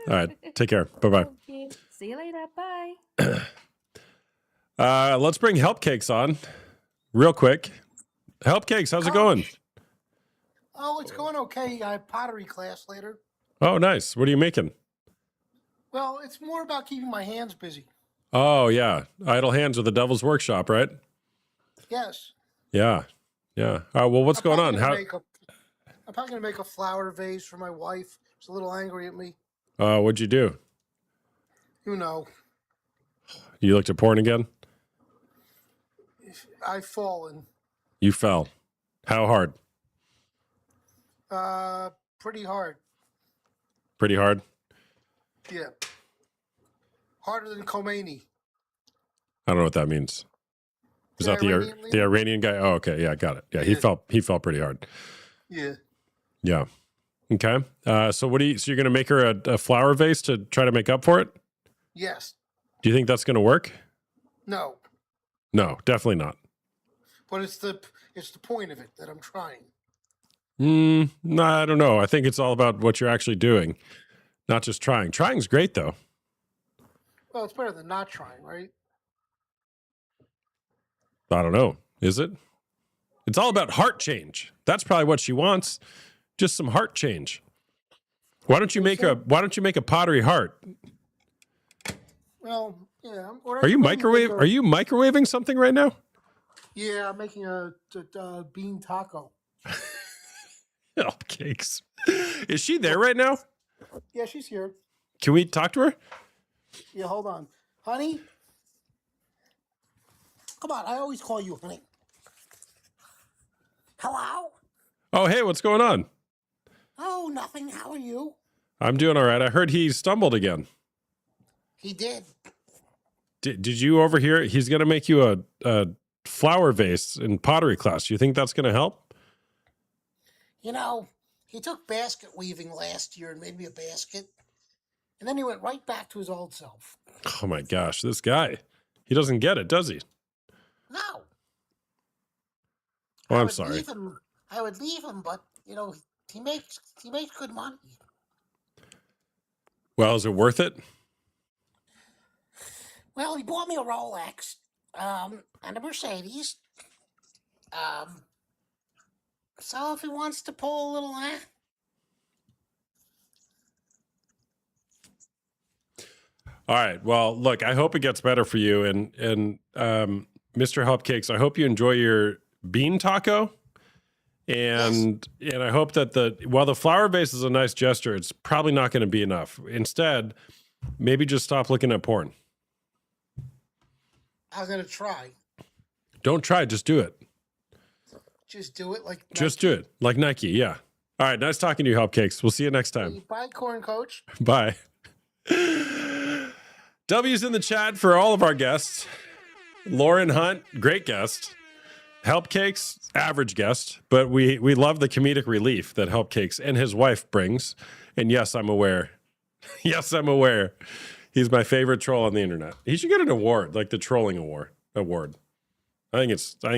All right. Take care. Bye-bye. See you later. Bye. Let's bring Help Cakes on real quick. Help Cakes, how's it going? Oh, it's going okay. I have pottery class later. Oh, nice. What are you making? Well, it's more about keeping my hands busy. Oh, yeah. Idle hands are the devil's workshop, right? Yes. Yeah. Yeah. Well, what's going on? I'm probably going to make a flower vase for my wife. She's a little angry at me. What'd you do? You know. You looked at porn again? I've fallen. You fell. How hard? Pretty hard. Pretty hard? Yeah. Harder than Khomeini. I don't know what that means. Is that the Iranian guy? Oh, okay. Yeah, got it. Yeah, Yeah. He fell pretty hard. Yeah. Yeah. Okay. So you're going to make her a flower vase to try to make up for it? Yes. Do you think that's going to work? No. No, definitely not. But it's the point of it that I'm trying. No, I don't know. I think it's all about what you're actually doing, not just trying. Trying's great, though. Well, it's better than not trying, right? I don't know. Is it? It's all about heart change. That's probably what she wants. Just some heart change. Why don't you make a pottery heart? Well, yeah. Are you microwaving something right now? Yeah, I'm making a bean taco. Cakes. Is she there right now? Yeah, she's here. Can we talk to her? Yeah, hold on. Honey? Come on, I always call you honey. Hello? Oh, hey, what's going on? Oh, nothing. How are you? I'm doing all right. I heard he stumbled again. He did. Did you overhear? He's going to make you a flower vase in pottery class. You think that's going to help? You know, he took basket weaving last year and made me a basket. And then he went right back to his old self. Oh my gosh, this guy. He doesn't get it, does he? No. Oh, I'm sorry. I would leave him, but, you know, he makes good money. Well, is it worth it? Well, he bought me a Rolex, and a Mercedes. So if he wants to pull a little, All right. Well, look, I hope it gets better for you. And Mr. Hupcakes, I hope you enjoy your bean taco. And I hope that while the flower vase is a nice gesture, it's probably not going to be enough. Instead, maybe just stop looking at porn. I'm going to try. Don't try, just do it. Just do it like Nike. Just do it like Nike, yeah. All right, nice talking to you, Hupcakes. We'll see you next time. Bye, Corn Coach. Bye. W's in the chat for all of our guests. Lauren Hunt, great guest. Helpcakes, average guest, but we love the comedic relief that Helpcakes and his wife brings. And yes, I'm aware. Yes, I'm aware. He's my favorite troll on the internet. He should get an award, like the trolling award. I think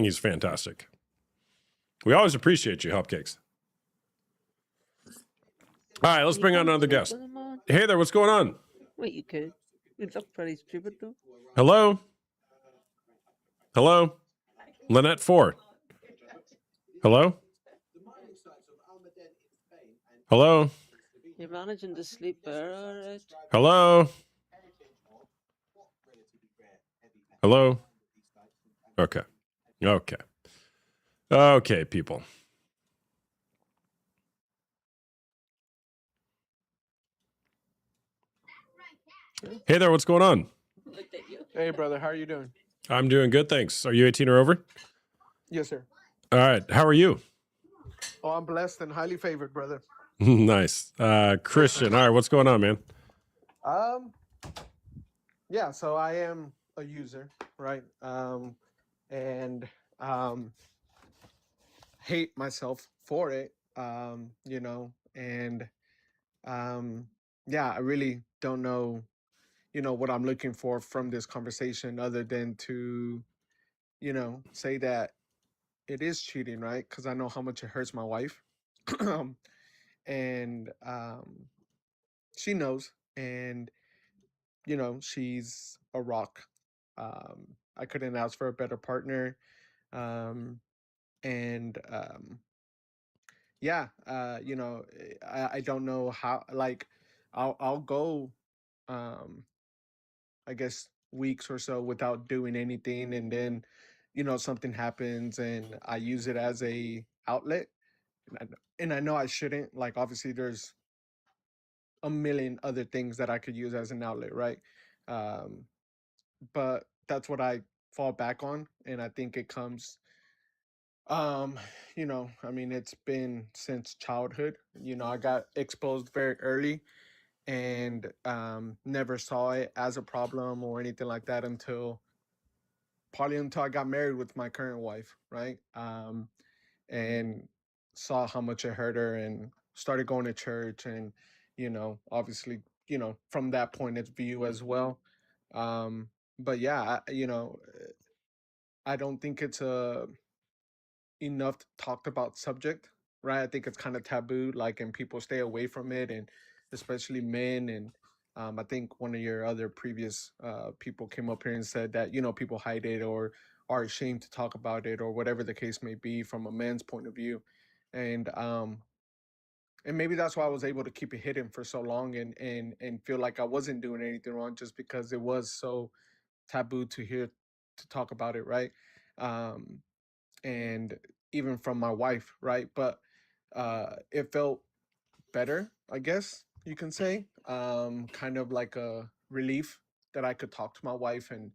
he's fantastic. We always appreciate you, Helpcakes. All right, let's bring on another guest. Hey there, what's going on? Wait, you could. You look pretty stupid though. Hello? Hello? Lynette 4. Hello? Hello? You're managing to sleep better, alright? Hello? Hello? Okay. Okay. Okay, people. Hey there, what's going on? Hey, brother, how are you doing? I'm doing good, thanks. Are you 18 or over? Yes, sir. All right. How are you? Oh, I'm blessed and highly favored, brother. Nice. Christian, all right, what's going on, man? Yeah, so I am a user, right? And hate myself for it, you know, and yeah, I really don't know, you know, what I'm looking for from this conversation other than to, you know, say that it is cheating, right? Because I know how much it hurts my wife. And she knows, and you know, she's a rock. I couldn't ask for a better partner. And yeah, you know, I don't know how, like, I'll go I guess weeks or so without doing anything, and then you know, something happens and I use it as a outlet. And I know I shouldn't. Like, obviously, there's a million other things that I could use as an outlet, right? Um, but that's what I fall back on, and I think it comes, um, you know, I mean, it's been since childhood. You know, I got exposed very early, and never saw it as a problem or anything like that until probably until I got married with my current wife, right? And saw how much it hurt her and started going to church, and you know, obviously, you know, from that point of view as well. um but yeah, you know, I don't think it's a enough talked about subject, right? I think it's kind of taboo, like, and people stay away from it, and especially men. And I think one of your other previous people came up here and said that, you know, people hide it or are ashamed to talk about it or whatever the case may be from a man's point of view. And and maybe that's why I was able to keep it hidden for so long and feel like I wasn't doing anything wrong, just because it was so taboo to hear, to talk about it, right? Um, and even from my wife, right? But it felt better, I guess you can say. Kind of like a relief that I could talk to my wife, and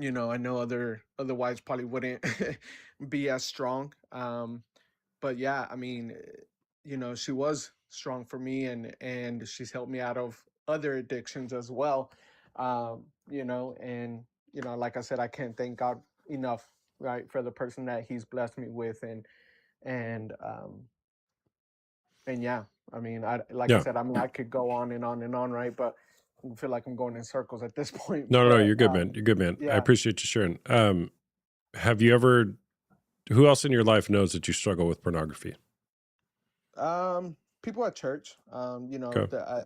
I know other wives probably wouldn't be as strong. But yeah, I mean, she was strong for me, and she's helped me out of other addictions as well. And like I said, I can't thank God enough, right, for the person that He's blessed me with, and yeah, I mean, like I Yeah. said, I mean, I could go on and on and on, right? But I feel like I'm going in circles at this point. No, But you're good, man. You're good, man. I yeah. appreciate you sharing. Have you ever? Who else in your life knows that you struggle with pornography? People at church, Okay. that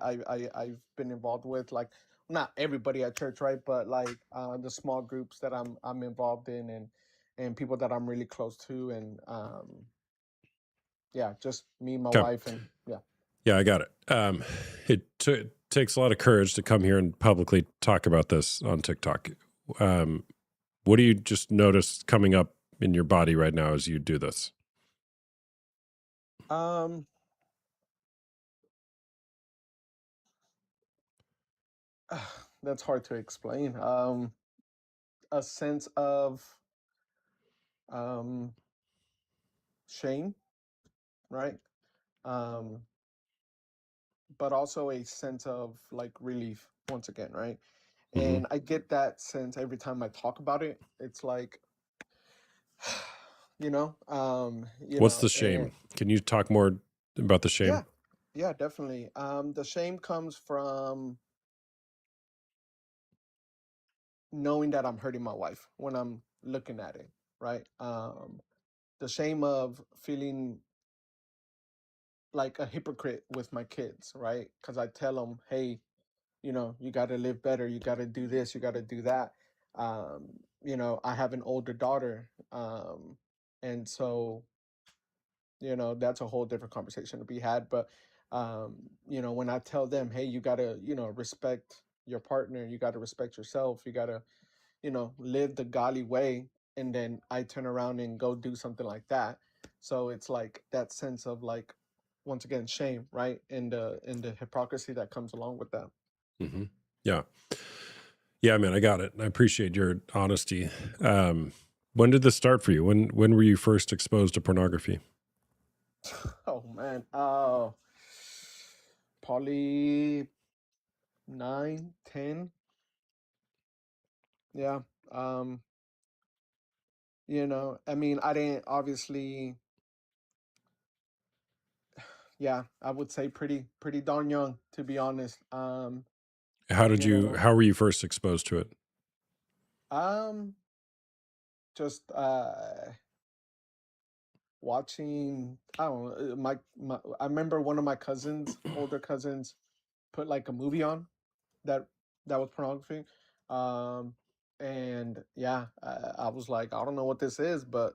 I've been involved with, like not everybody at church, right? But like the small groups that I'm involved in, and people that I'm really close to, and yeah, just me, my Okay. wife, and yeah. Yeah, I got it. It takes a lot of courage to come here and publicly talk about this on TikTok. What do you just notice coming up in your body right now as you do this? That's hard to explain. A sense of um shame, right? Um, but also a sense of like relief once again, right? Mhm. And I get that sense every time I talk about it. It's like, What's the shame? and Can you talk more about the shame? yeah, definitely. The shame comes from knowing that I'm hurting my wife when I'm looking at it, right? The shame of feeling like a hypocrite with my kids, right? Because I tell them, hey, you got to live better, you got to do this, you got to do that. I have an older daughter, and so that's a whole different conversation to be had. But when I tell them, hey, you got to respect your partner, you got to respect yourself, you got to live the godly way, and then I turn around and go do something like that. So it's like that sense of like, once again, shame, right? And the hypocrisy that comes along with that. Mm-hmm. Yeah. Yeah, man, I got it. I appreciate your honesty. When did this start for you? When were you first exposed to pornography? Oh man, probably 9, 10. Yeah. I mean, I didn't obviously. Yeah, I would say pretty darn young, to be honest. How did You you? know, How were you first exposed to it? just watching. I don't know. I remember one of my cousins, older cousins, put like a movie on that was pornography. And yeah, I was like, I don't know what this is, but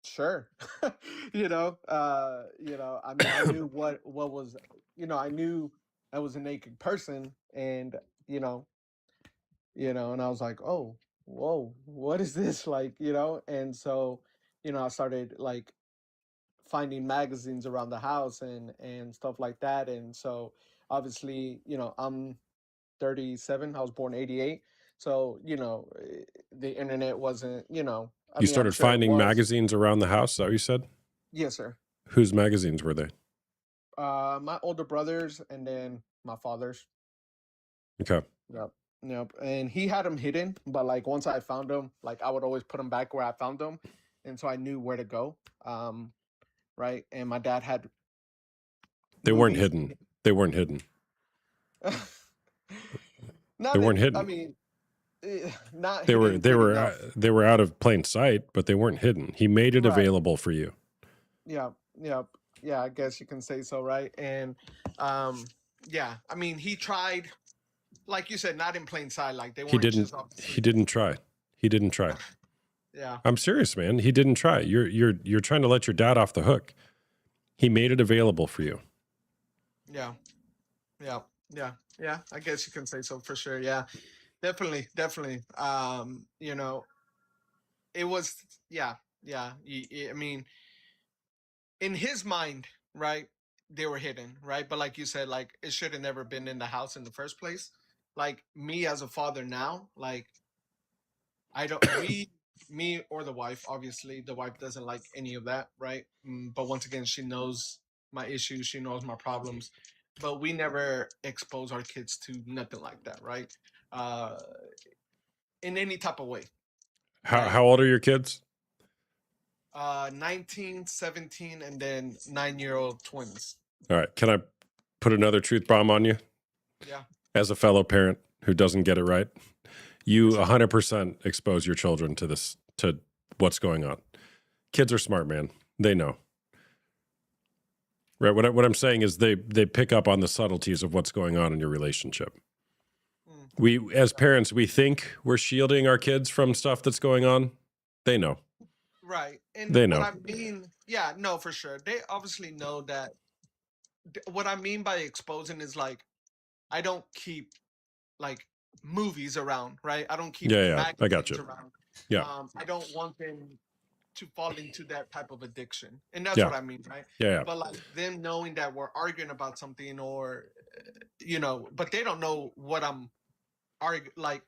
sure. I mean, I knew what was, I knew I was a naked person, and you know, and I was like, oh, whoa, what is this like, And so, I started like finding magazines around the house and stuff like that, and so obviously, I'm 37. I was born 88. So, the internet wasn't, I You mean, I'm started sure it finding was. magazines around the house. Is that what you said? Yes, sir. Whose magazines were they? My older brothers, and then my father's. Okay. Yep. Yep. And he had them hidden, but like once I found them, like I would always put them back where I found them. And so I knew where to go. Right. And my dad had They weren't movies. hidden. They weren't hidden. Not They weren't in, I hidden. mean, not They were hidden they good were enough. they were out of plain sight, but they weren't hidden. He made it Right. available for you. Yeah. Yeah. Yeah. I guess you can say so. Right. And yeah, I mean, he tried, like you said, not in plain sight. Like they He weren't didn't. just off the He street. didn't try. He didn't try. Yeah. I'm serious, man. He didn't try. You're trying to let your dad off the hook. He made it available for you. Yeah. Yeah. Yeah. Yeah. I guess you can say so for sure. Yeah. Definitely. Definitely. You know, it was, yeah. Yeah. I mean, in his mind, right, they were hidden, right? But like you said, like it should have never been in the house in the first place. Like me as a father now, like I don't me or the wife, obviously the wife doesn't like any of that, right? But once again, she knows my issues, she knows my problems, but we never expose our kids to nothing like that, right? Uh in any type of way. How old are your kids? 19, 17, and then 9-year-old twins. All right. Can I put another truth bomb on you? Yeah. As a fellow parent who doesn't get it right, you 100% expose your children to this, to what's going on. Kids are smart, man. They know. Right. What I'm saying is they pick up on the subtleties of what's going on in your relationship. We, as parents, we think we're shielding our kids from stuff that's going on. They know. Right. And they know. What I mean, yeah, no, for sure. They obviously know that. What I mean by exposing is like, I don't keep like movies around, right? I don't keep Yeah. I got you. around. Yeah. I don't want them to fall into that type of addiction. And that's Yeah. what I mean, right? Yeah. But like them knowing that we're arguing about something or, you know, but they don't know what I'm arguing, like,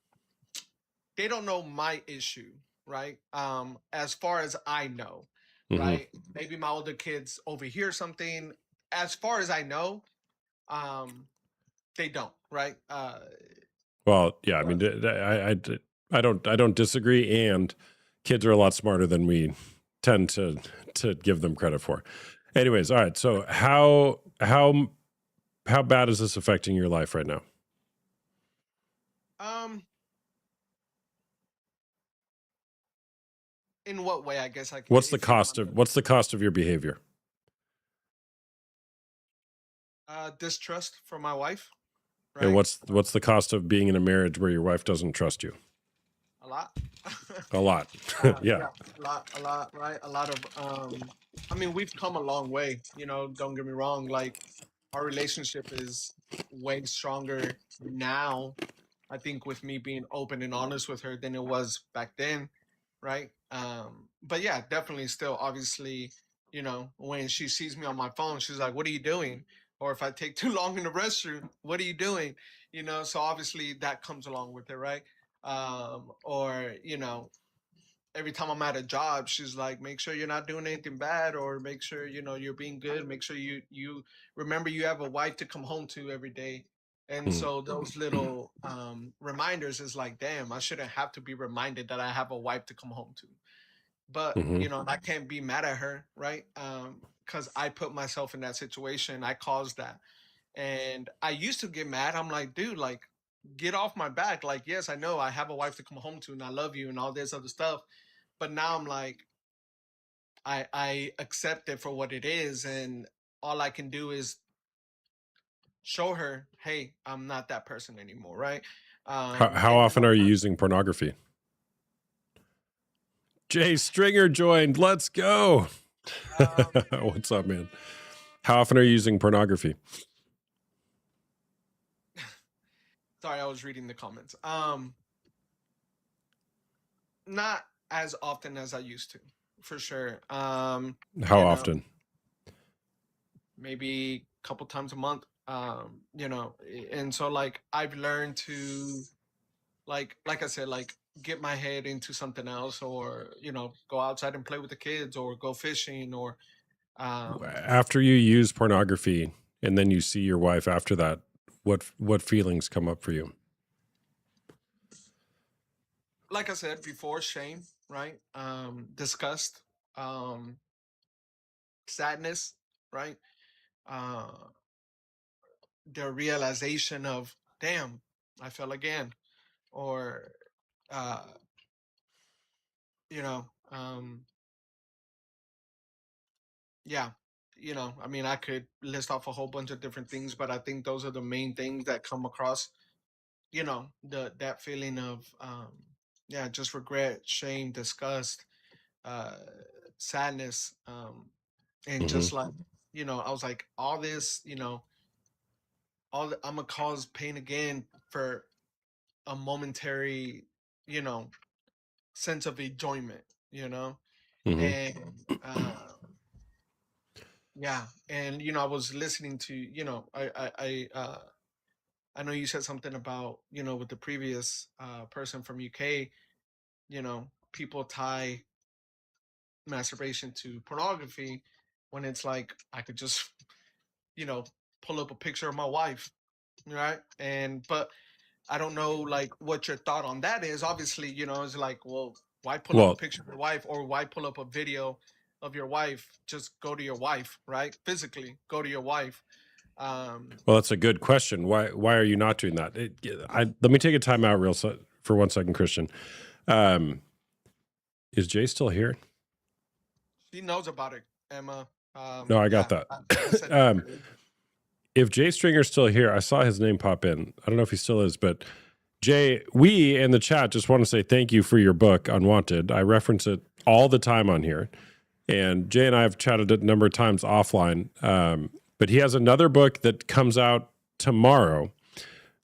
they don't know my issue, right? As far as I know, right? Maybe my older kids overhear something. As far as I know, they don't, right? Well, yeah. I mean, I don't disagree. And kids are a lot smarter than we tend to give them credit for. Anyways, all right. So how bad is this affecting your life right now? In what way? I guess what's the cost of your behavior? Distrust for my wife. Right? And what's the cost of being in a marriage where your wife doesn't trust you? A lot. A lot. Yeah. A lot, right? A lot of I mean, we've come a long way, you know, don't get me wrong, like our relationship is way stronger now, I think, with me being open and honest with her than it was back then, right? But yeah, definitely still obviously, you know, when she sees me on my phone, she's like, "What are you doing?" Or if I take too long in the restroom, "What are you doing?" You know, so obviously that comes along with it, right? Or, you know, every time I'm at a job, she's like, "Make sure you're not doing anything bad, or make sure, you know, you're being good. Make sure you remember you have a wife to come home to every day." And so those little reminders is like, damn, I shouldn't have to be reminded that I have a wife to come home to. But you know, I can't be mad at her, right? Because I put myself in that situation. I caused that. And I used to get mad. I'm like, dude, like, get off my back. Like, yes, I know I have a wife to come home to and I love you and all this other stuff. But now I'm like, I accept it for what it is. And all I can do is show her, hey, I'm not that person anymore, right? How often are you using pornography? Jay Stringer joined. Let's go. What's up, man? How often are you using pornography? Sorry, I was reading the comments. Not as often as I used to, for sure. How often? Maybe a couple times a month. You know, and so like I've learned to like I said, like get my head into something else, or, you know, go outside and play with the kids, or go fishing, or after you use pornography and then you see your wife after that, what feelings come up for you? Like I said before, shame, right? Disgust, sadness, right? The realization of, damn, I fell again, or you know, yeah, you know, I mean, I could list off a whole bunch of different things, but I think those are the main things that come across, you know, that feeling of yeah, just regret, shame, disgust, sadness, and just like, I was like, all this, I'm gonna cause pain again for a momentary, you know, sense of enjoyment, Mm-hmm. and yeah, and I was listening to, I know you said something about, with the previous person from UK, people tie masturbation to pornography when it's like I could just, pull up a picture of my wife, right? But I don't know like what your thought on that is. Obviously, it's like, well, why pull up a Well, picture of your wife, or why pull up a video of your wife? Just go to your wife, right? Physically go to your wife. well, that's a good question. Why are you not doing that? Let me take a time out for 1 second, Christian. Is Jay still here? She knows about it, Emma. No, I got that. If Jay Stringer's still here, I saw his name pop in. I don't know if he still is, but Jay, we in the chat just want to say thank you for your book, Unwanted. I reference it all the time on here. And Jay and I have chatted a number of times offline. But he has another book that comes out tomorrow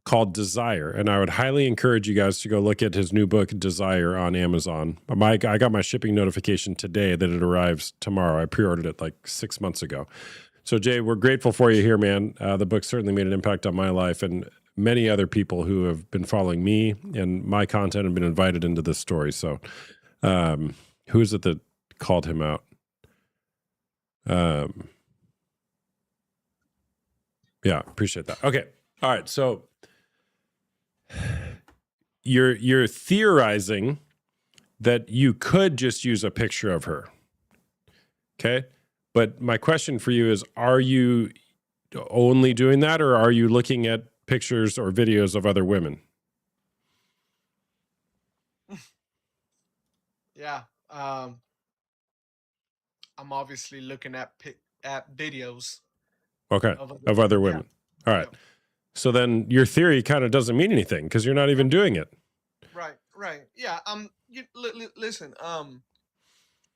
called Desire. And I would highly encourage you guys to go look at his new book, Desire, on Amazon. I got my shipping notification today that it arrives tomorrow. I pre-ordered it like 6 months ago. So, Jay, we're grateful for you here, man. The book certainly made an impact on my life and many other people who have been following me and my content and been invited into this story. So, who is it that called him out? Yeah, appreciate that. Okay. All right. So you're theorizing that you could just use a picture of her. Okay. But my question for you is, are you only doing that, or are you looking at pictures or videos of other women? Yeah. I'm obviously looking at videos. Okay. Of other women. Yeah. All right. Yeah. So then your theory kind of doesn't mean anything because you're not even doing it. Right. Yeah. Listen,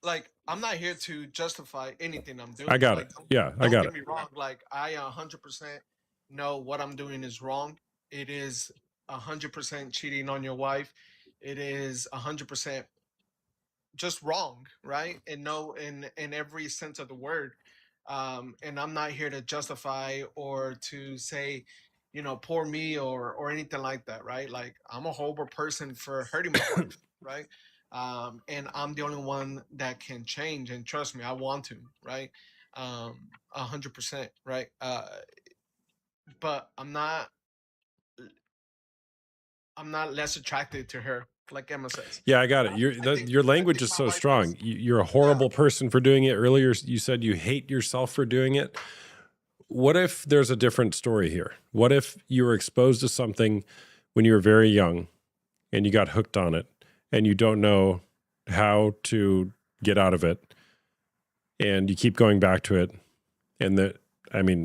like, I'm not here to justify anything I'm doing. I got it. Yeah, I got it. Don't get me wrong. Like, I 100% know what I'm doing is wrong. It is 100% cheating on your wife. It is 100% just wrong, right? And no, in every sense of the word. And I'm not here to justify or to say, poor me or anything like that, right? Like, I'm a horrible person for hurting my wife, right? And I'm the only one that can change, and trust me, I want to, right? 100%, right? But I'm not less attracted to her, like Emma says. Yeah, I got it. Your language is so strong. You're a horrible person for doing it. Earlier, you said you hate yourself for doing it. What if there's a different story here? What if you were exposed to something when you were very young and you got hooked on it and you don't know how to get out of it and you keep going back to it?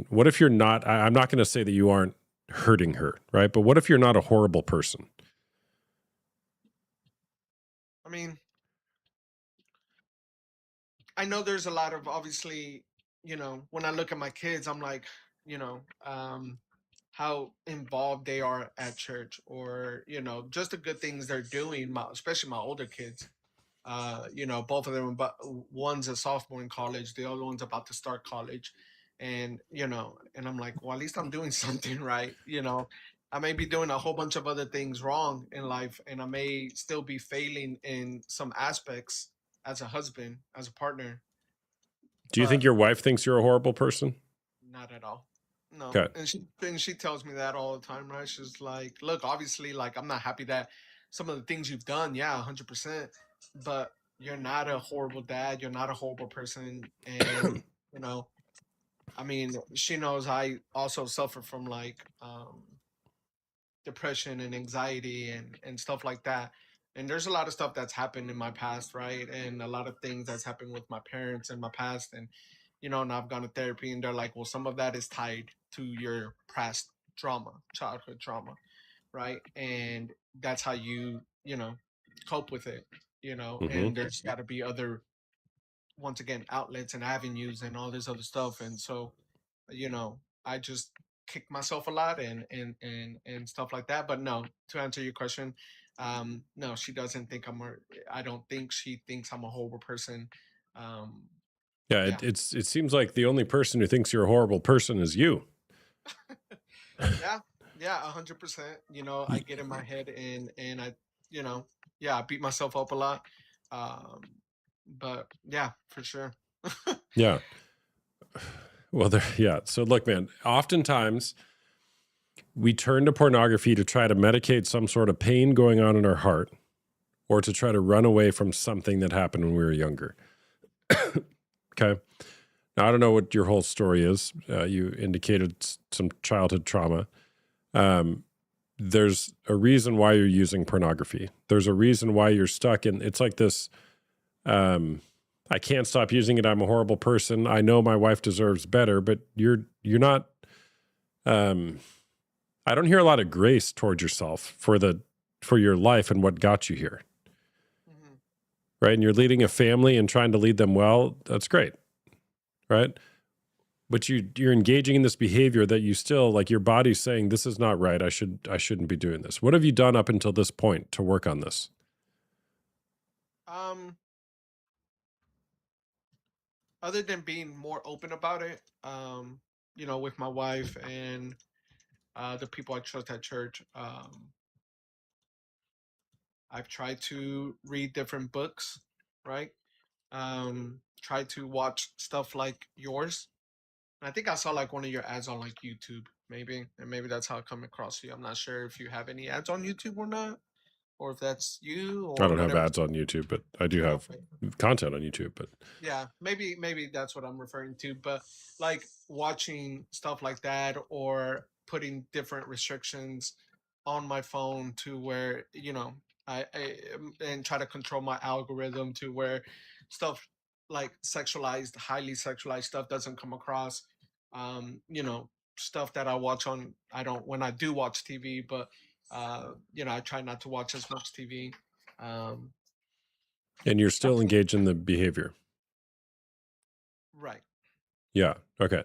What if you're not, I'm not going to say that you aren't hurting her, right? But what if you're not a horrible person? I mean, I know there's a lot of, obviously, when I look at my kids, I'm like, how involved they are at church, or, just the good things they're doing, especially my older kids. Both of them, but one's a sophomore in college, the other one's about to start college. And, and I'm like, well, at least I'm doing something right. I may be doing a whole bunch of other things wrong in life, and I may still be failing in some aspects as a husband, as a partner. Do you think your wife thinks you're a horrible person? Not at all. No. Okay. And she tells me that all the time, right? She's like, look, obviously, like, I'm not happy that some of the things you've done, yeah, 100%, but you're not a horrible dad. You're not a horrible person. And, she knows I also suffer from, like, depression and anxiety and stuff like that. And there's a lot of stuff that's happened in my past, right? And a lot of things that's happened with my parents in my past. And, and I've gone to therapy, and they're like, well, some of that is tied to your past trauma, childhood trauma, right? And that's how you, cope with it, Mm-hmm. And there's got to be other once again, outlets and avenues and all this other stuff. And so, I just kick myself a lot and stuff like that. But no, to answer your question, no, she doesn't think I don't think she thinks I'm a horrible person. Um, Yeah, yeah. it seems like the only person who thinks you're a horrible person is you. Yeah, 100%. I get in my head and I, I beat myself up a lot. Um, but yeah, for sure. Yeah. Well, yeah. So look, man, oftentimes we turn to pornography to try to medicate some sort of pain going on in our heart or to try to run away from something that happened when we were younger. Okay. Now, I don't know what your whole story is. You indicated some childhood trauma. There's a reason why you're using pornography. There's a reason why you're stuck in, it's like this, I can't stop using it. I'm a horrible person. I know my wife deserves better, but you're not, I don't hear a lot of grace towards yourself for your life and what got you here. Mhm. Right. And you're leading a family and trying to lead them well. That's great. Right. But you're engaging in this behavior that you still, like, your body's saying, this is not right. I shouldn't be doing this. What have you done up until this point to work on this? Other than being more open about it, with my wife and the people I trust at church, I've tried to read different books, right? Try to watch stuff like yours. And I think I saw like one of your ads on like YouTube, maybe, and maybe that's how it come across to you. I'm not sure if you have any ads on YouTube or not, or if that's you I or don't have whatever. ads on YouTube, but I do have Okay. content on YouTube. But Yeah, maybe that's what I'm referring to. But like watching stuff like that or putting different restrictions on my phone to where and try to control my algorithm to where stuff like highly sexualized stuff doesn't come across. Stuff that I watch on I don't when I do watch TV, but I try not to watch as much TV. Um, and you're still engaged in the behavior. right. Yeah. Okay.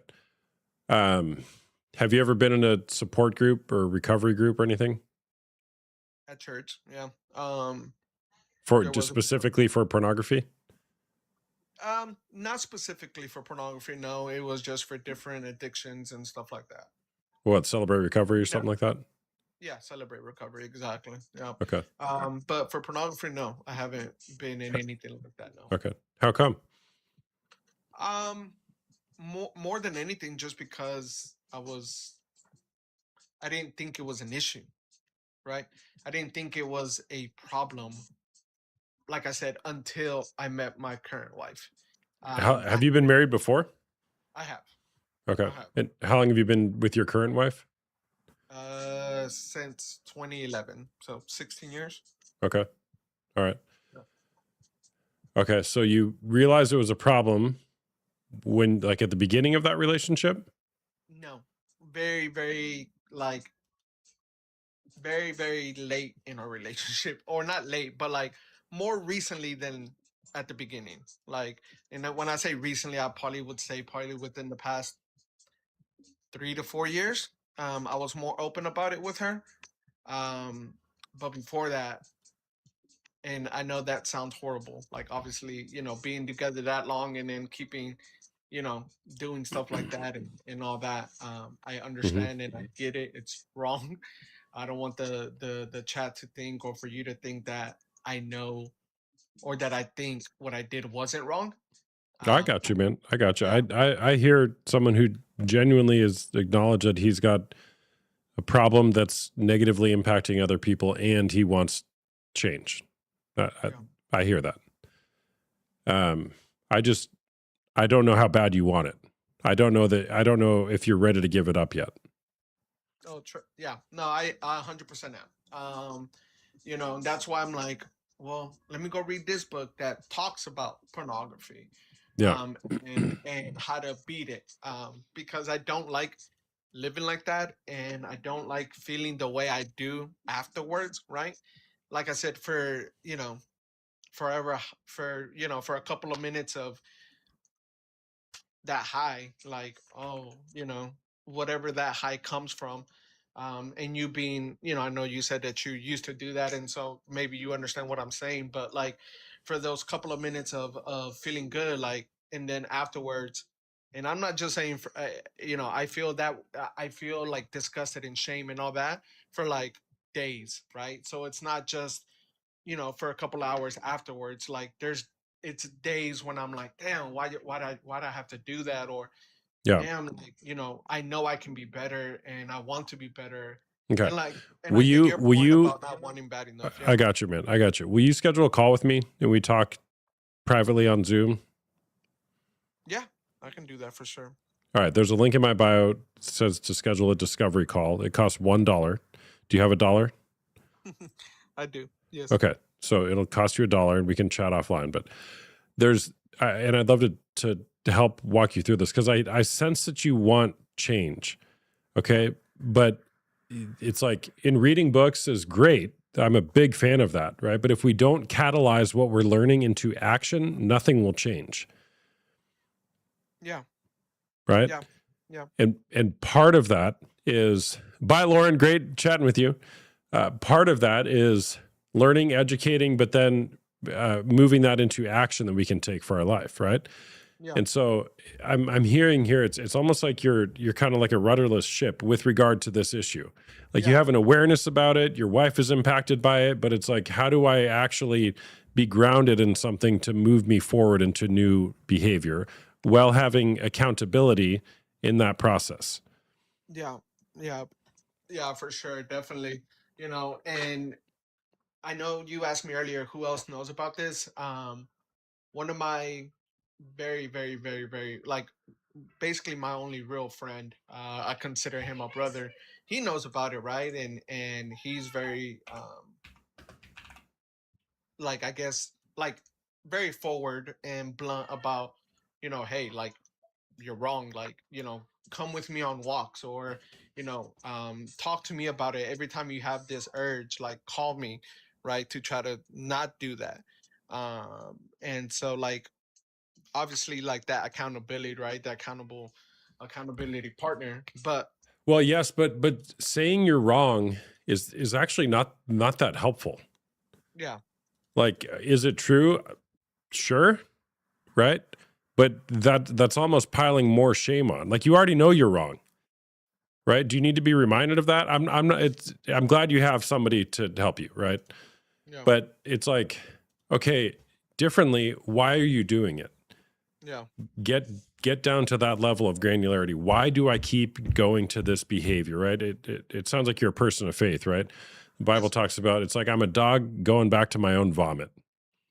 Have you ever been in a support group or recovery group or anything At church, yeah. for There just was specifically for pornography? not specifically for pornography. No, it was just for different addictions and stuff like that. What, Celebrate Recovery or something like that? Yeah, Celebrate Recovery, exactly. Yeah. Okay. But for pornography, no, I haven't been in anything like that. No. Okay. How come? More than anything, just because I didn't think it was an issue, right? I didn't think it was a problem. Like I said, until I met my current wife. Have you been married before? I have. Okay. I have. And how long have you been with your current wife? Since 2011, so 16 years. Okay. All right. Okay. So you realized it was a problem when, like, at the beginning of that relationship? No, very, very very, very late in our relationship, or not late, but like more recently than at the beginning. Like, and when I say recently, I probably would say probably within the past 3 to 4 years. I was more open about it with her. But before that, and I know that sounds horrible. Like, obviously, being together that long and then keeping, doing stuff like that and all that. I understand and I get it. It's wrong. I don't want the chat to think, or for you to think that I know, or that I think what I did wasn't wrong. I got you, man. I got you. Yeah. I hear someone who genuinely is acknowledged that he's got a problem that's negatively impacting other people and he wants change. I hear that. I don't know how bad you want it. I don't know if you're ready to give it up yet. Oh, yeah. No, I 100% am. And that's why I'm like, well, let me go read this book that talks about pornography. Yeah. And how to beat it. Because I don't like living like that, and I don't like feeling the way I do afterwards, right? Like I said, for a couple of minutes of that high, like, oh, whatever that high comes from. And you being, I know you said that you used to do that, and so maybe you understand what I'm saying, but like for those couple of minutes of feeling good, like, and then afterwards, and I'm not just saying, I feel that I feel like disgusted and shame and all that for like days, right? So it's not just, for a couple hours afterwards. Like it's days when I'm like, damn, why'd I have to do that? Or Yeah. damn, like, I know I can be better and I want to be better. Okay. And like, and Will I get you? your Will point you? about not wanting bad enough. I got you, man. I got you. Will you schedule a call with me and we talk privately on Zoom? Yeah, I can do that for sure. All right. There's a link in my bio. It says to schedule a discovery call. It costs $1. Do you have $1? I do. Yes. Okay. So it'll cost you $1 and we can chat offline. But and I'd love to help walk you through this because I sense that you want change. Okay. But it's like in reading books is great. I'm a big fan of that. Right. But if we don't catalyze what we're learning into action, nothing will change. Yeah. Right. Yeah. Yeah. And part of that is, bye, Lauren. Great chatting with you. Part of that is learning, educating, but then moving that into action that we can take for our life, right? Yeah. And so I'm hearing here it's almost like you're kind of like a rudderless ship with regard to this issue. Like you have an awareness about it, your wife is impacted by it, but it's like, how do I actually be grounded in something to move me forward into new behavior while having accountability in that process? Yeah. Yeah. Yeah, for sure. Definitely. And I know you asked me earlier who else knows about this. One of my very, very, very, very, like, basically my only real friend, I consider him a brother. He knows about it, right? And he's very like, I guess, like, very forward and blunt about, hey, like, you're wrong, like, come with me on walks, or talk to me about it every time you have this urge, like, call me, right, to try to not do that. And so, like, obviously, like, that accountability, right, that accountability partner. But Well, yes, but saying you're wrong is actually not that helpful. yeah. Like, is it true? Sure, right? But that's almost piling more shame on. Like, you already know you're wrong, right? Do you need to be reminded of that? I'm not. I'm glad you have somebody to help you, right? Yeah. But it's like, okay, differently. Why are you doing it? Yeah. Get down to that level of granularity. Why do I keep going to this behavior, right? It sounds like you're a person of faith, right? The Bible talks about it's like I'm a dog going back to my own vomit.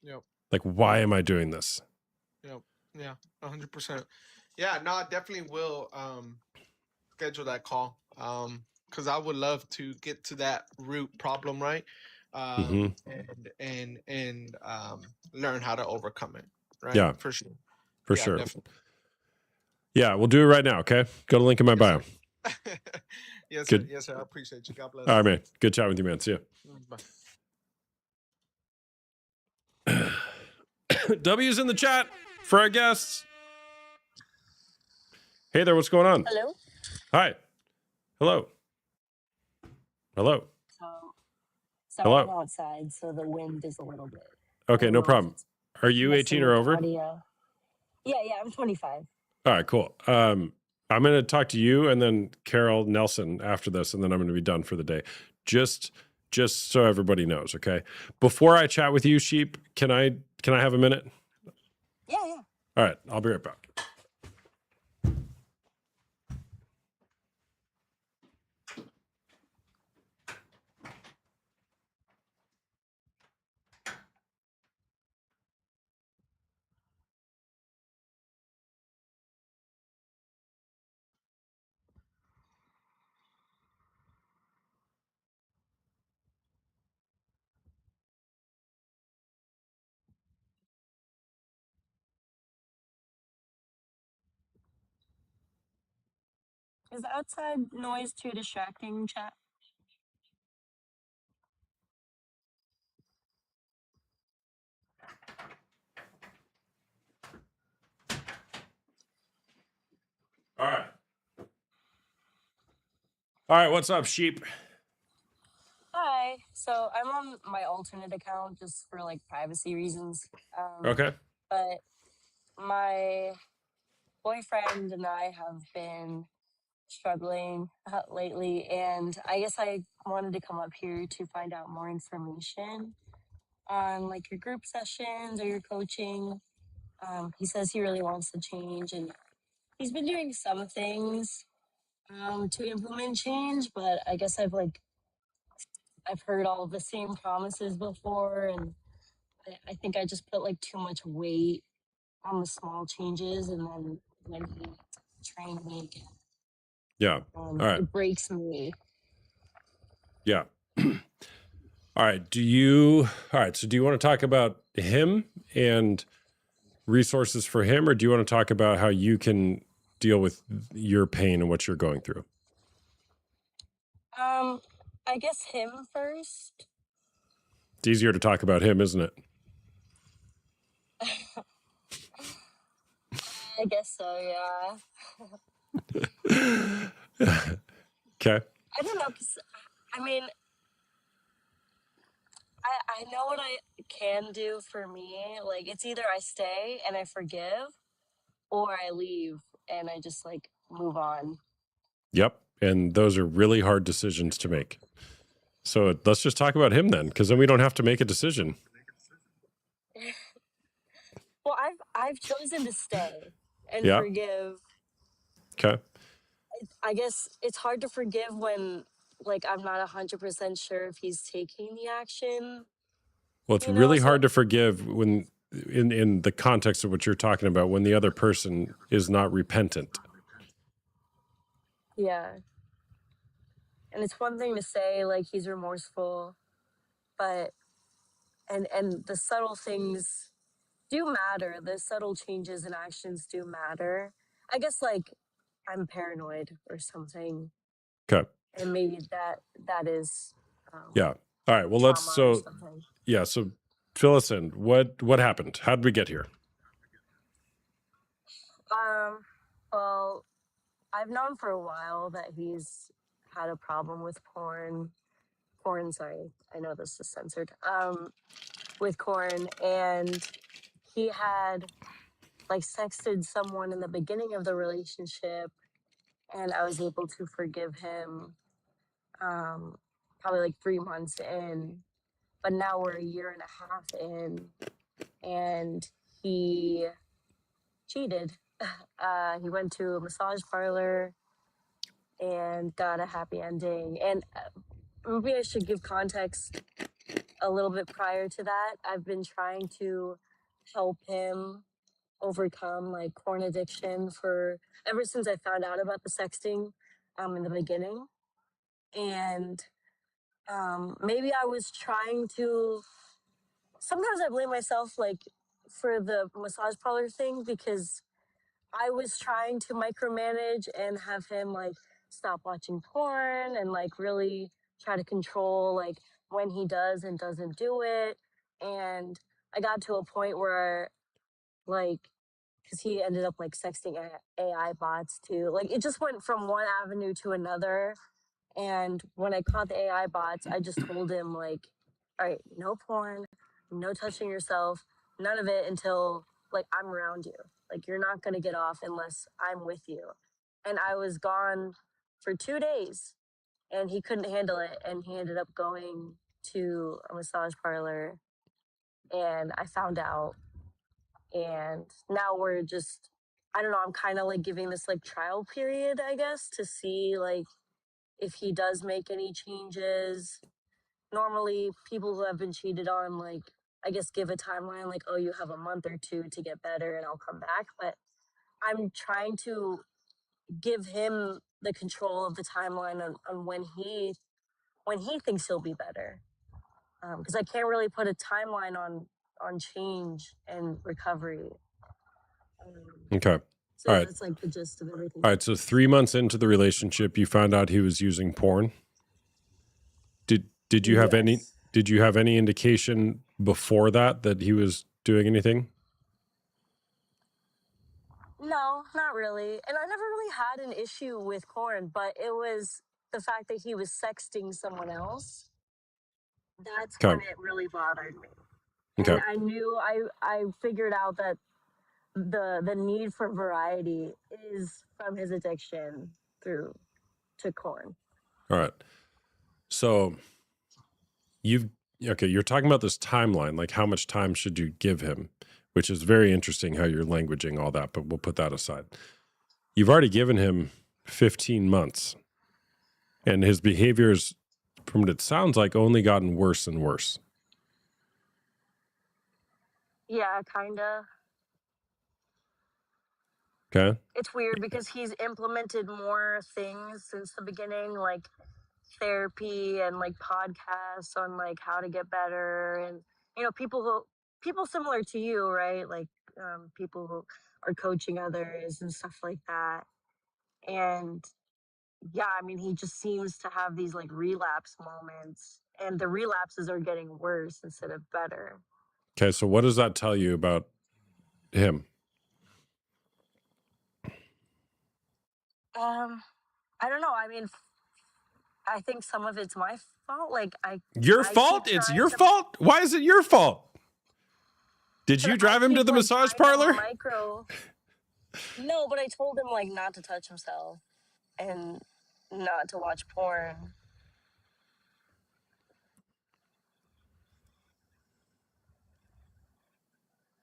Yep. Like, why am I doing this? Yep. Yeah. 100%. Yeah. No, I definitely will schedule that call. Because I would love to get to that root problem, right? And learn how to overcome it. Right. Yeah. For sure. For Yeah, sure. definitely. Yeah, we'll do it right now. Okay. Go to link in my bio. Yes, Good. sir. Yes, sir. I appreciate you. God bless. All right, man. Good chat with you, man. See Bye. ya. W's in the chat for our guests. Hey there, what's going on? Hello. Hi. Hello. Hello. So Hello. I'm outside, so the wind is a little bit. Okay, no problem. Are you 18 or over? Audio. Yeah, I'm 25. All right, cool. I'm going to talk to you and then Carol Nelson after this, and then I'm going to be done for the day. Just so everybody knows, okay? Before I chat with you, Sheep, can I have a minute? Yeah. All right, I'll be right back. Is outside noise too distracting, chat? All right, what's up, sheep? Hi. So I'm on my alternate account just for like privacy reasons. Okay. But my boyfriend and I have been struggling lately, and I guess I wanted to come up here to find out more information on like your group sessions or your coaching. He says he really wants to change, and he's been doing some things to implement change, but I guess I've heard all of the same promises before, and I think I just put like too much weight on the small changes, and then when he trained me again, Yeah. All right. it breaks me. Yeah. All right. All right. So do you want to talk about him and resources for him, or do you want to talk about how you can deal with your pain and what you're going through? I guess him first. It's easier to talk about him, isn't it? I guess so, yeah. Okay. I don't know, 'cause, I mean, I know what I can do for me. Like, it's either I stay and I forgive, or I leave and I just like move on. Yep. And those are really hard decisions to make. So let's just talk about him then, because then we don't have to make a decision. Well, I've chosen to stay and Yeah. forgive. Okay. I guess it's hard to forgive when like I'm not 100% sure if he's taking the action. Well, it's You know, really so hard to forgive when, in the context of what you're talking about, when the other person is not repentant. yeah. And it's one thing to say like he's remorseful, but and the subtle things do matter. The subtle changes and actions do matter. I guess like I'm paranoid or something, Okay. and maybe that is Yeah. All right. Well, trauma or something. yeah. So fill us in. What happened? How did we get here? Well, I've known for a while that he's had a problem with porn. Sorry, I know this is censored. With corn, and he had like sexted someone in the beginning of the relationship, and I was able to forgive him probably like 3 months in, but now we're a year and a half in, and he cheated. He went to a massage parlor and got a happy ending. And maybe I should give context a little bit prior to that. I've been trying to help him overcome like porn addiction for ever since I found out about the sexting in the beginning. And maybe I was trying to, sometimes I blame myself like for the massage parlor thing, because I was trying to micromanage and have him like stop watching porn and like really try to control like when he does and doesn't do it. And I got to a point where like, because he ended up like sexting AI bots too. Like it just went from one avenue to another. And when I caught the AI bots, I just told him like, all right, no porn, no touching yourself, none of it until like I'm around you. Like you're not gonna get off unless I'm with you. And I was gone for 2 days, and he couldn't handle it, and he ended up going to a massage parlor, and I found out, and now we're just, I don't know, I'm kind of like giving this like trial period, I guess, to see like if he does make any changes. Normally people who have been cheated on, like, I guess give a timeline, like, oh, you have a month or two to get better and I'll come back. But I'm trying to give him the control of the timeline on when he thinks he'll be better, because I can't really put a timeline on change and recovery. Okay. So All yeah, right. that's like the gist of everything. All right. So 3 months into the relationship, you found out he was using porn. Did you have any indication before that he was doing anything? No, not really. And I never really had an issue with corn, but it was the fact that he was sexting someone else, that's Okay. when it really bothered me. Okay. And I knew I figured out that the need for variety is from his addiction through to corn. All right. So you're talking about this timeline, like how much time should you give him, which is very interesting how you're languaging all that, but we'll put that aside. You've already given him 15 months, and his behaviors, from what it sounds like, only gotten worse and worse. Yeah, kinda. Okay. It's weird because he's implemented more things since the beginning, like therapy and like podcasts on like how to get better, and people similar to you, right? Like people who are coaching others and stuff like that. And yeah, I mean, he just seems to have these like relapse moments, and the relapses are getting worse instead of better. Okay. So what does that tell you about him? I don't know. I mean, I think some of it's my fault. Like Your I fault? keep It's trying your to, fault? Why is it your fault? Did but you I drive him to keep the like massage trying to parlor? micro. No, but I told him like not to touch himself and not to watch porn.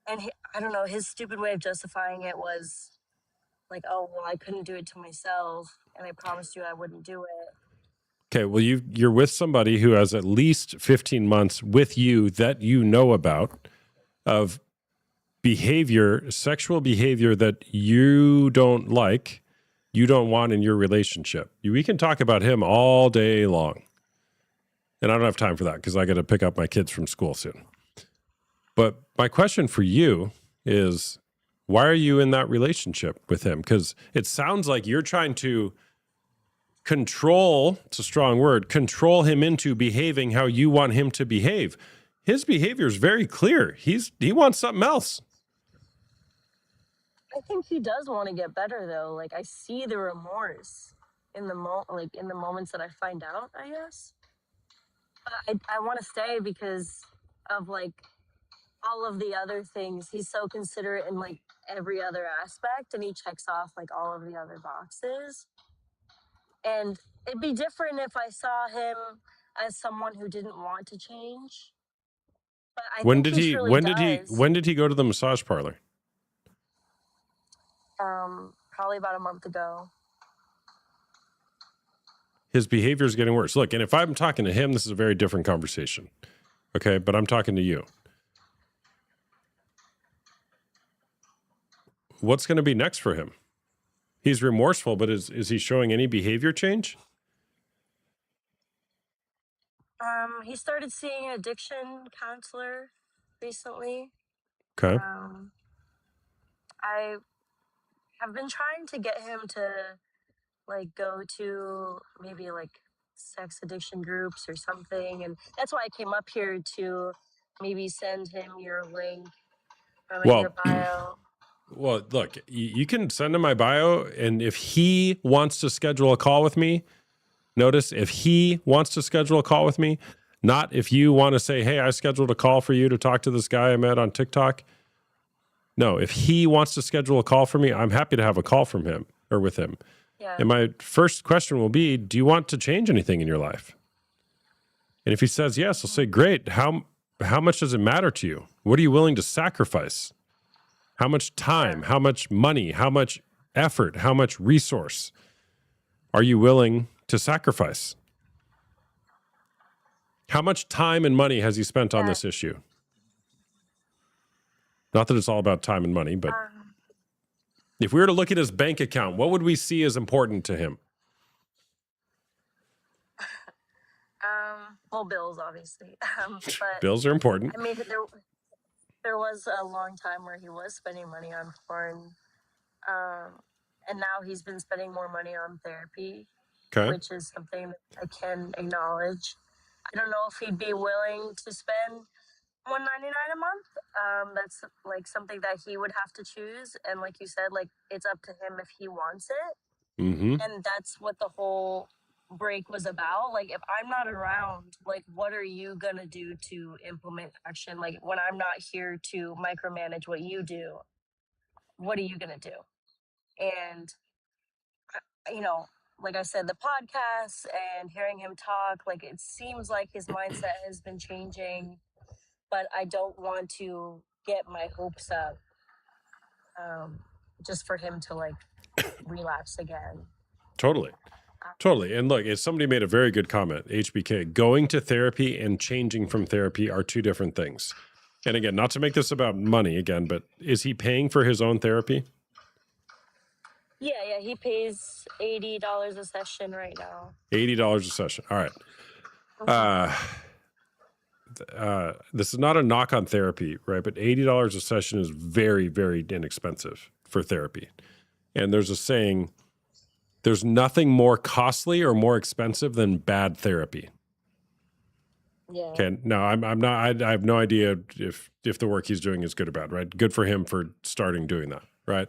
And I don't know, his stupid way of justifying it was like, oh, well, I couldn't do it to myself, and I promised you I wouldn't do it. Okay, well, you're with somebody who has at least 15 months with you that you know about of behavior, sexual behavior that you don't like, you don't want in your relationship. We can talk about him all day long. And I don't have time for that because I got to pick up my kids from school soon. But my question for you is, why are you in that relationship with him? Because it sounds like you're trying to control, it's a strong word, control him into behaving how you want him to behave. His behavior is very clear. He wants something else. I think he does want to get better though. Like I see the remorse in the in the moments that I find out, I guess. But I want to stay because of like all of the other things. He's so considerate in like every other aspect, and he checks off like all of the other boxes. And it'd be different if I saw him as someone who didn't want to change. But I When think did he he truly when did he does. when did he go to the massage parlor? Probably about a month ago. His behavior is getting worse. Look, and if I'm talking to him, this is a very different conversation. Okay, but I'm talking to you. What's going to be next for him? He's remorseful, but is he showing any behavior change? He started seeing an addiction counselor recently. Okay. I have been trying to get him to like go to maybe like sex addiction groups or something, and that's why I came up here to maybe send him your link from in your bio. Well, look, you can send him my bio, and if he wants to schedule a call with me, notice if he wants to schedule a call with me, not if you want to say, hey, I scheduled a call for you to talk to this guy I met on TikTok. No, if he wants to schedule a call for me, I'm happy to have a call from him or with him. Yeah. And my first question will be, do you want to change anything in your life? And if he says yes, I'll say, great. How much does it matter to you? What are you willing to sacrifice? How much time, how much money, how much effort, how much resource are you willing to sacrifice? How much time and money has he spent on this issue? Not that it's all about time and money, but if we were to look at his bank account, what would we see as important to him? Well, bills, obviously. But Bills are important. I mean, there was a long time where he was spending money on porn, and now he's been spending more money on therapy, which is something that I can acknowledge. I don't know if he'd be willing to spend $199 a month. That's like something that he would have to choose, and like you said, like it's up to him if he wants it. Mm-hmm. And that's what the whole break was about. Like, if I'm not around, like, what are you gonna do to implement action? Like, when I'm not here to micromanage what you do, what are you gonna do? And you know, like I said, the podcasts and hearing him talk, like, it seems like his mindset has been changing, but I don't want to get my hopes up, just for him to like relapse again. Totally. Totally. And look, if somebody made a very good comment, HBK, going to therapy and changing from therapy are two different things. And again, not to make this about money again, but is he paying for his own therapy? Yeah, he pays $80 a session right now. $80 a session. All right. This is not a knock on therapy, right? But $80 a session is very, very inexpensive for therapy. And there's a saying, there's nothing more costly or more expensive than bad therapy. Yeah. Okay. No, I'm not. I have no idea if the work he's doing is good or bad. Right. Good for him for starting doing that. Right.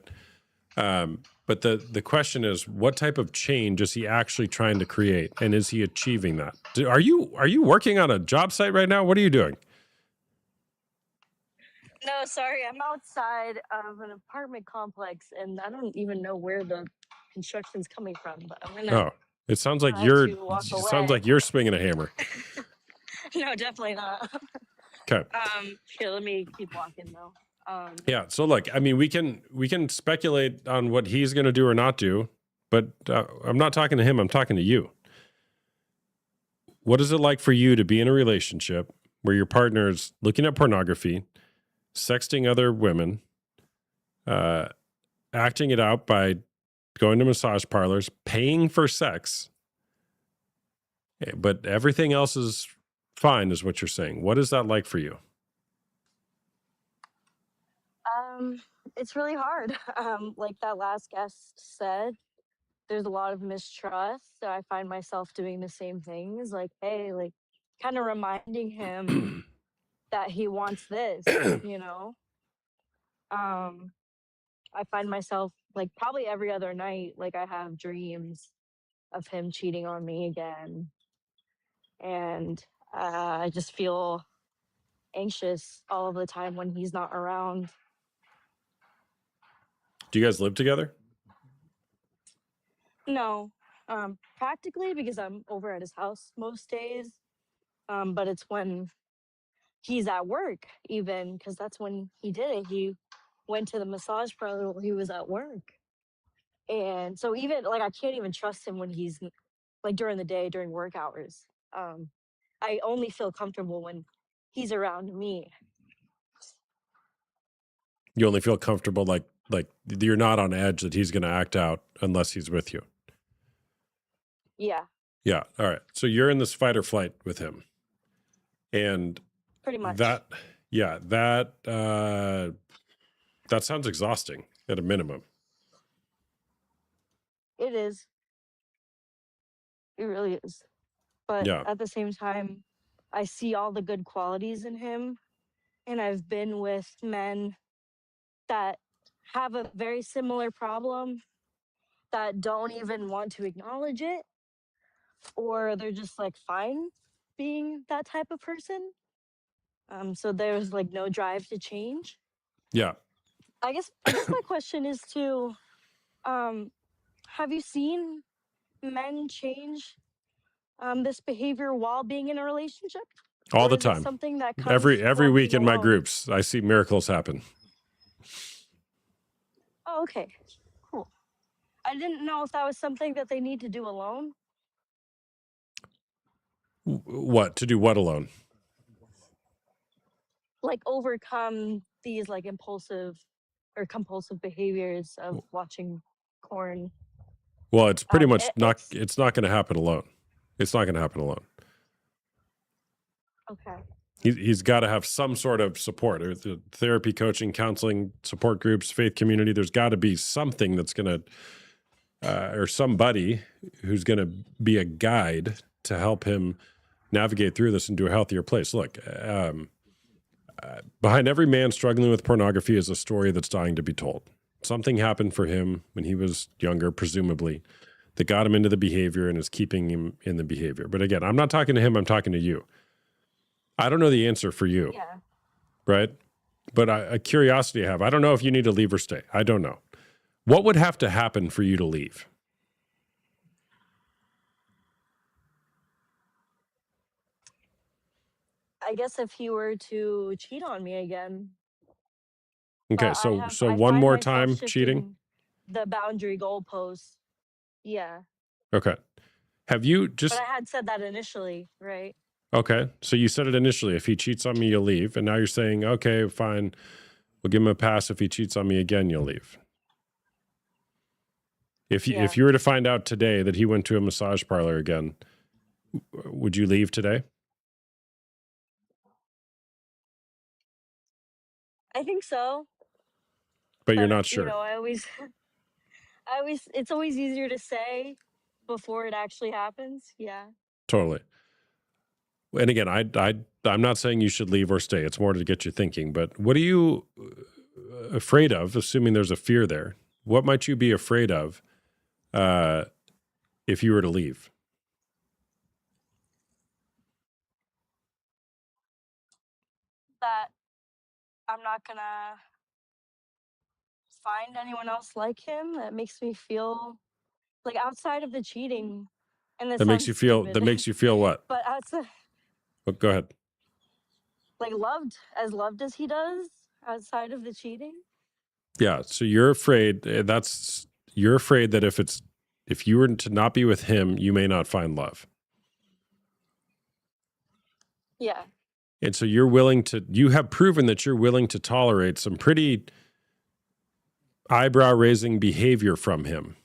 But the question is, what type of change is he actually trying to create, and is he achieving that? Are you working on a job site right now? What are you doing? No, sorry, I'm outside of an apartment complex, and I don't even know where the construction's coming from. But I'm gonna. Oh, it sounds like try to walk away. you're swinging a hammer. No, definitely not. Okay. Here, let me keep walking though. Yeah. So look, I mean, we can speculate on what he's going to do or not do, but I'm not talking to him. I'm talking to you. What is it like for you to be in a relationship where your partner is looking at pornography, sexting other women, acting it out by going to massage parlors, paying for sex, but everything else is fine, is what you're saying? What is that like for you? It's really hard. Like that last guest said, there's a lot of mistrust. So I find myself doing the same things. Like, hey, like, kind of reminding him that he wants this, you know? I find myself like probably every other night, like I have dreams of him cheating on me again. And I just feel anxious all of the time when he's not around. Do you guys live together? No, practically because I'm over at his house most days. But it's when he's at work, even because that's when he did it. He went to the massage parlor while he was at work. And so even like I can't even trust him when he's like during the day, during work hours. I only feel comfortable when he's around me. You only feel comfortable like you're not on edge that he's going to act out unless he's with you. Yeah, Yeah. All right. So you're in this fight or flight with him. And pretty much. that sounds exhausting at a minimum. It is. It really is. But Yeah. at the same time, I see all the good qualities in him. And I've been with men that have a very similar problem that don't even want to acknowledge it, or they're just like fine being that type of person. So there's like no drive to change. Yeah. I guess my question is to have you seen men change this behavior while being in a relationship? All Or the is it time. something that comes Every while week being in my alone? groups, I see miracles happen. Oh, okay. Cool. I didn't know if that was something that they need to do alone. What? To do what alone? Like overcome these like impulsive or compulsive behaviors of watching porn. Well, it's pretty much It's it's not going to happen alone. It's not going to happen alone. okay. He's got to have some sort of support, or the therapy, coaching, counseling, support groups, faith community. There's got to be something that's going to, or somebody who's going to be a guide to help him navigate through this into a healthier place. Look, behind every man struggling with pornography is a story that's dying to be told. Something happened for him when he was younger, presumably, that got him into the behavior and is keeping him in the behavior. But again, I'm not talking to him, I'm talking to you. I don't know the answer for you, Yeah. right? But a curiosity I have. I don't know if you need to leave or stay. I don't know. What would have to happen for you to leave? I guess if he were to cheat on me again. Okay, But so I one find more myself time cheating? shifting the boundary goalposts. Yeah. Okay. Have you But just I had said that initially, right? okay, so you said it initially. If he cheats on me, you'll leave. And now you're saying, okay, fine. We'll give him a pass. If he cheats on me again, you'll leave. If Yeah. you were to find out today that he went to a massage parlor again, would you leave today? I think so. But you're But not you sure. know, it's always easier to say before it actually happens. Yeah. Totally. And again, I'm not saying you should leave or stay. It's more to get you thinking. But what are you afraid of, assuming there's a fear there? What might you be afraid of if you were to leave? That I'm not gonna find anyone else like him. That makes me feel like outside of the cheating, and this That makes sounds you feel stupid, what? but outside, Oh, go ahead. like loved as he does, outside of the cheating. Yeah. So you're afraid you're afraid that if you were to not be with him, you may not find love. Yeah. And so you have proven that you're willing to tolerate some pretty eyebrow raising behavior from him.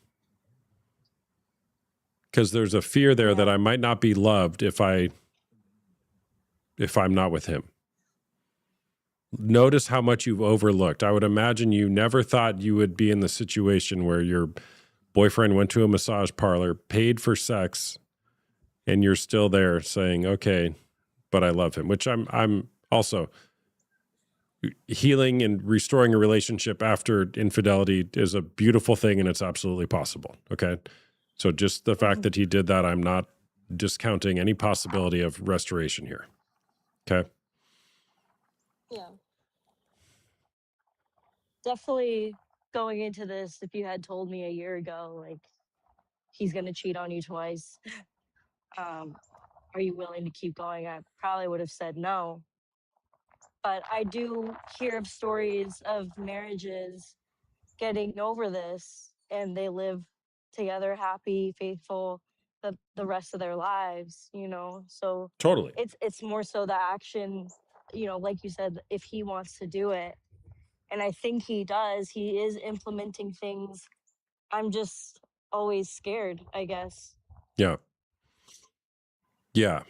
Because there's a fear there that I might not be loved if I'm not with him. Notice how much you've overlooked. I would imagine you never thought you would be in the situation where your boyfriend went to a massage parlor, paid for sex, and you're still there saying, okay, but I love him, which I'm also healing and restoring a relationship after infidelity is a beautiful thing and it's absolutely possible. Okay. So just the fact that he did that, I'm not discounting any possibility of restoration here. Okay. Yeah. Definitely going into this, if you had told me a year ago, like, he's gonna cheat on you twice, are you willing to keep going? I probably would have said no. But I do hear of stories of marriages getting over this and they live together happy, faithful the rest of their lives, you know. So Totally. it's more so the action, you know, like you said, if he wants to do it. And I think he does. He is implementing things. I'm just always scared, I guess. Yeah. Yeah.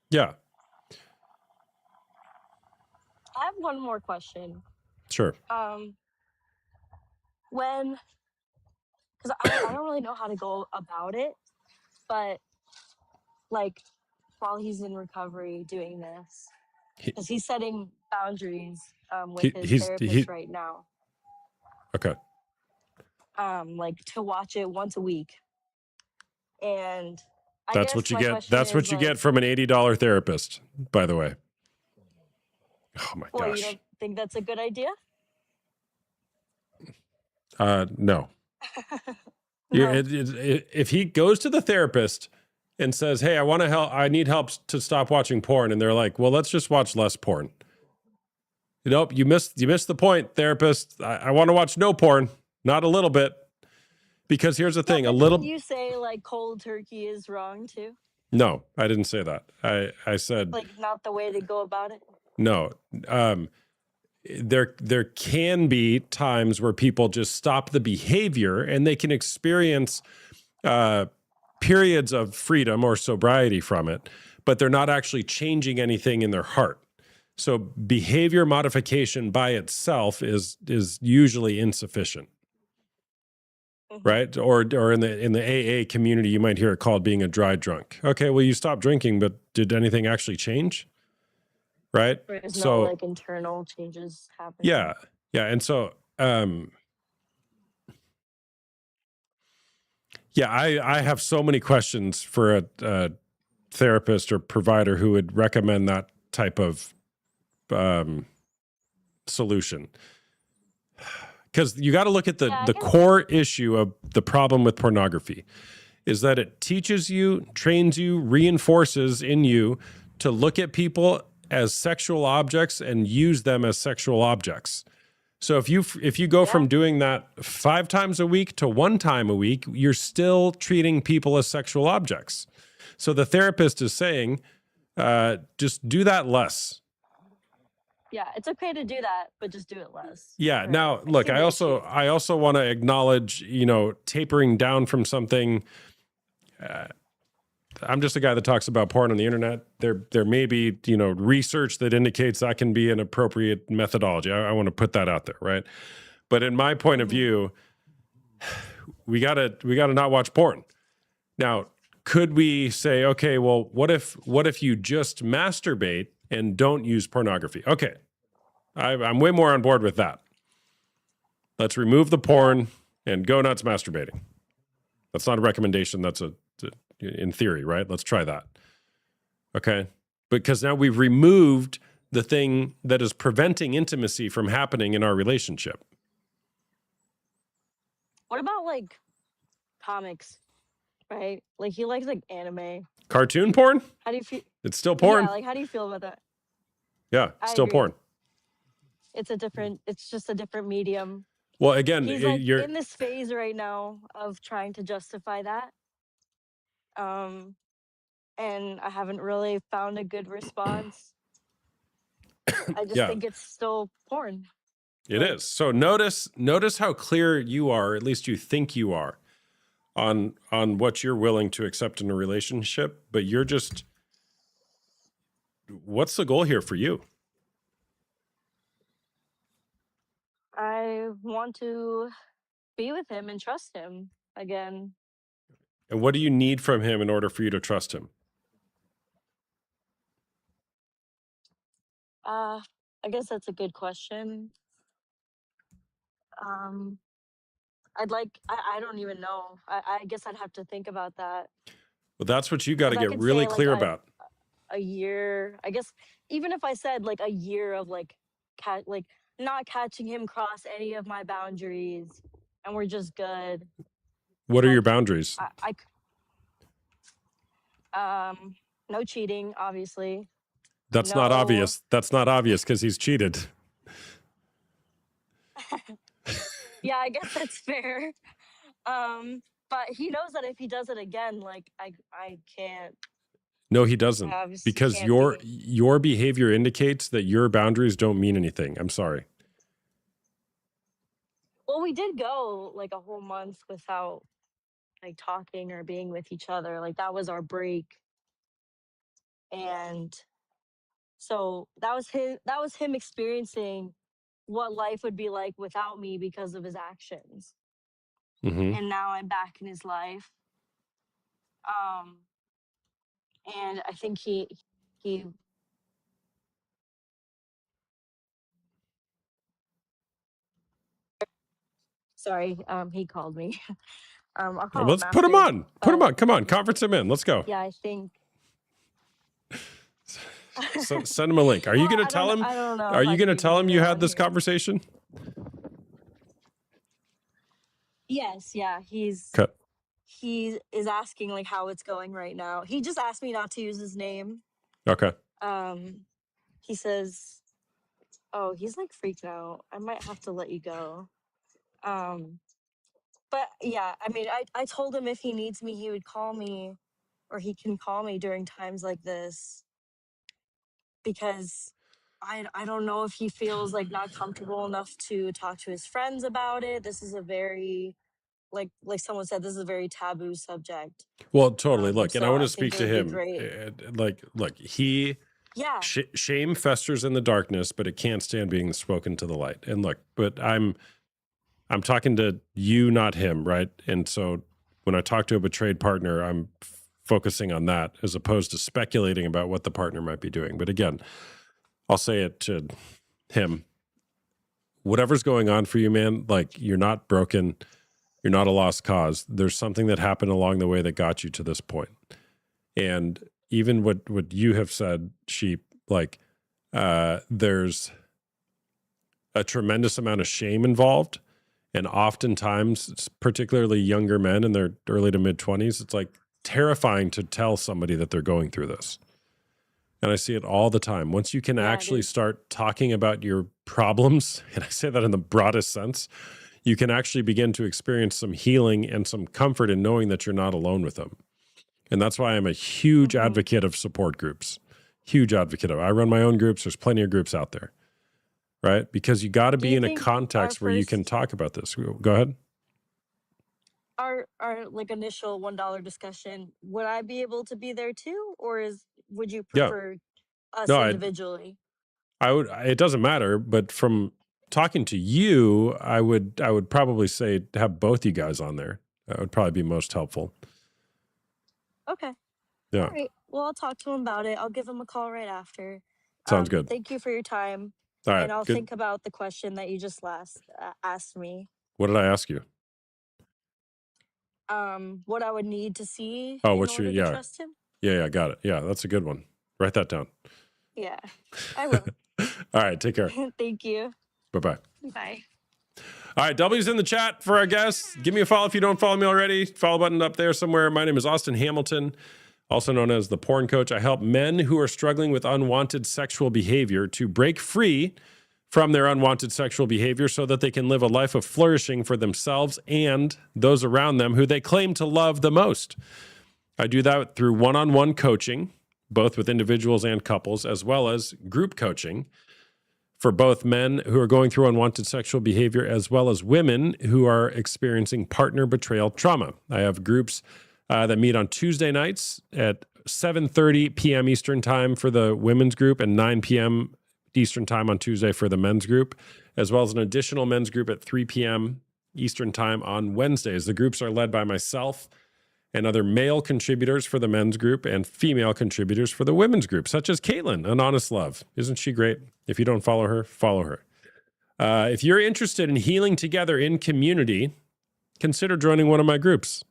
Yeah. I have one more question. Sure. When, because I don't really know how to go about it, but like while he's in recovery doing this, because he's setting boundaries with his therapist right now. Okay. Like to watch it once a week. And That's what you get. That's what you get from an $80 therapist, by the way. Oh my well, gosh. you don't think that's a good idea? No. No. If he goes to the therapist and says, "Hey, I need help to stop watching porn," and they're like, "Well, let's just watch less porn." Nope, you missed the point, therapist. I want to watch no porn, not a little bit. Because here's the thing, a little. You say like cold turkey is wrong too? No, I didn't say that. I said like not the way to go about it. No. There can be times where people just stop the behavior and they can experience periods of freedom or sobriety from it, but they're not actually changing anything in their heart. So behavior modification by itself is usually insufficient. Right? Or in the AA community, you might hear it called being a dry drunk. Okay, well, you stopped drinking, but did anything actually change? Right? There's no like internal changes happening. Yeah. Yeah. And so Yeah, I have so many questions for a therapist or provider who would recommend that type of solution. Because you got to look at the core issue of the problem with pornography is that it teaches you, trains you, reinforces in you to look at people as sexual objects and use them as sexual objects. So if you go from doing that 5 times a week to 1 time a week, you're still treating people as sexual objects. So the therapist is saying, just do that less. Yeah, it's okay to do that, but just do it less. Yeah. Right. Now, look, I also want to acknowledge, tapering down from something. I'm just a guy that talks about porn on the internet. There may be, research that indicates that can be an appropriate methodology. I want to put that out there, right? But in my point of view, we gotta not watch porn. Now, could we say, okay, well, what if you just masturbate and don't use pornography? Okay, I'm way more on board with that. Let's remove the porn and go nuts masturbating. That's not a recommendation. That's in theory, right? Let's try that. Okay. Because now we've removed the thing that is preventing intimacy from happening in our relationship. What about like comics, right? Like he likes like anime. Cartoon porn? How do you feel? It's still porn. Yeah, like how do you feel about that? Yeah, I still agree. porn. It's just a different medium. Well, again, He's like you're in this phase right now of trying to justify that. And I haven't really found a good response. I just Yeah. think it's still porn. It is. So notice how clear you are, at least you think you are, on what you're willing to accept in a relationship, but you're just, what's the goal here for you? I want to be with him and trust him again. And what do you need from him in order for you to trust him? I guess that's a good question. I don't even know. I guess I'd have to think about that. Well, that's what you got to 'Cause I get could really say, like, clear about. A year, I guess, even if I said like a year of like not catching him cross any of my boundaries and we're just good. What are your Like, boundaries? No cheating, obviously. That's not No. obvious. That's not obvious because he's cheated. Yeah, I guess that's fair. But he knows that if he does it again, like I can't. No, he doesn't. Obviously Because can't your behavior indicates that your boundaries don't mean anything. I'm sorry. Well, we did go like a whole month without like talking or being with each other. Like that was our break. And so that was him experiencing what life would be like without me because of his actions. Mm-hmm. And now I'm back in his life. And I think he sorry, he called me. I'll call him Let's put him after, on. Put him but on. Come on. Conference him in. Let's go. yeah, I think So send him a link. Are you Well, going I to tell don't- him? I don't know Are if I you going to can tell him even you say it had on this here. conversation? Yes, yeah, Okay. he is asking like how it's going right now. He just asked me not to use his name. Okay. He says, "Oh, he's like freaked out. I might have to let you go." But yeah, I mean, I told him if he needs me, he would call me, or he can call me during times like this, because I don't know if he feels like not comfortable enough to talk to his friends about it. This is a very like someone said, this is a very taboo subject. Well, totally. Look, and I So want I to speak think to it would be him. great. Look, he Yeah, shame festers in the darkness, but it can't stand being spoken to the light. And look, but I'm talking to you, not him, right? And so when I talk to a betrayed partner, I'm focusing on that as opposed to speculating about what the partner might be doing. But again, I'll say it to him. Whatever's going on for you, man, like you're not broken. You're not a lost cause. There's something that happened along the way that got you to this point. And even what you have said, Sheep, like there's a tremendous amount of shame involved. And oftentimes, particularly younger men in their early to mid 20s, it's like terrifying to tell somebody that they're going through this. And I see it all the time. Once you can actually start talking about your problems, and I say that in the broadest sense, you can actually begin to experience some healing and some comfort in knowing that you're not alone with them. And that's why I'm a huge advocate of support groups. Huge advocate of. I run my own groups. There's plenty of groups out there, right? Because you got to be in a context where you can talk about this. Go ahead. Our like initial $1 discussion, would I be able to be there too, or would you prefer us individually? I would. It doesn't matter, but from talking to you, I would probably say have both you guys on there. That would probably be most helpful. Okay. Yeah. All right. Well, I'll talk to him about it. I'll give him a call right after. Sounds good. Thank you for your time. All right. And I'll good. think about the question that you just asked me. What did I ask you? What I would need to see Oh, in what's order your to trust him. Yeah, got it. Yeah, that's a good one. Write that down. Yeah, I will. All right, take care. Thank you. Bye-bye. Bye. All right, W's in the chat for our guests. Give me a follow if you don't follow me already. Follow button up there somewhere. My name is Austin Hamilton, also known as the Porn Coach. I help men who are struggling with unwanted sexual behavior to break free from their unwanted sexual behavior so that they can live a life of flourishing for themselves and those around them who they claim to love the most. I do that through one-on-one coaching, both with individuals and couples, as well as group coaching for both men who are going through unwanted sexual behavior as well as women who are experiencing partner betrayal trauma. I have groups that meet on Tuesday nights at 7:30 p.m. Eastern Time for the women's group and 9 p.m. Eastern Time on Tuesday for the men's group, as well as an additional men's group at 3 p.m. Eastern Time on Wednesdays. The groups are led by myself and other male contributors for the men's group and female contributors for the women's group, such as Caitlin, An Honest Love. Isn't she great? If you don't follow her, follow her. If you're interested in healing together in community, consider joining one of my groups.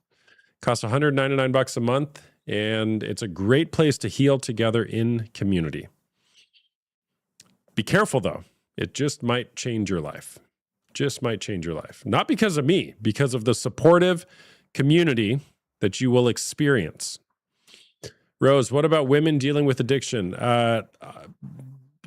Costs $199 a month, and it's a great place to heal together in community. Be careful, though. It just might change your life. Just might change your life. Not because of me, because of the supportive community that you will experience. Rose, what about women dealing with addiction?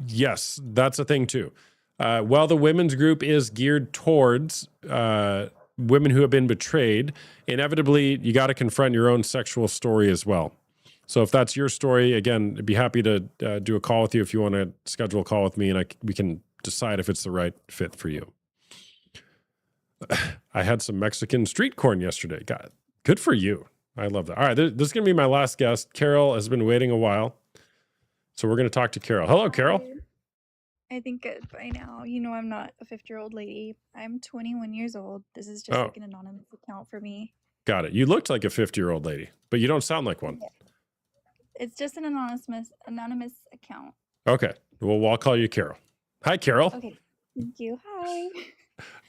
Yes, that's a thing too. While the women's group is geared towards women who have been betrayed, inevitably you got to confront your own sexual story as well. So if that's your story, again, I'd be happy to do a call with you if you want to schedule a call with me, and we can decide if it's the right fit for you. I had some Mexican street corn yesterday. God, good for you. I love that. All right, this is going to be my last guest. Carol has been waiting a while, so we're going to talk to Carol. Hello, Carol. I think by now, you know, I'm not a 50-year-old lady. I'm 21 years old. This is just like an anonymous account for me. Got it. You looked like a 50-year-old lady, but you don't sound like one. Yeah. It's just an anonymous account. Okay. Well, I'll call you Carol. Hi, Carol. Okay. Thank you. Hi.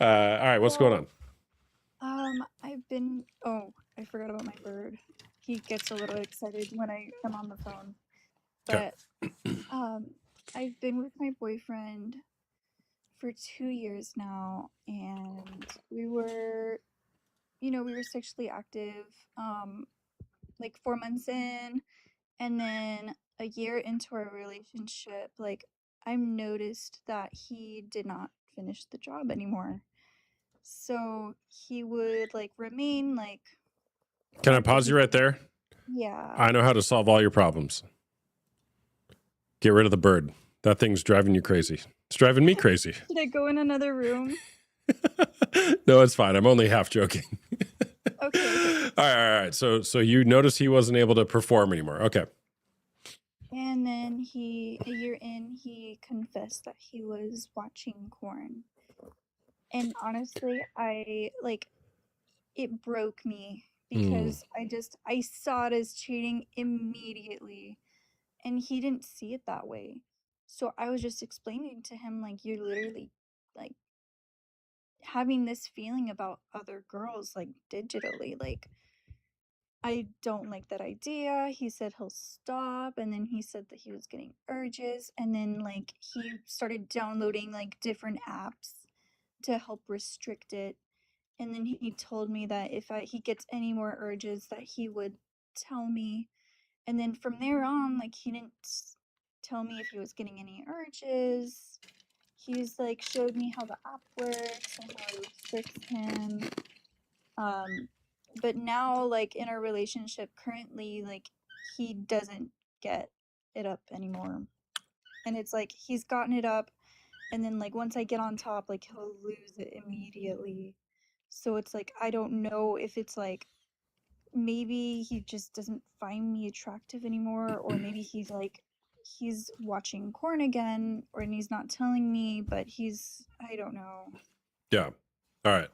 All right. What's going on? I forgot about my bird. He gets a little excited when I am on the phone. But I've been with my boyfriend for 2 years now, and we were sexually active like 4 months in, and then a year into our relationship, like I noticed that he did not finish the job anymore. So he would like remain like. Can I pause you right there? Yeah. I know how to solve all your problems. Get rid of the bird. That thing's driving you crazy. It's driving me crazy. Should I go in another room? No, it's fine. I'm only half joking. Okay. All right. So you noticed he wasn't able to perform anymore. Okay. And then a year in, he confessed that he was watching porn. And honestly, it broke me because I saw it as cheating immediately, and he didn't see it that way. So I was just explaining to him, like, you're literally, like, having this feeling about other girls, like, digitally. Like, I don't like that idea. He said he'll stop, and then he said that he was getting urges, and then, like, he started downloading, like, different apps to help restrict it. And then he told me that if he gets any more urges, that he would tell me. And then from there on, like, he didn't tell me if he was getting any urges. He's like showed me how the app works and how it restricts him. But now, like, in our relationship currently, like, he doesn't get it up anymore. And it's like he's gotten it up, and then, like, once I get on top, like, he'll lose it immediately. So it's like I don't know if it's like maybe he just doesn't find me attractive anymore, or maybe he's like he's watching porn again, or and he's not telling me, but I don't know. Yeah. All right.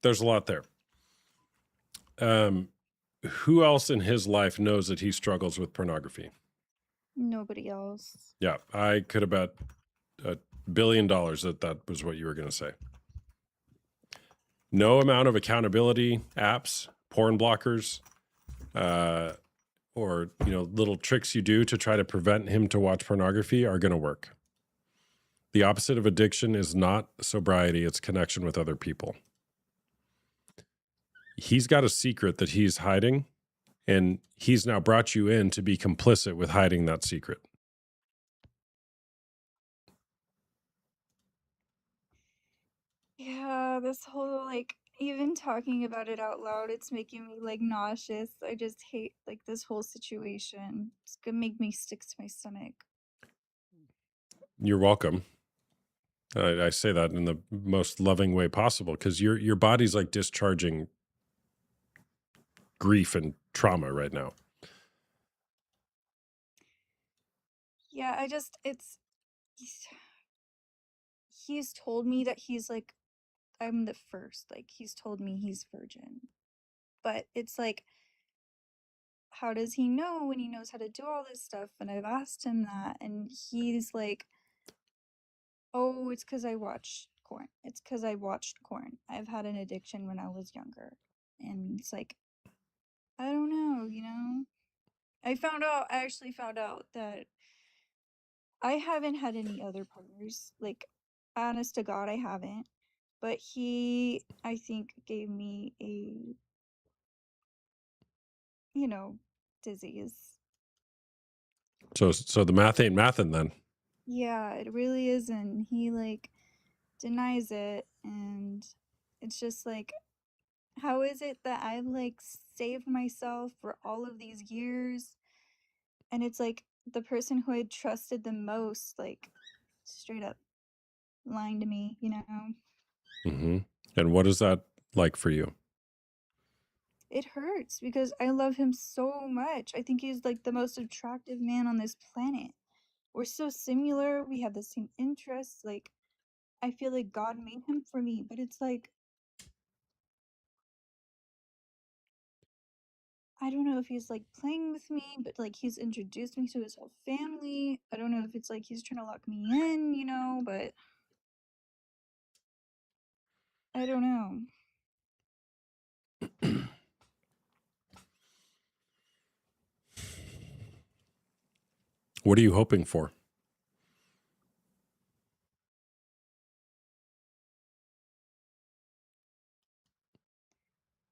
There's a lot there. Who else in his life knows that he struggles with pornography? Nobody else. Yeah, I could have bet $1 billion that was what you were going to say. No amount of accountability apps, porn blockers, or little tricks you do to try to prevent him to watch pornography are going to work. The opposite of addiction is not sobriety, it's connection with other people. He's got a secret that he's hiding, and he's now brought you in to be complicit with hiding that secret. Yeah, this whole, like, even talking about it out loud, it's making me, like, nauseous. I just hate, like, this whole situation. It's gonna make me sick to my stomach. You're welcome. I say that in the most loving way possible, because your body's like discharging grief and trauma right now. Yeah, he's told me that he's like, I'm the first. Like, he's told me he's virgin. But it's like, how does he know when he knows how to do all this stuff? And I've asked him that, and he's like, oh, it's because I watched porn. It's because I watched porn. I've had an addiction when I was younger. And it's like, I don't know, I actually found out that I haven't had any other partners. Like, honest to God, I haven't. But he, I think, gave me a, disease. So the math ain't mathin' then. Yeah, it really isn't. He, like, denies it, and it's just like, how is it that I've, like, saved myself for all of these years, and it's like the person who I trusted the most, like, straight up lying to me, Mm-hmm. And what is that like for you? It hurts because I love him so much. I think he's, like, the most attractive man on this planet. We're so similar. We have the same interests. Like, I feel like God made him for me, but it's like, I don't know if he's, like, playing with me, but, like, he's introduced me to his whole family. I don't know if it's like he's trying to lock me in, but I don't know. What are you hoping for?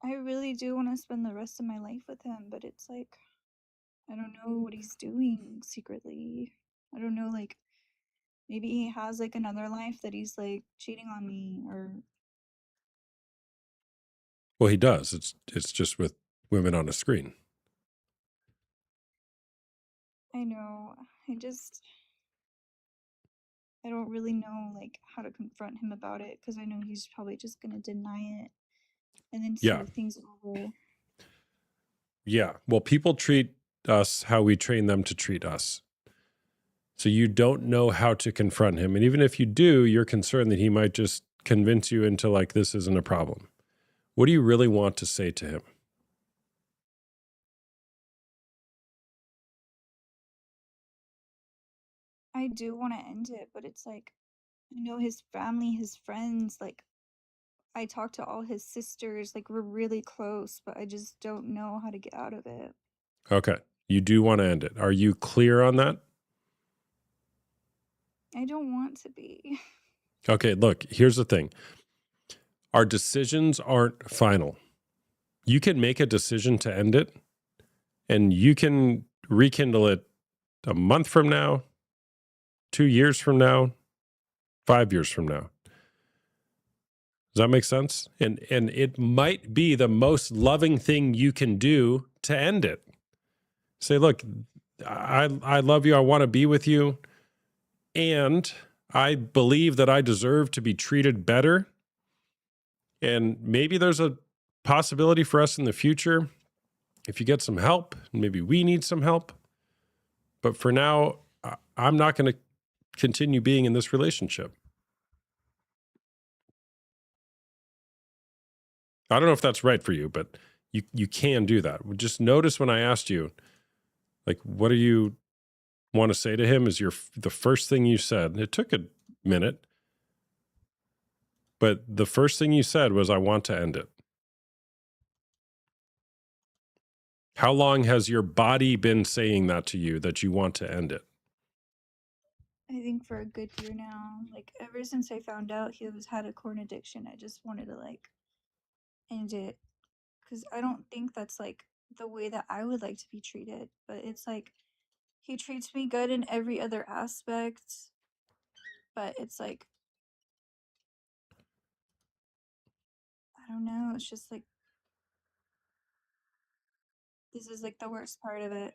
I really do want to spend the rest of my life with him, but it's like, I don't know what he's doing secretly. I don't know, like, maybe he has, like, another life that he's, like, cheating on me, or Well, he does. It's just with women on a screen. I know. I don't really know, like, how to confront him about it, because I know he's probably just gonna deny it and then Yeah. smooth things over. Yeah. Well, people treat us how we train them to treat us. So you don't know how to confront him. And even if you do, you're concerned that he might just convince you into, like, this isn't a problem. What do you really want to say to him? I do want to end it, but it's like, I know his family, his friends, like I talk to all his sisters, like we're really close, but I just don't know how to get out of it. Okay. You do want to end it. Are you clear on that? I don't want to be. Okay, look, here's the thing. Our decisions aren't final. You can make a decision to end it, and you can rekindle it a month from now, 2 years from now, 5 years from now. Does that make sense? And it might be the most loving thing you can do to end it. Say, look, I love you. I want to be with you. And I believe that I deserve to be treated better. And maybe there's a possibility for us in the future if you get some help. Maybe we need some help. But for now, I'm not going to continue being in this relationship. I don't know if that's right for you, but you can do that. Just notice when I asked you, like, what do you want to say to him is the first thing you said. It took a minute, but the first thing you said was, I want to end it. How long has your body been saying that to you, that you want to end it? I think for a good year now. Like ever since I found out he had a corn addiction, I just wanted to like end it. Because I don't think that's like the way that I would like to be treated. But it's like he treats me good in every other aspect. But it's like, I don't know. It's just like, this is like the worst part of it.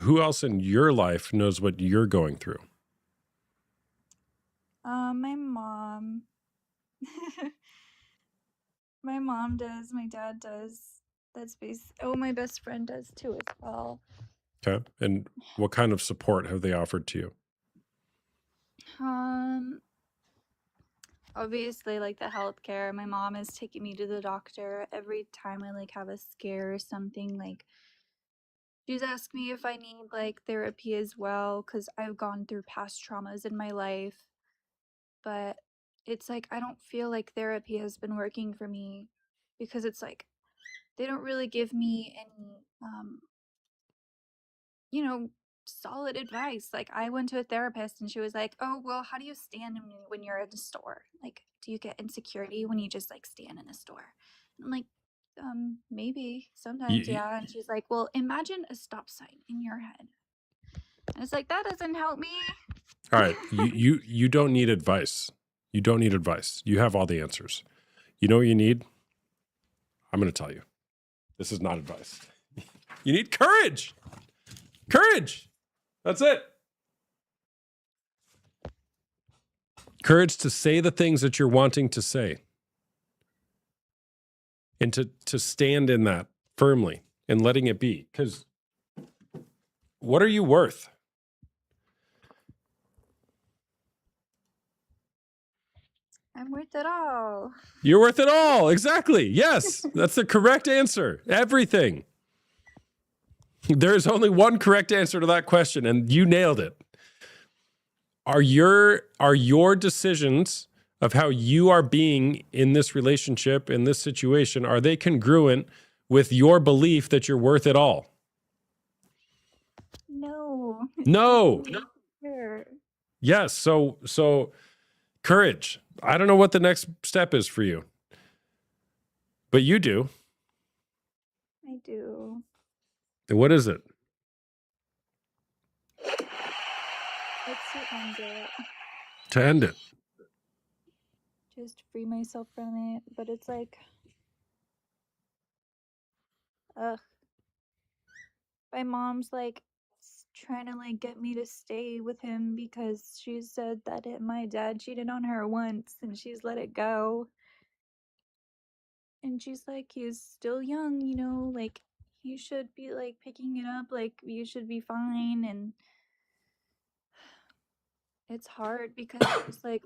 Who else in your life knows what you're going through? My mom. My mom does. My dad does. My best friend does too as well. Okay. And what kind of support have they offered to you? Obviously like the healthcare. My mom is taking me to the doctor every time I like have a scare or something. Like she's asked me if I need like therapy as well, because I've gone through past traumas in my life. But it's like I don't feel like therapy has been working for me, because it's like they don't really give me any solid advice. Like I went to a therapist and she was like, "Oh, well, how do you stand when you're in a store? Like, do you get insecurity when you just like stand in a store?" And I'm like, maybe sometimes, yeah. And she's like, "Well, imagine a stop sign in your head." And it's like, that doesn't help me. All right. You don't need advice. You don't need advice. You have all the answers. You know what you need? I'm going to tell you. This is not advice. You need courage. Courage. That's it. Courage to say the things that you're wanting to say. And to stand in that firmly and letting it be. Because what are you worth? I'm worth it all. You're worth it all. Exactly. Yes. That's the correct answer. Everything. There's only one correct answer to that question, and you nailed it. Are your decisions of how you are being in this relationship, in this situation, are they congruent with your belief that you're worth it all? No. No. Sure. Yes. So courage. I don't know what the next step is for you, but you do. I do. And what is it? It's to end it. To end it. Just free myself from it. But it's like, ugh. My mom's like trying to like get me to stay with him because she said that my dad cheated on her once and she's let it go. And she's like, he's still young, like he should be like picking it up, like you should be fine. And it's hard because it's like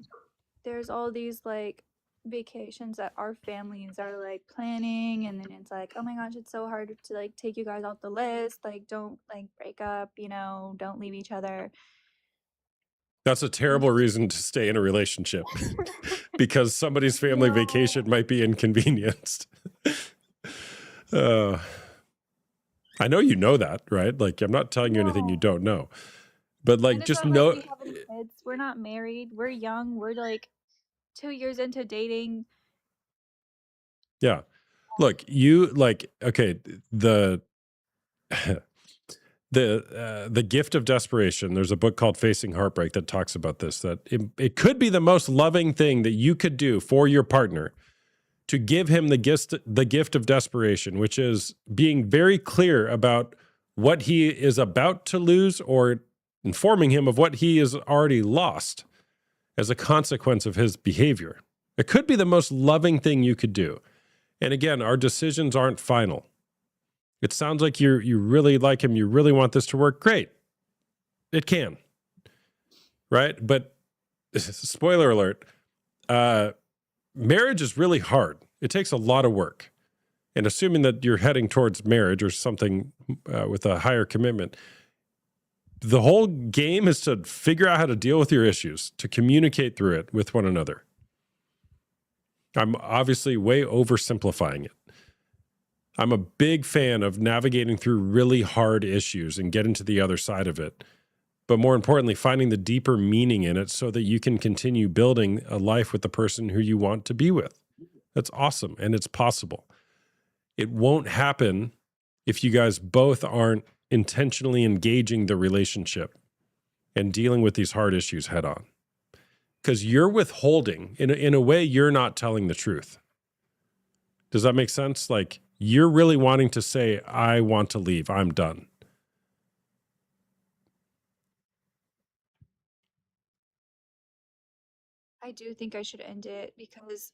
there's all these like vacations that our families are like planning, and then it's like, oh my gosh, it's so hard to like take you guys off the list, like don't like break up, don't leave each other. That's a terrible reason to stay in a relationship because somebody's family No. vacation might be inconvenienced. I know you know that, right? Like, I'm not telling you anything you don't know, but like, And it's just not know. like we have any kids. We're not married. We're young. We're like 2 years into dating. Yeah. Look, you like, okay, the the gift of desperation. There's a book called Facing Heartbreak that talks about this, that it could be the most loving thing that you could do for your partner to give him the gift of desperation, which is being very clear about what he is about to lose or informing him of what he has already lost as a consequence of his behavior. It could be the most loving thing you could do. And again, our decisions aren't final. It sounds like you really like him. You really want this to work. Great. It can. Right? But spoiler alert, marriage is really hard. It takes a lot of work. And assuming that you're heading towards marriage or something with a higher commitment, the whole game is to figure out how to deal with your issues, to communicate through it with one another. I'm obviously way oversimplifying it. I'm a big fan of navigating through really hard issues and getting to the other side of it. But more importantly, finding the deeper meaning in it so that you can continue building a life with the person who you want to be with. That's awesome. And it's possible. It won't happen if you guys both aren't intentionally engaging the relationship and dealing with these hard issues head on. Because you're withholding. In a way, you're not telling the truth. Does that make sense? Like, you're really wanting to say, I want to leave. I'm done. I do think I should end it because,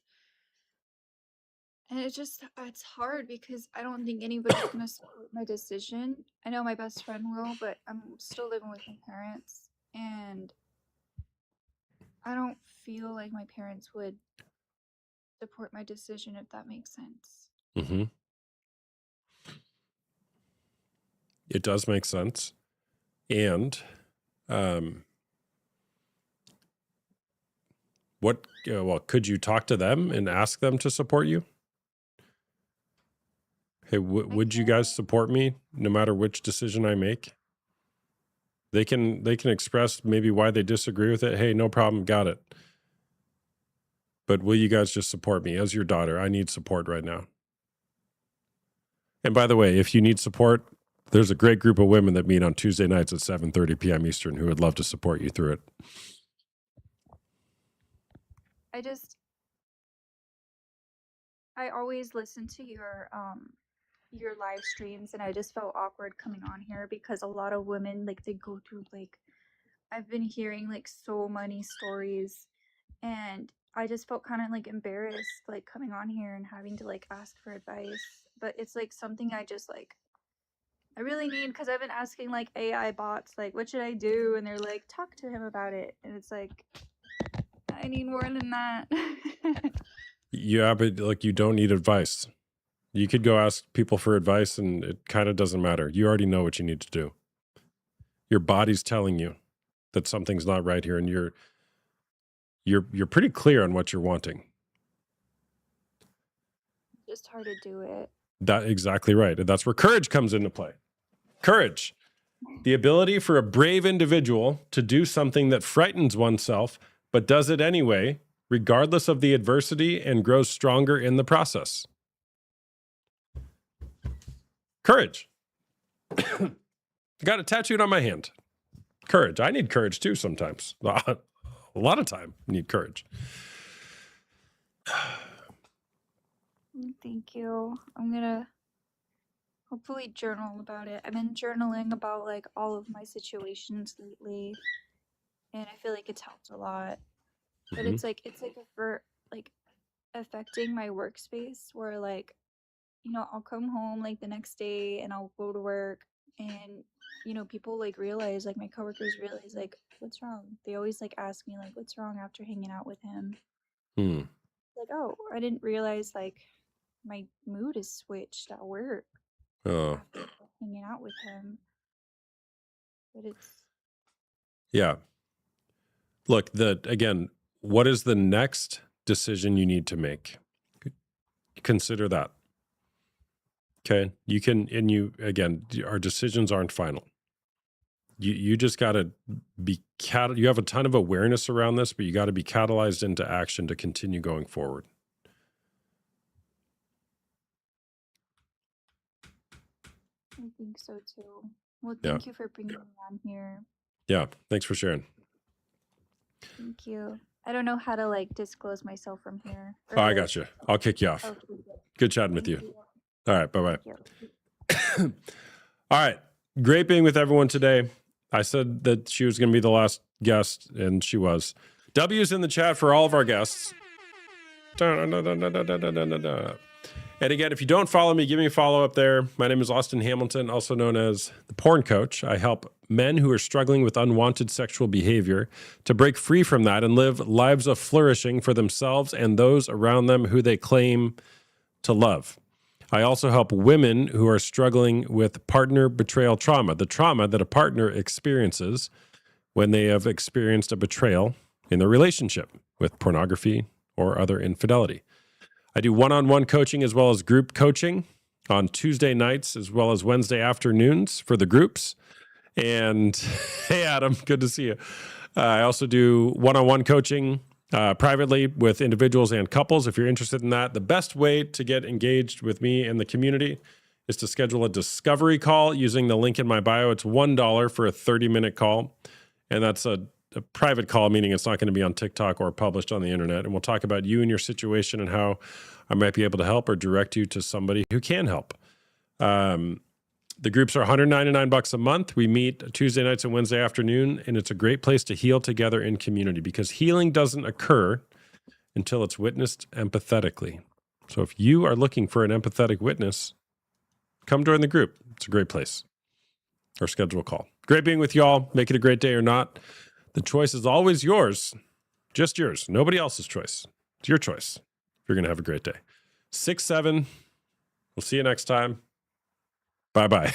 and it's hard because I don't think anybody's gonna support my decision. I know my best friend will, but I'm still living with my parents, and I don't feel like my parents would support my decision, if that makes sense. Mm-hmm. It does make sense. And could you talk to them and ask them to support you? Hey, would you guys support me no matter which decision I make? They can express maybe why they disagree with it. Hey, no problem, got it. But will you guys just support me as your daughter? I need support right now. And by the way, if you need support, there's a great group of women that meet on Tuesday nights at 7:30 p.m. Eastern who would love to support you through it. I always listen to your live streams, and I just felt awkward coming on here because a lot of women, like, they go through, like, I've been hearing like so many stories, and I just felt kind of like embarrassed like coming on here and having to like ask for advice. But it's like something I just like I really need, because I've been asking like AI bots like, what should I do, and they're like, talk to him about it, and it's like, I need more than that. Yeah, but like, you don't need advice. You could go ask people for advice and it kind of doesn't matter. You already know what you need to do. Your body's telling you that something's not right here, and you're pretty clear on what you're wanting. Just hard to do it. That's exactly right. And that's where courage comes into play. Courage, the ability for a brave individual to do something that frightens oneself, but does it anyway, regardless of the adversity, and grows stronger in the process. Courage. I got it tattooed on my hand. Courage. I need courage too sometimes. A lot of time I need courage. Thank you. I'm gonna hopefully journal about it. I've been journaling about like all of my situations lately, and I feel like it's helped a lot. But it's like for like affecting my workspace, where like, I'll come home like the next day and I'll go to work, and people like realize, like my coworkers realize, like, what's wrong? They always like ask me like, what's wrong after hanging out with him. like, oh, I didn't realize like my mood is switched at work Oh, after hanging out with him. But it's yeah. Look, again, what is the next decision you need to make? Consider that. Okay. You can, and you, again, our decisions aren't final. You just got to be, you have a ton of awareness around this, but you got to be catalyzed into action to continue going forward. I think so too. Well, Yeah. thank you for bringing me on here. Yeah. Thanks for sharing. Thank you. I don't know how to like disclose myself from here. Oh, I got you. I'll kick you off. Okay, good. Good chatting with Thank you. you. All right. Bye-bye. Thank you. All right. Great being with everyone today. I said that she was going to be the last guest, and she was. W's in the chat for all of our guests. And again, if you don't follow me, give me a follow up there. My name is Austin Hamilton, also known as the Porn Coach. I help men who are struggling with unwanted sexual behavior to break free from that and live lives of flourishing for themselves and those around them who they claim to love. I also help women who are struggling with partner betrayal trauma, the trauma that a partner experiences when they have experienced a betrayal in their relationship with pornography or other infidelity. I do one-on-one coaching as well as group coaching on Tuesday nights as well as Wednesday afternoons for the groups. And hey, Adam, good to see you. I also do one-on-one coaching privately with individuals and couples. If you're interested in that, the best way to get engaged with me and the community is to schedule a discovery call using the link in my bio. It's $1 for a 30-minute call. And that's a private call, meaning it's not going to be on TikTok or published on the internet. And we'll talk about you and your situation and how I might be able to help or direct you to somebody who can help. The groups are $199 a month. We meet Tuesday nights and Wednesday afternoon, and it's a great place to heal together in community because healing doesn't occur until it's witnessed empathetically. So if you are looking for an empathetic witness, come join the group. It's a great place. Or schedule a call. Great being with y'all. Make it a great day or not. The choice is always yours. Just yours. Nobody else's choice. It's your choice. You're going to have a great day. 6-7. We'll see you next time. Bye-bye.